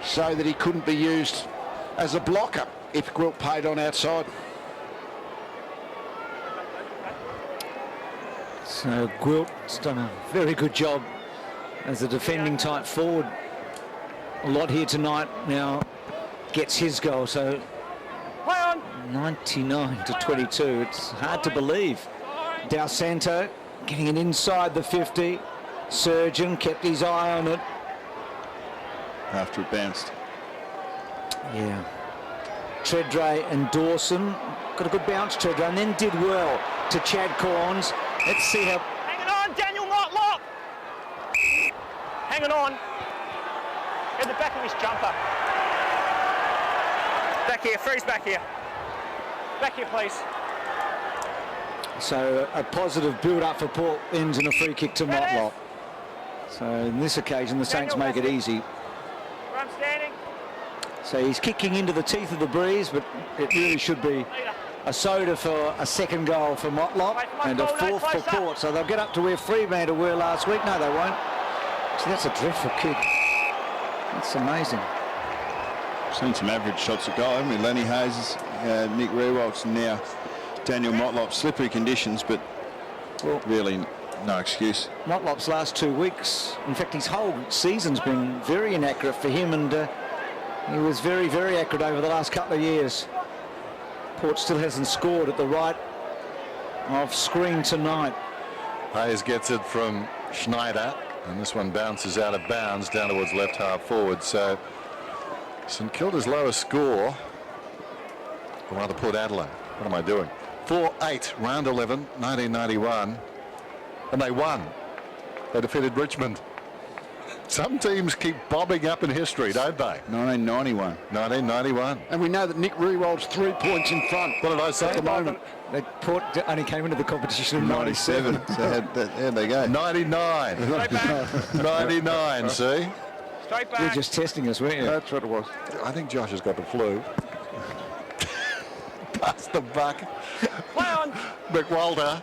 E: so that he couldn't be used as a blocker if Gwilt paid on outside.
B: So Gwilt's done a very good job as a defending type forward. A lot here tonight. Now gets his goal, so 99 to 22. It's hard to believe. Dal Santo getting it inside the 50. Surgeon kept his eye on it
A: After it bounced.
B: Yeah. Treadray and Dawson got a good bounce, Treadray, and then did well to Chad Corns. Let's see how.
D: Hang on, Daniel Motlop. Hang on. Get the back of his jumper. Back here, freeze back here. Back here, please.
B: So a positive build-up for Port ends in a free kick to Motlop. So in this occasion, the Saints make it easy.
D: Where I'm standing.
B: So he's kicking into the teeth of the breeze, but it really should be a soda for a second goal for Motlop and a fourth for Port. So they'll get up to where Fremantle were last week. No, they won't. So that's a dreadful kick. That's amazing.
A: Seen some average shots at goal, haven't we? Lenny Hayes, Nick Rewaltz, and now Daniel Motlop. Slippery conditions, but really no excuse.
B: Motlop's last 2 weeks, in fact his whole season's been very inaccurate for him, and he was very, very accurate over the last couple of years. Port still hasn't scored at the right of screen tonight.
C: Hayes gets it from Schneider, and this one bounces out of bounds down towards left half forward. So St Kilda's lowest score, or rather Port Adelaide. What am I doing? 4-8, round 11, 1991, and they won. They defeated Richmond. Some teams keep bobbing up in history, don't they?
A: 1991.
C: 1991.
E: And we know that Nick Riewoldd's 3 points in front.
C: What did I say?
E: At the moment.
B: Port only came into the competition in 97.
A: So how'd they go?
C: 99. 99, see?
D: Straight
B: You were
D: back.
B: just testing us, weren't you?
E: That's what it was.
C: I think Josh has got the flu. Pass the buck.
D: Play on.
C: McWalter.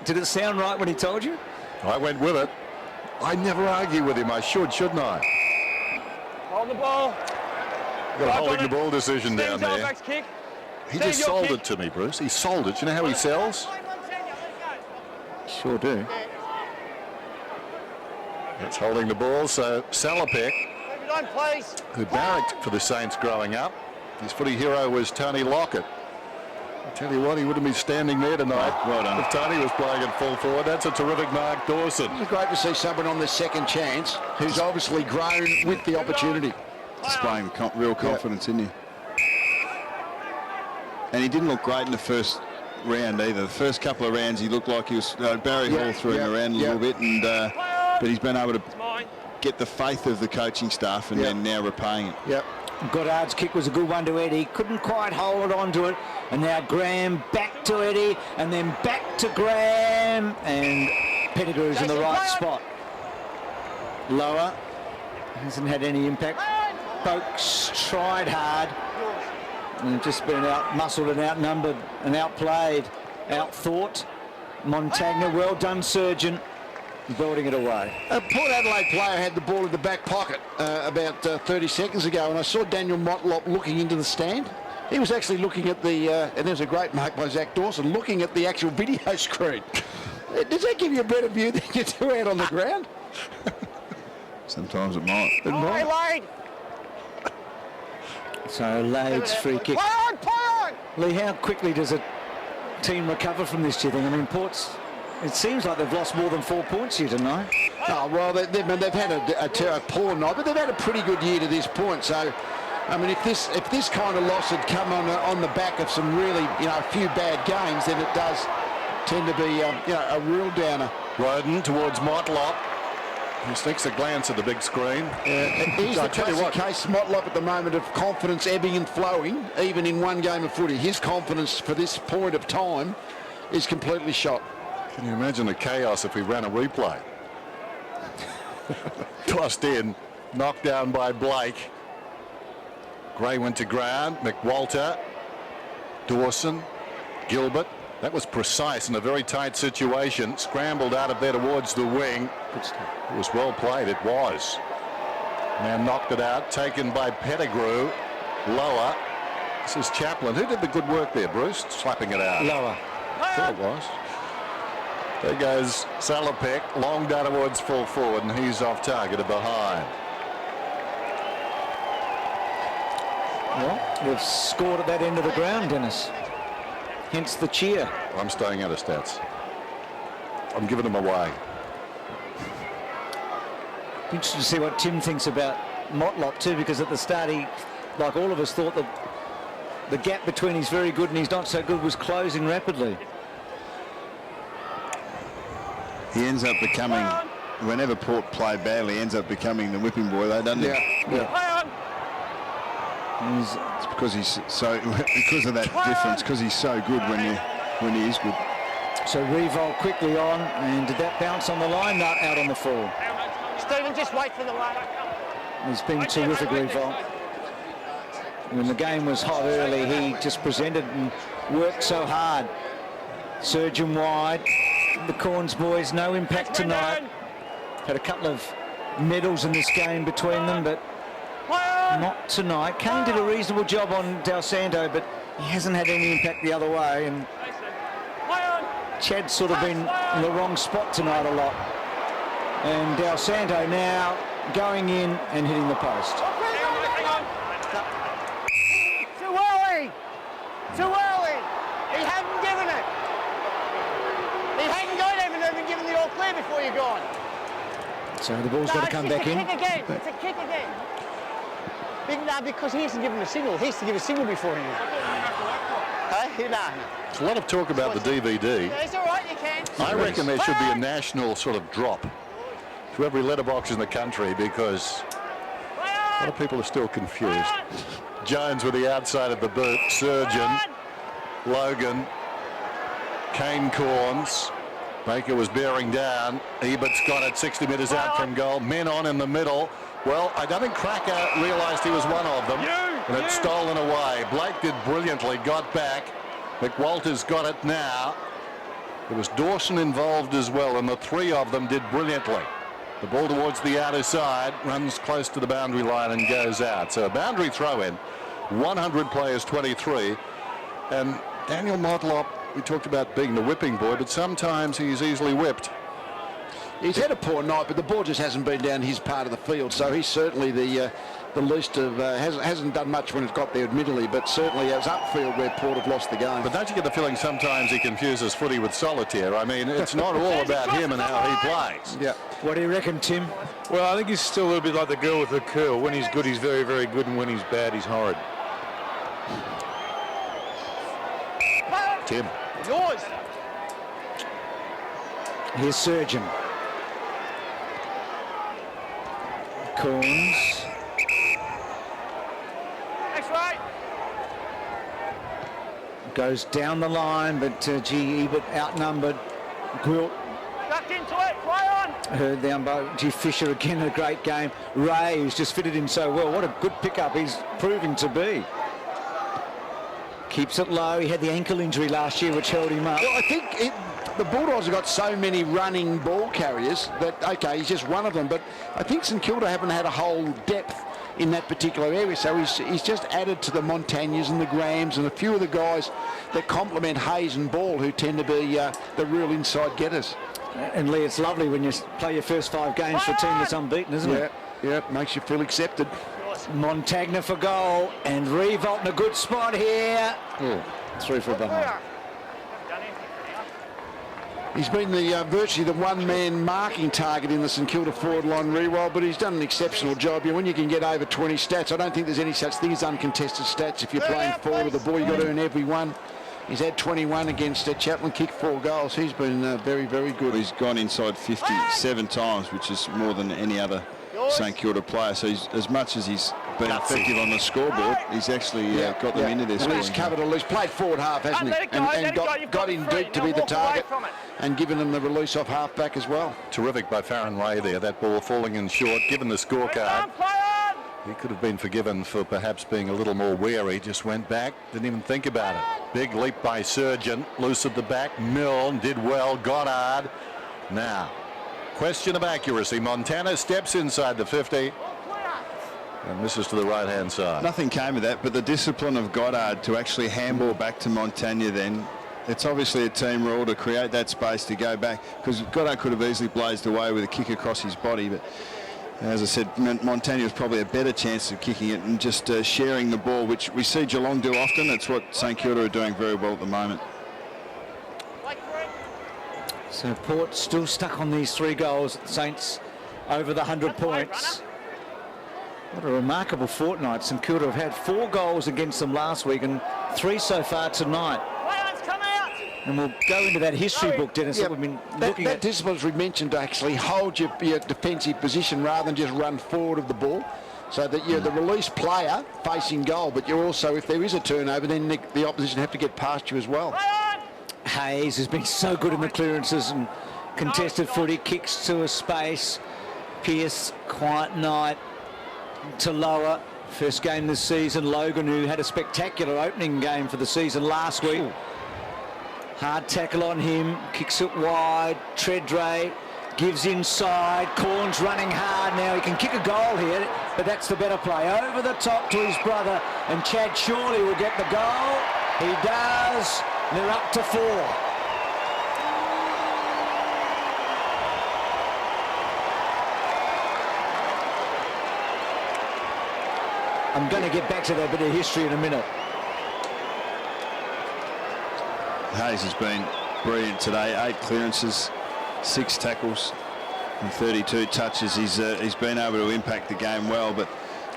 B: Did it sound right when he told you?
C: I went with it. I never argue with him. I shouldn't I?
D: Hold the ball.
C: Got a holding the ball decision down there.
D: Backs kick.
C: He
D: Steve,
C: just
D: your
C: sold
D: kick.
C: it to me, Bruce. He sold it. You know how he sells?
B: Sure do.
C: It's holding the ball. So Salopek,
G: Move it on, please.
C: who barracked for the Saints growing up, his footy hero was Tony Lockett. I tell you what, he wouldn't be standing there tonight.
A: Well done.
C: If Tony was playing at full forward. That's a terrific Mark Dawson.
E: It's great to see someone on the second chance who's obviously grown with the opportunity.
A: Displaying real confidence, isn't he? And he didn't look great in the first round either. The first couple of rounds he looked like he was Barry Hall threw him around a little bit, and but he's been able to get the faith of the coaching staff and then now repaying it.
E: Yep.
B: Goddard's kick was a good one to Eddie. Couldn't quite hold on to it. And now Graham back to Eddie and then back to Graham. And Pettigrew's in the right spot. Lower. Hasn't had any impact. Folks tried hard. And just been out-muscled and outnumbered and outplayed, outthought. Montagna, well done, Surgeon. Building it away.
E: A Port Adelaide player had the ball in the back pocket about 30 seconds ago, and I saw Daniel Motlop looking into the stand. He was actually looking at the, and there's a great mark by Zach Dawson, looking at the actual video screen. Does that give you a better view than you do out on the ground?
A: Sometimes it might.
G: Hey, Lade.
B: So Lade's free kick.
G: Play on, play on.
B: Lee, how quickly does a team recover from this, do you think? I mean, Port's, it seems like they've lost more than 4 points here tonight.
E: Oh, well, they've had a poor night, but they've had a pretty good year to this point. So, I mean, if this kind of loss had come on the back of some really, a few bad games, then it does tend to be, a real downer.
C: Roden towards Motlop. He sneaks a glance at the big screen.
E: He's the classic case, Motlop, at the moment of confidence ebbing and flowing, even in one game of footy. His confidence for this point of time is completely shot.
C: Can you imagine the chaos if we ran a replay? Tossed in, knocked down by Blake. Gray went to ground. McWalter, Dawson, Gilbert. That was precise in a very tight situation. Scrambled out of there towards the wing. It was well played. It was. Now knocked it out. Taken by Pettigrew. Lower. This is Chaplin. Who did the good work there, Bruce? Slapping it out.
B: Lower.
C: There it was. There goes Salopek. Long down towards full forward, and he's off target of behind.
B: Well, they've scored at that end of the ground, Dennis. Hence the cheer.
C: I'm staying out of stats. I'm giving them away.
B: Interesting to see what Tim thinks about Motlop too, because at the start he, like all of us, thought that the gap between he's very good and he's not so good was closing rapidly.
A: He ends up becoming, whenever Port play badly, he ends up becoming the whipping boy, though, doesn't he?
B: Yeah.
A: It's because he's so, because of that difference, because he's so good when he is good.
B: So Revolt quickly on, and did that bounce on the line? Not out on the fall.
G: Stephen, just wait for the line.
B: He's been terrific, Revolt. When the game was hot early, he just presented and worked so hard. Surgeon wide. The Corns boys, no impact tonight. Had a couple of medals in this game between them, but not tonight. Kane did a reasonable job on Del Santo, but he hasn't had any impact the other way. And Chad's sort of been in the wrong spot tonight a lot. And Del Santo now going in and hitting the post.
G: Too early. Too early. He hadn't given it. He hadn't got even given the all clear before you're gone.
B: So the ball's got to come back in.
G: It's a kick again. It's a kick again. Because he hasn't given a signal. He has to give a signal before him. Hey, no.
C: There's a lot of talk about the DVD.
G: It's all right, you can.
C: I reckon there should be a national sort of drop to every letterbox in the country because a lot of people are still confused. Jones with the outside of the boot, Surgeon, Logan, Kane Corns. Baker was bearing down. Ebert's got it 60 metres out from goal. Men on in the middle. Well, I don't think Cracker realised he was one of them. And it's stolen away. Blake did brilliantly, got back. McWalter's got it now. There was Dawson involved as well, and the three of them did brilliantly. The ball towards the outer side, runs close to the boundary line and goes out. So a boundary throw in, 100 players, 23. And Daniel Motlop, we talked about being the whipping boy, but sometimes he's easily whipped.
E: He's had a poor night, but the ball just hasn't been down his part of the field. So he's certainly the least of hasn't done much when it's got there, admittedly, but certainly it was upfield where Port have lost the game.
C: But don't you get the feeling sometimes he confuses footy with solitaire? I mean, it's not all about him and how he plays.
E: Yeah.
B: What do you reckon, Tim?
F: Well, I think he's still a little bit like the girl with the curl. When he's good, he's very, very good, and when he's bad, he's horrid.
C: Tim.
G: Yours.
B: Here's Surgeon. Corns.
G: Next right.
B: Goes down the line, but gee, Ebert outnumbered. Gwilt
G: Duck into it. Fly on.
B: heard the umpire. Gee, Fisher again, a great game. Ray, who's just fitted in so well. What a good pickup he's proving to be. Keeps it low. He had the ankle injury last year, which held him up.
E: Well, I think the Bulldogs have got so many running ball carriers that, okay, he's just one of them, but I think St Kilda haven't had a whole depth in that particular area, so he's just added to the Montagnas and the Grahams and a few of the guys that complement Hayes and Ball, who tend to be the real inside getters.
B: And Lee, it's lovely when you play your first 5 games for a team that's unbeaten, isn't it?
E: Yeah, makes you feel accepted.
B: Montagna for goal, and Revolt in a good spot here. Through for a bummer.
E: He's been the virtually the one-man marking target in the St Kilda forward line re-roll, but he's done an exceptional job. When you can get over 20 stats, I don't think there's any such thing as uncontested stats. If you're playing forward with the ball, you've got to earn every one. He's had 21 against Chaplin, kicked 4 goals. He's been very, very good.
A: He's gone inside 57 times, which is more than any other St Kilda player. So he's, as much as he's been effective on the scoreboard, he's actually got them into this.
E: And he's covered all. He's played forward half, hasn't he? And got in deep to be the target and given them the release off half back as well.
C: Terrific by Farron Ray there. That ball falling in short, given the scorecard. He could have been forgiven for perhaps being a little more wary. Just went back, didn't even think about it. Big leap by Surgeon, loose at the back. Milne did well, Goddard. Now, question of accuracy. Montana steps inside the 50 and misses to the right-hand side.
A: Nothing came of that, but the discipline of Goddard to actually handball back to Montagna then, it's obviously a team rule to create that space to go back, because Goddard could have easily blazed away with a kick across his body, but as I said, Montagna was probably a better chance of kicking it and just sharing the ball, which we see Geelong do often. That's what St Kilda are doing very well at the moment.
B: So Port still stuck on these 3 goals. Saints over the 100 points. What a remarkable fortnight. St Kilda have had 4 goals against them last week and 3 so far tonight. And we'll go into that history book, Dennis, that we've been looking at.
E: That discipline, as we mentioned, to actually hold your defensive position rather than just run forward of the ball, so that you're the release player facing goal, but you're also, if there is a turnover, then the opposition have to get past you as well.
B: Hayes has been so good in the clearances and contested footy, kicks to a space. Pearce, quiet night to lower. First game this season. Logan, who had a spectacular opening game for the season last week. Hard tackle on him, kicks it wide. Treadray gives inside. Corns running hard now. He can kick a goal here, but that's the better play. Over the top to his brother, and Chad surely will get the goal. He does. They're up to 4. I'm going to get back to that bit of history in a minute.
A: Hayes has been brilliant today. 8 clearances, 6 tackles and 32 touches. He's been able to impact the game well, but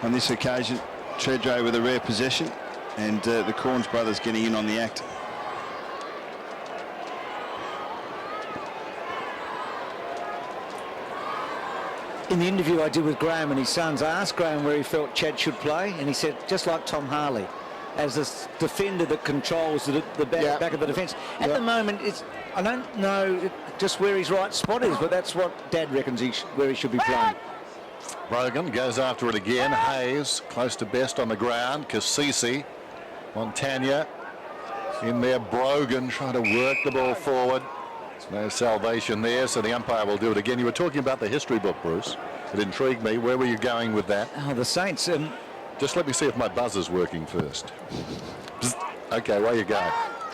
A: on this occasion, Treadray with a rare possession, and the Corns brothers getting in on the act.
B: in the interview I did with Graham and his sons, I asked Graham where he felt Chad should play, and he said, just like Tom Harley, as a defender that controls the back of the defence. At the moment, I don't know just where his right spot is, but that's what Dad reckons where he should be playing.
C: Brogan goes after it again. Hayes close to best on the ground. Cassisi, Montagna in there. Brogan trying to work the ball forward. There's no salvation there, so the umpire will do it again. You were talking about the history book, Bruce. It intrigued me. Where were you going with that?
B: Oh, the Saints.
C: Just let me see if my buzzer's working first. Okay, where you go?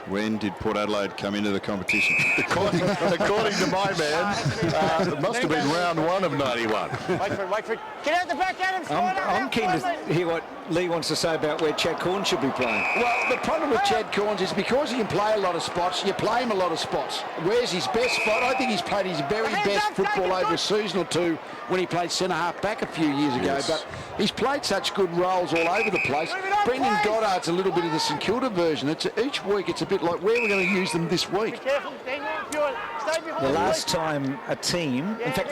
A: When did Port Adelaide come into the competition?
C: According to my man, it must have been round 1 of 91.
G: Wait for it. Get out the back, Adam.
B: I'm keen to hear what Lee wants to say about where Chad Corn should be playing.
E: Well, the problem with Chad Corns is because he can play a lot of spots, you play him a lot of spots. Where's his best spot? I think he's played his very best football over a season or two when he played centre-half back a few years ago.
C: Yes.
E: But he's played such good roles all over the place. Brendan Goddard's a little bit of the St Kilda version. Each week it's a bit like, where are we going to use them this week?
B: The last time a team, in fact,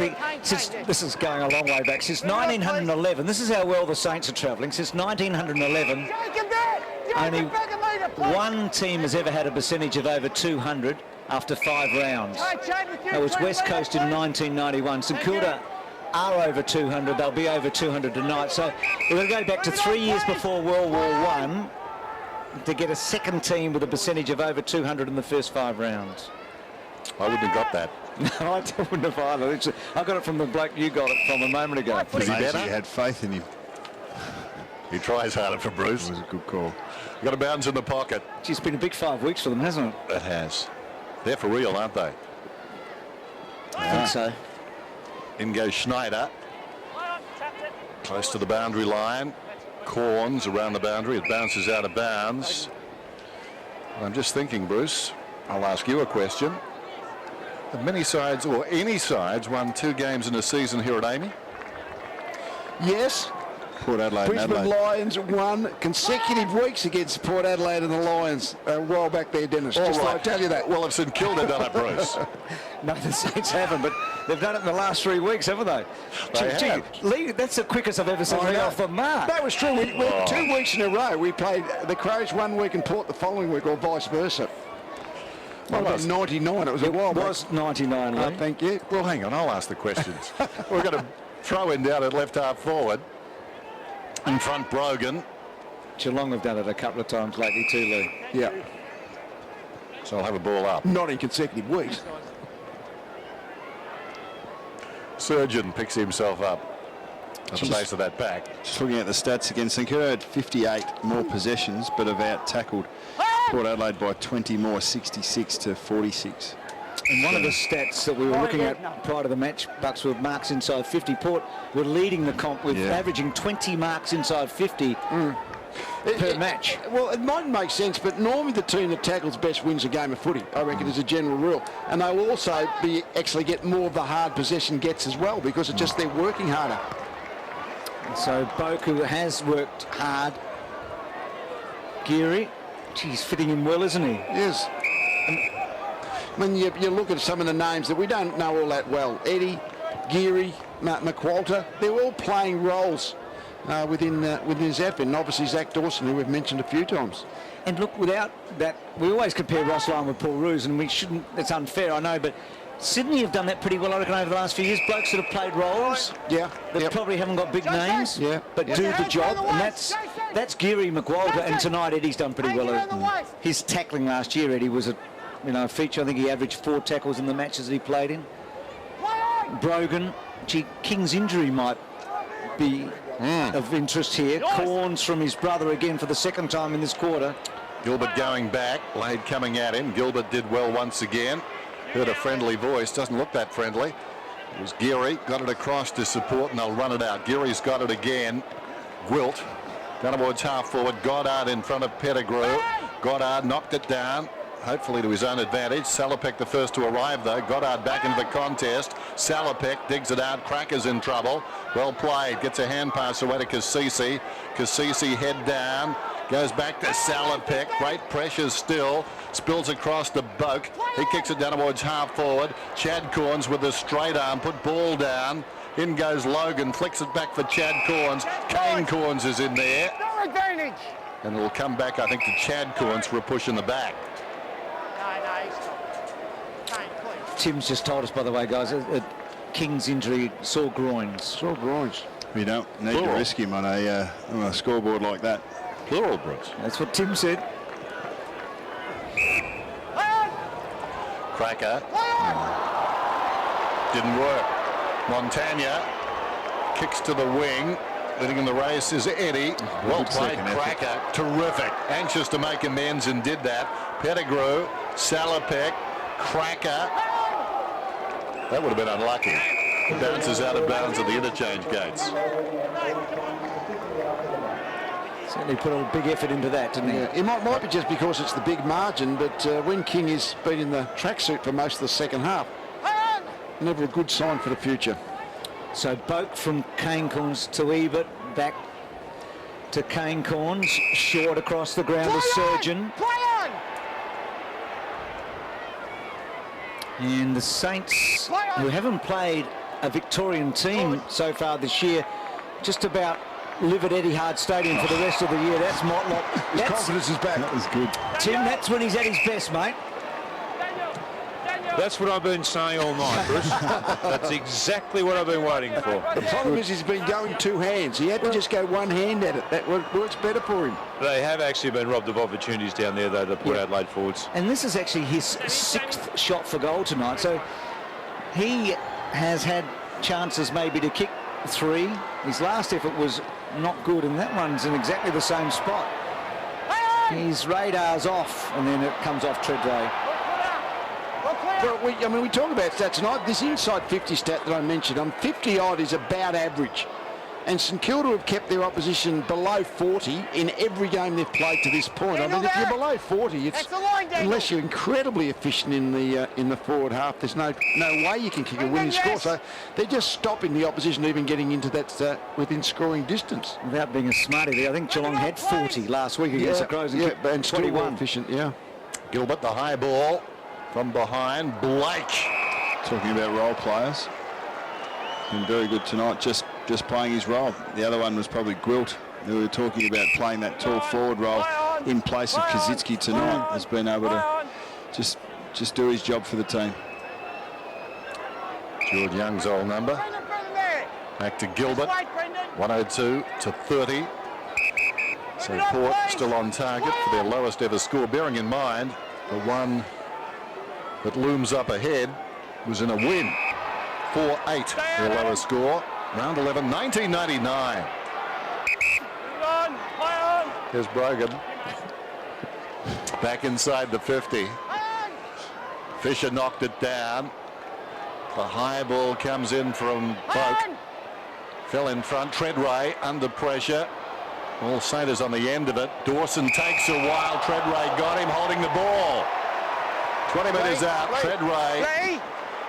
B: this is going a long way back, since 1911, this is how well the Saints are travelling, since 1911, only one team has ever had a percentage of over 200 after 5 rounds. That was West Coast in 1991. St Kilda are over 200, they'll be over 200 tonight. So we're going to go back to 3 years before World War I to get a second team with a percentage of over 200 in the first 5 rounds.
C: I wouldn't have got that.
B: No, I wouldn't have either. I got it from the bloke you got it from a moment ago.
C: Is he better?
A: He had faith in him.
C: He tries harder for Bruce.
A: It was a good call.
C: Got a bounce in the pocket.
B: It's been a big 5 weeks for them, hasn't it?
C: It has. They're for real, aren't they?
B: I think so.
C: In goes Schneider. Close to the boundary line. Corns around the boundary. It bounces out of bounds. I'm just thinking, Bruce, I'll ask you a question. Have many sides, or any sides, won 2 games in a season here at Amy?
E: Yes.
A: Port Adelaide and
E: Brisbane
A: Adelaide.
E: Lions won consecutive weeks against Port Adelaide and the Lions a while back there, Dennis.
C: All
E: Just
C: right.
E: thought I'd tell you that.
C: Well, if St Kilda done it, Bruce.
B: No, the Saints haven't, but they've done it in the last 3 weeks, haven't they?
C: They have.
B: Lee, that's the quickest I've ever seen
E: I
B: Lee
E: know.
B: off the mark.
E: That was true. We 2 weeks in a row. We played the Crows 1 week and Port the following week, or vice versa. Well, it was 99. It was a while
B: It was 99, Lee.
E: Thank you.
C: Well, hang on, I'll ask the questions. We're going to throw in down at left half forward. In front, Brogan.
B: Geelong have done it a couple of times lately too, Lee.
E: Yeah.
C: So I'll have a ball up.
E: Not in consecutive weeks.
C: Surgeon picks himself up at the base of that pack.
A: Just looking at the stats again, St Kilda had 58 more possessions, but have out-tackled Port Adelaide by 20 more, 66 to 46.
B: And one of the stats that we were looking at prior to the match, Bucks, were marks inside 50. Port were leading the comp with averaging 20 marks inside 50 per match.
E: Well, it might make sense, but normally the team that tackles best wins a game of footy, I reckon, as a general rule. And they'll also actually get more of the hard possession gets as well, because it's just they're working harder.
B: So Boku has worked hard. Geary, he's fitting in well, isn't he?
E: Yes. When you look at some of the names that we don't know all that well, Eddie, Geary, McWalter, they're all playing roles within Zephyr, and obviously Zach Dawson, who we've mentioned a few times.
B: And look, without that, we always compare Ross Lyon with Paul Roos, and we shouldn't, it's unfair, I know, but Sydney have done that pretty well, I reckon, over the last few years. Blokes that have played roles that probably haven't got big names, but do the job, and that's Geary, McWalter, and tonight Eddie's done pretty well. His tackling last year, Eddie, was a feature. I think he averaged 4 tackles in the matches that he played in. Brogan, King's injury might be of interest here. Corns from his brother again for the second time in this quarter.
C: Gilbert going back, Lade coming at him. Gilbert did well once again. Heard a friendly voice, doesn't look that friendly. It was Geary, got it across to support, and they'll run it out. Geary's got it again. Gwilt down towards half forward. Goddard in front of Pettigrew. Goddard knocked it down, hopefully to his own advantage. Salopek the first to arrive though. Goddard back into the contest. Salopek digs it out. Cracker's in trouble. Well played. Gets a hand pass away to Cassisi. Cassisi head down. Goes back to Salopek. Great pressure still. Spills across to Boak. He kicks it down towards half forward. Chad Corns with a straight arm. Put ball down. In goes Logan, flicks it back for Chad Corns. Kane Corns is in there.
G: No advantage.
C: And it will come back, I think, to Chad Corns for a push in the back.
G: No, he's not. Kane, please.
B: Tim's just told us, by the way, guys, King's injury, sore groins.
E: Sore groins.
A: We don't need to risk him on a scoreboard like that.
C: Plural, Bruce.
B: That's what Tim said.
C: Cracker. Didn't work. Montagna kicks to the wing. Leading in the race is Eddie. Well played, Cracker. Terrific. Anxious to make amends and did that. Pettigrew, Salopek, Cracker. That would have been unlucky. Bounces out of bounds at the interchange gates.
B: Certainly put a big effort into that, didn't he?
E: Yeah, it might be just because it's the big margin, but when King has been in the tracksuit for most of the second half, never a good sign for the future.
B: So Boak from Kane Corns to Ebert, back to Kane Corns, short across the ground to Surgeon.
G: Play on.
B: And the Saints, who haven't played a Victorian team so far this year, just about live at Etihad Stadium for the rest of the year. That's Motlop.
E: His confidence is back.
A: That was good.
B: Tim, that's when he's at his best, mate.
F: That's what I've been saying all night, Bruce. That's exactly what I've been waiting for.
E: The problem is he's been going two hands. He had to just go one hand at it. That works better for him.
F: They have actually been robbed of opportunities down there, though, the Port Adelaide forwards.
B: And this is actually his 6th shot for goal tonight. So he has had chances maybe to kick 3. His last effort was not good, and that one's in exactly the same spot. His radar's off, and then it comes off Treadray.
E: Well, we talk about stats tonight. This inside 50 stat that I mentioned, 50-odd is about average. And St Kilda have kept their opposition below 40 in every game they've played to this point. I mean, if you're below 40, it's unless you're incredibly efficient in the forward half, there's no way you can kick a winning score. So they're just stopping the opposition even getting into that within scoring distance.
B: Without being a smarty there, I think Geelong had 40 last week against the Crows and kicked
E: and still
B: 21.
E: efficient. Yeah.
C: Gilbert, the high ball from behind. Blake.
A: Talking about role players. Been very good tonight, just playing his role. The other one was probably Gwilt, who we were talking about playing that tall forward role in place of Kaczynski tonight. Has been able to just do his job for the team.
C: George Young's old number. Back to Gilbert. 102 to 30. So Port still on target for their lowest ever score. Bearing in mind, the one that looms up ahead was in a win. 4-8, their lowest score. Round 11, 1999. Here's Brogan. Back inside the 50. Fisher knocked it down. The high ball comes in from Boak. Fell in front. Treadray under pressure. All Saints on the end of it. Dawson takes a while. Treadray got him holding the ball. 20 metres out. Treadray.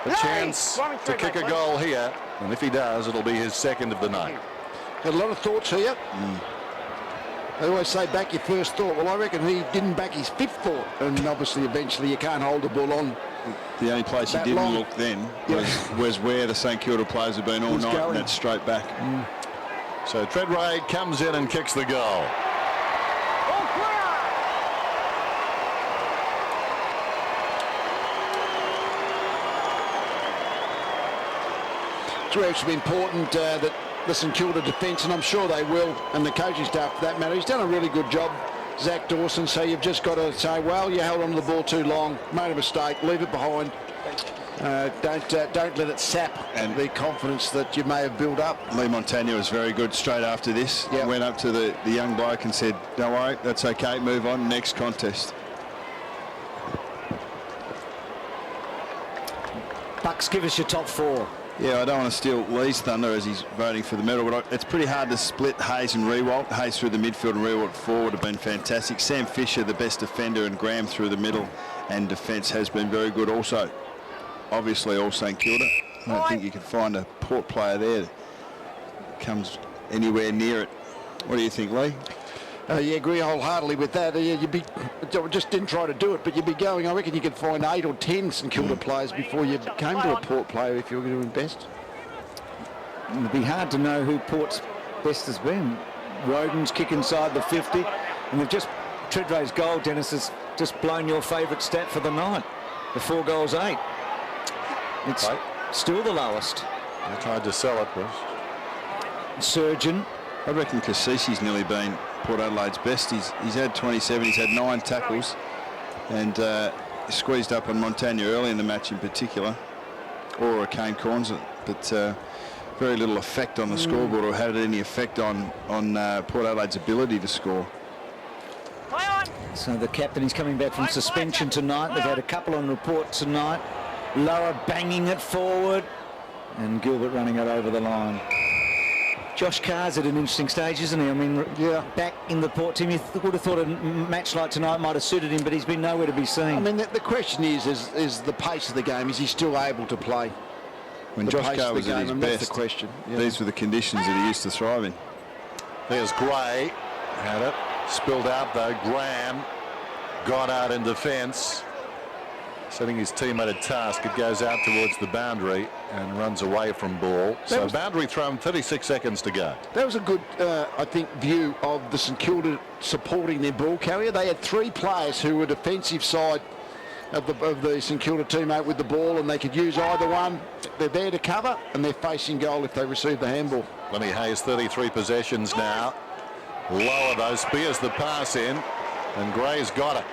C: A chance to kick a goal here, and if he does, it'll be his 2nd of the night.
E: Had a lot of thoughts here. They always say back your first thought. Well, I reckon he didn't back his 5th thought, and obviously eventually you can't hold the ball on.
A: The only place he didn't look then was where the St Kilda players have been all night, and that's straight back.
C: So Treadray comes in and kicks the goal.
E: It's actually important that the St Kilda defence, and I'm sure they will, and the coaching staff for that matter, he's done a really good job, Zach Dawson. So you've just got to say, well, you held onto the ball too long, made a mistake, leave it behind. Don't let it sap and the confidence that you may have built up.
A: Lee Montagna was very good straight after this. Yep. Went up to the young bloke and said, don't worry, that's okay, move on, next contest.
B: Bucks, give us your top 4.
A: Yeah, I don't want to steal Lee's thunder as he's voting for the medal, but it's pretty hard to split Hayes and Rewalt. Hayes through the midfield and Rewalt forward have been fantastic. Sam Fisher, the best defender, and Graham through the middle and defence has been very good also. Obviously, all St Kilda. I don't think you can find a Port player there that comes anywhere near it. What do you think, Lee?
E: Yeah, agree wholeheartedly with that. Just didn't try to do it, but you'd be going, I reckon you could find 8 or 10 St Kilda players before you came to a Port player if you were going to invest.
B: It'll be hard to know who Port's best has been. Rodens kick inside the 50, and they've just Treadray's goal, Dennis, has just blown your favourite stat for the night. The 4 goals 8. It's still the lowest.
C: I tried to sell it, but
B: Surgeon.
A: I reckon Cassisi's nearly been Port Adelaide's best. He's had 27. He's had 9 tackles, and squeezed up on Montagna early in the match in particular, or Kane Corns, but very little effect on the scoreboard, or had any effect on Port Adelaide's ability to score.
B: So the captain is coming back from suspension tonight. They've had a couple on report tonight. Lower banging it forward, and Gilbert running it over the line. Josh Carr's at an interesting stage, isn't he? I mean, back in the Port team, you would have thought a match like tonight might have suited him, but he's been nowhere to be seen.
E: I mean, the question is the pace of the game. Is he still able to play?
A: When Josh Carr was at his best,
E: that's the question. Yeah.
A: These were the conditions that he used to thrive in.
C: there's Gray. Had it. Spilled out, though. Graham got out in defence. Setting his team at a task. It goes out towards the boundary and runs away from ball. So boundary thrown, 36 seconds to go.
E: That was a good, I think, view of the St Kilda supporting their ball carrier. They had 3 players who were defensive side of the St Kilda teammate with the ball, and they could use either one. They're there to cover, and they're facing goal if they receive the handball.
C: Lenny Hayes, 33 possessions now. Lower, though. Spears the pass in, and Gray's got it.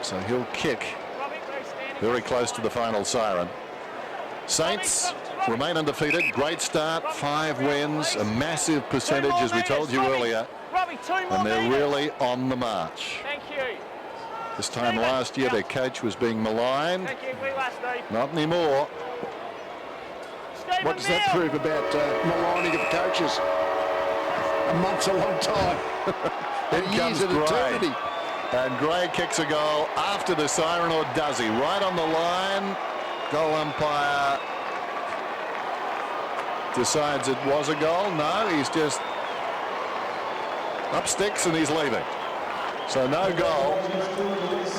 C: So he'll kick very close to the final siren. Saints remain undefeated. Great start, 5 wins, a massive percentage, as we told you earlier, and they're really on the march.
D: Thank you.
C: This time last year, their coach was being maligned. Not anymore.
E: What does that prove about maligning of coaches? A month's a long time.
C: Then comes
E: years of eternity.
C: And Gray kicks a goal after the siren, or does he? Right on the line. Goal umpire decides it was a goal. No, he's just up sticks and he's leaving. So no goal.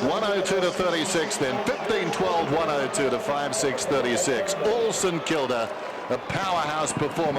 C: 102 to 36 then. 15-12, 102 to 5-6, 36. All St Kilda, a powerhouse performance.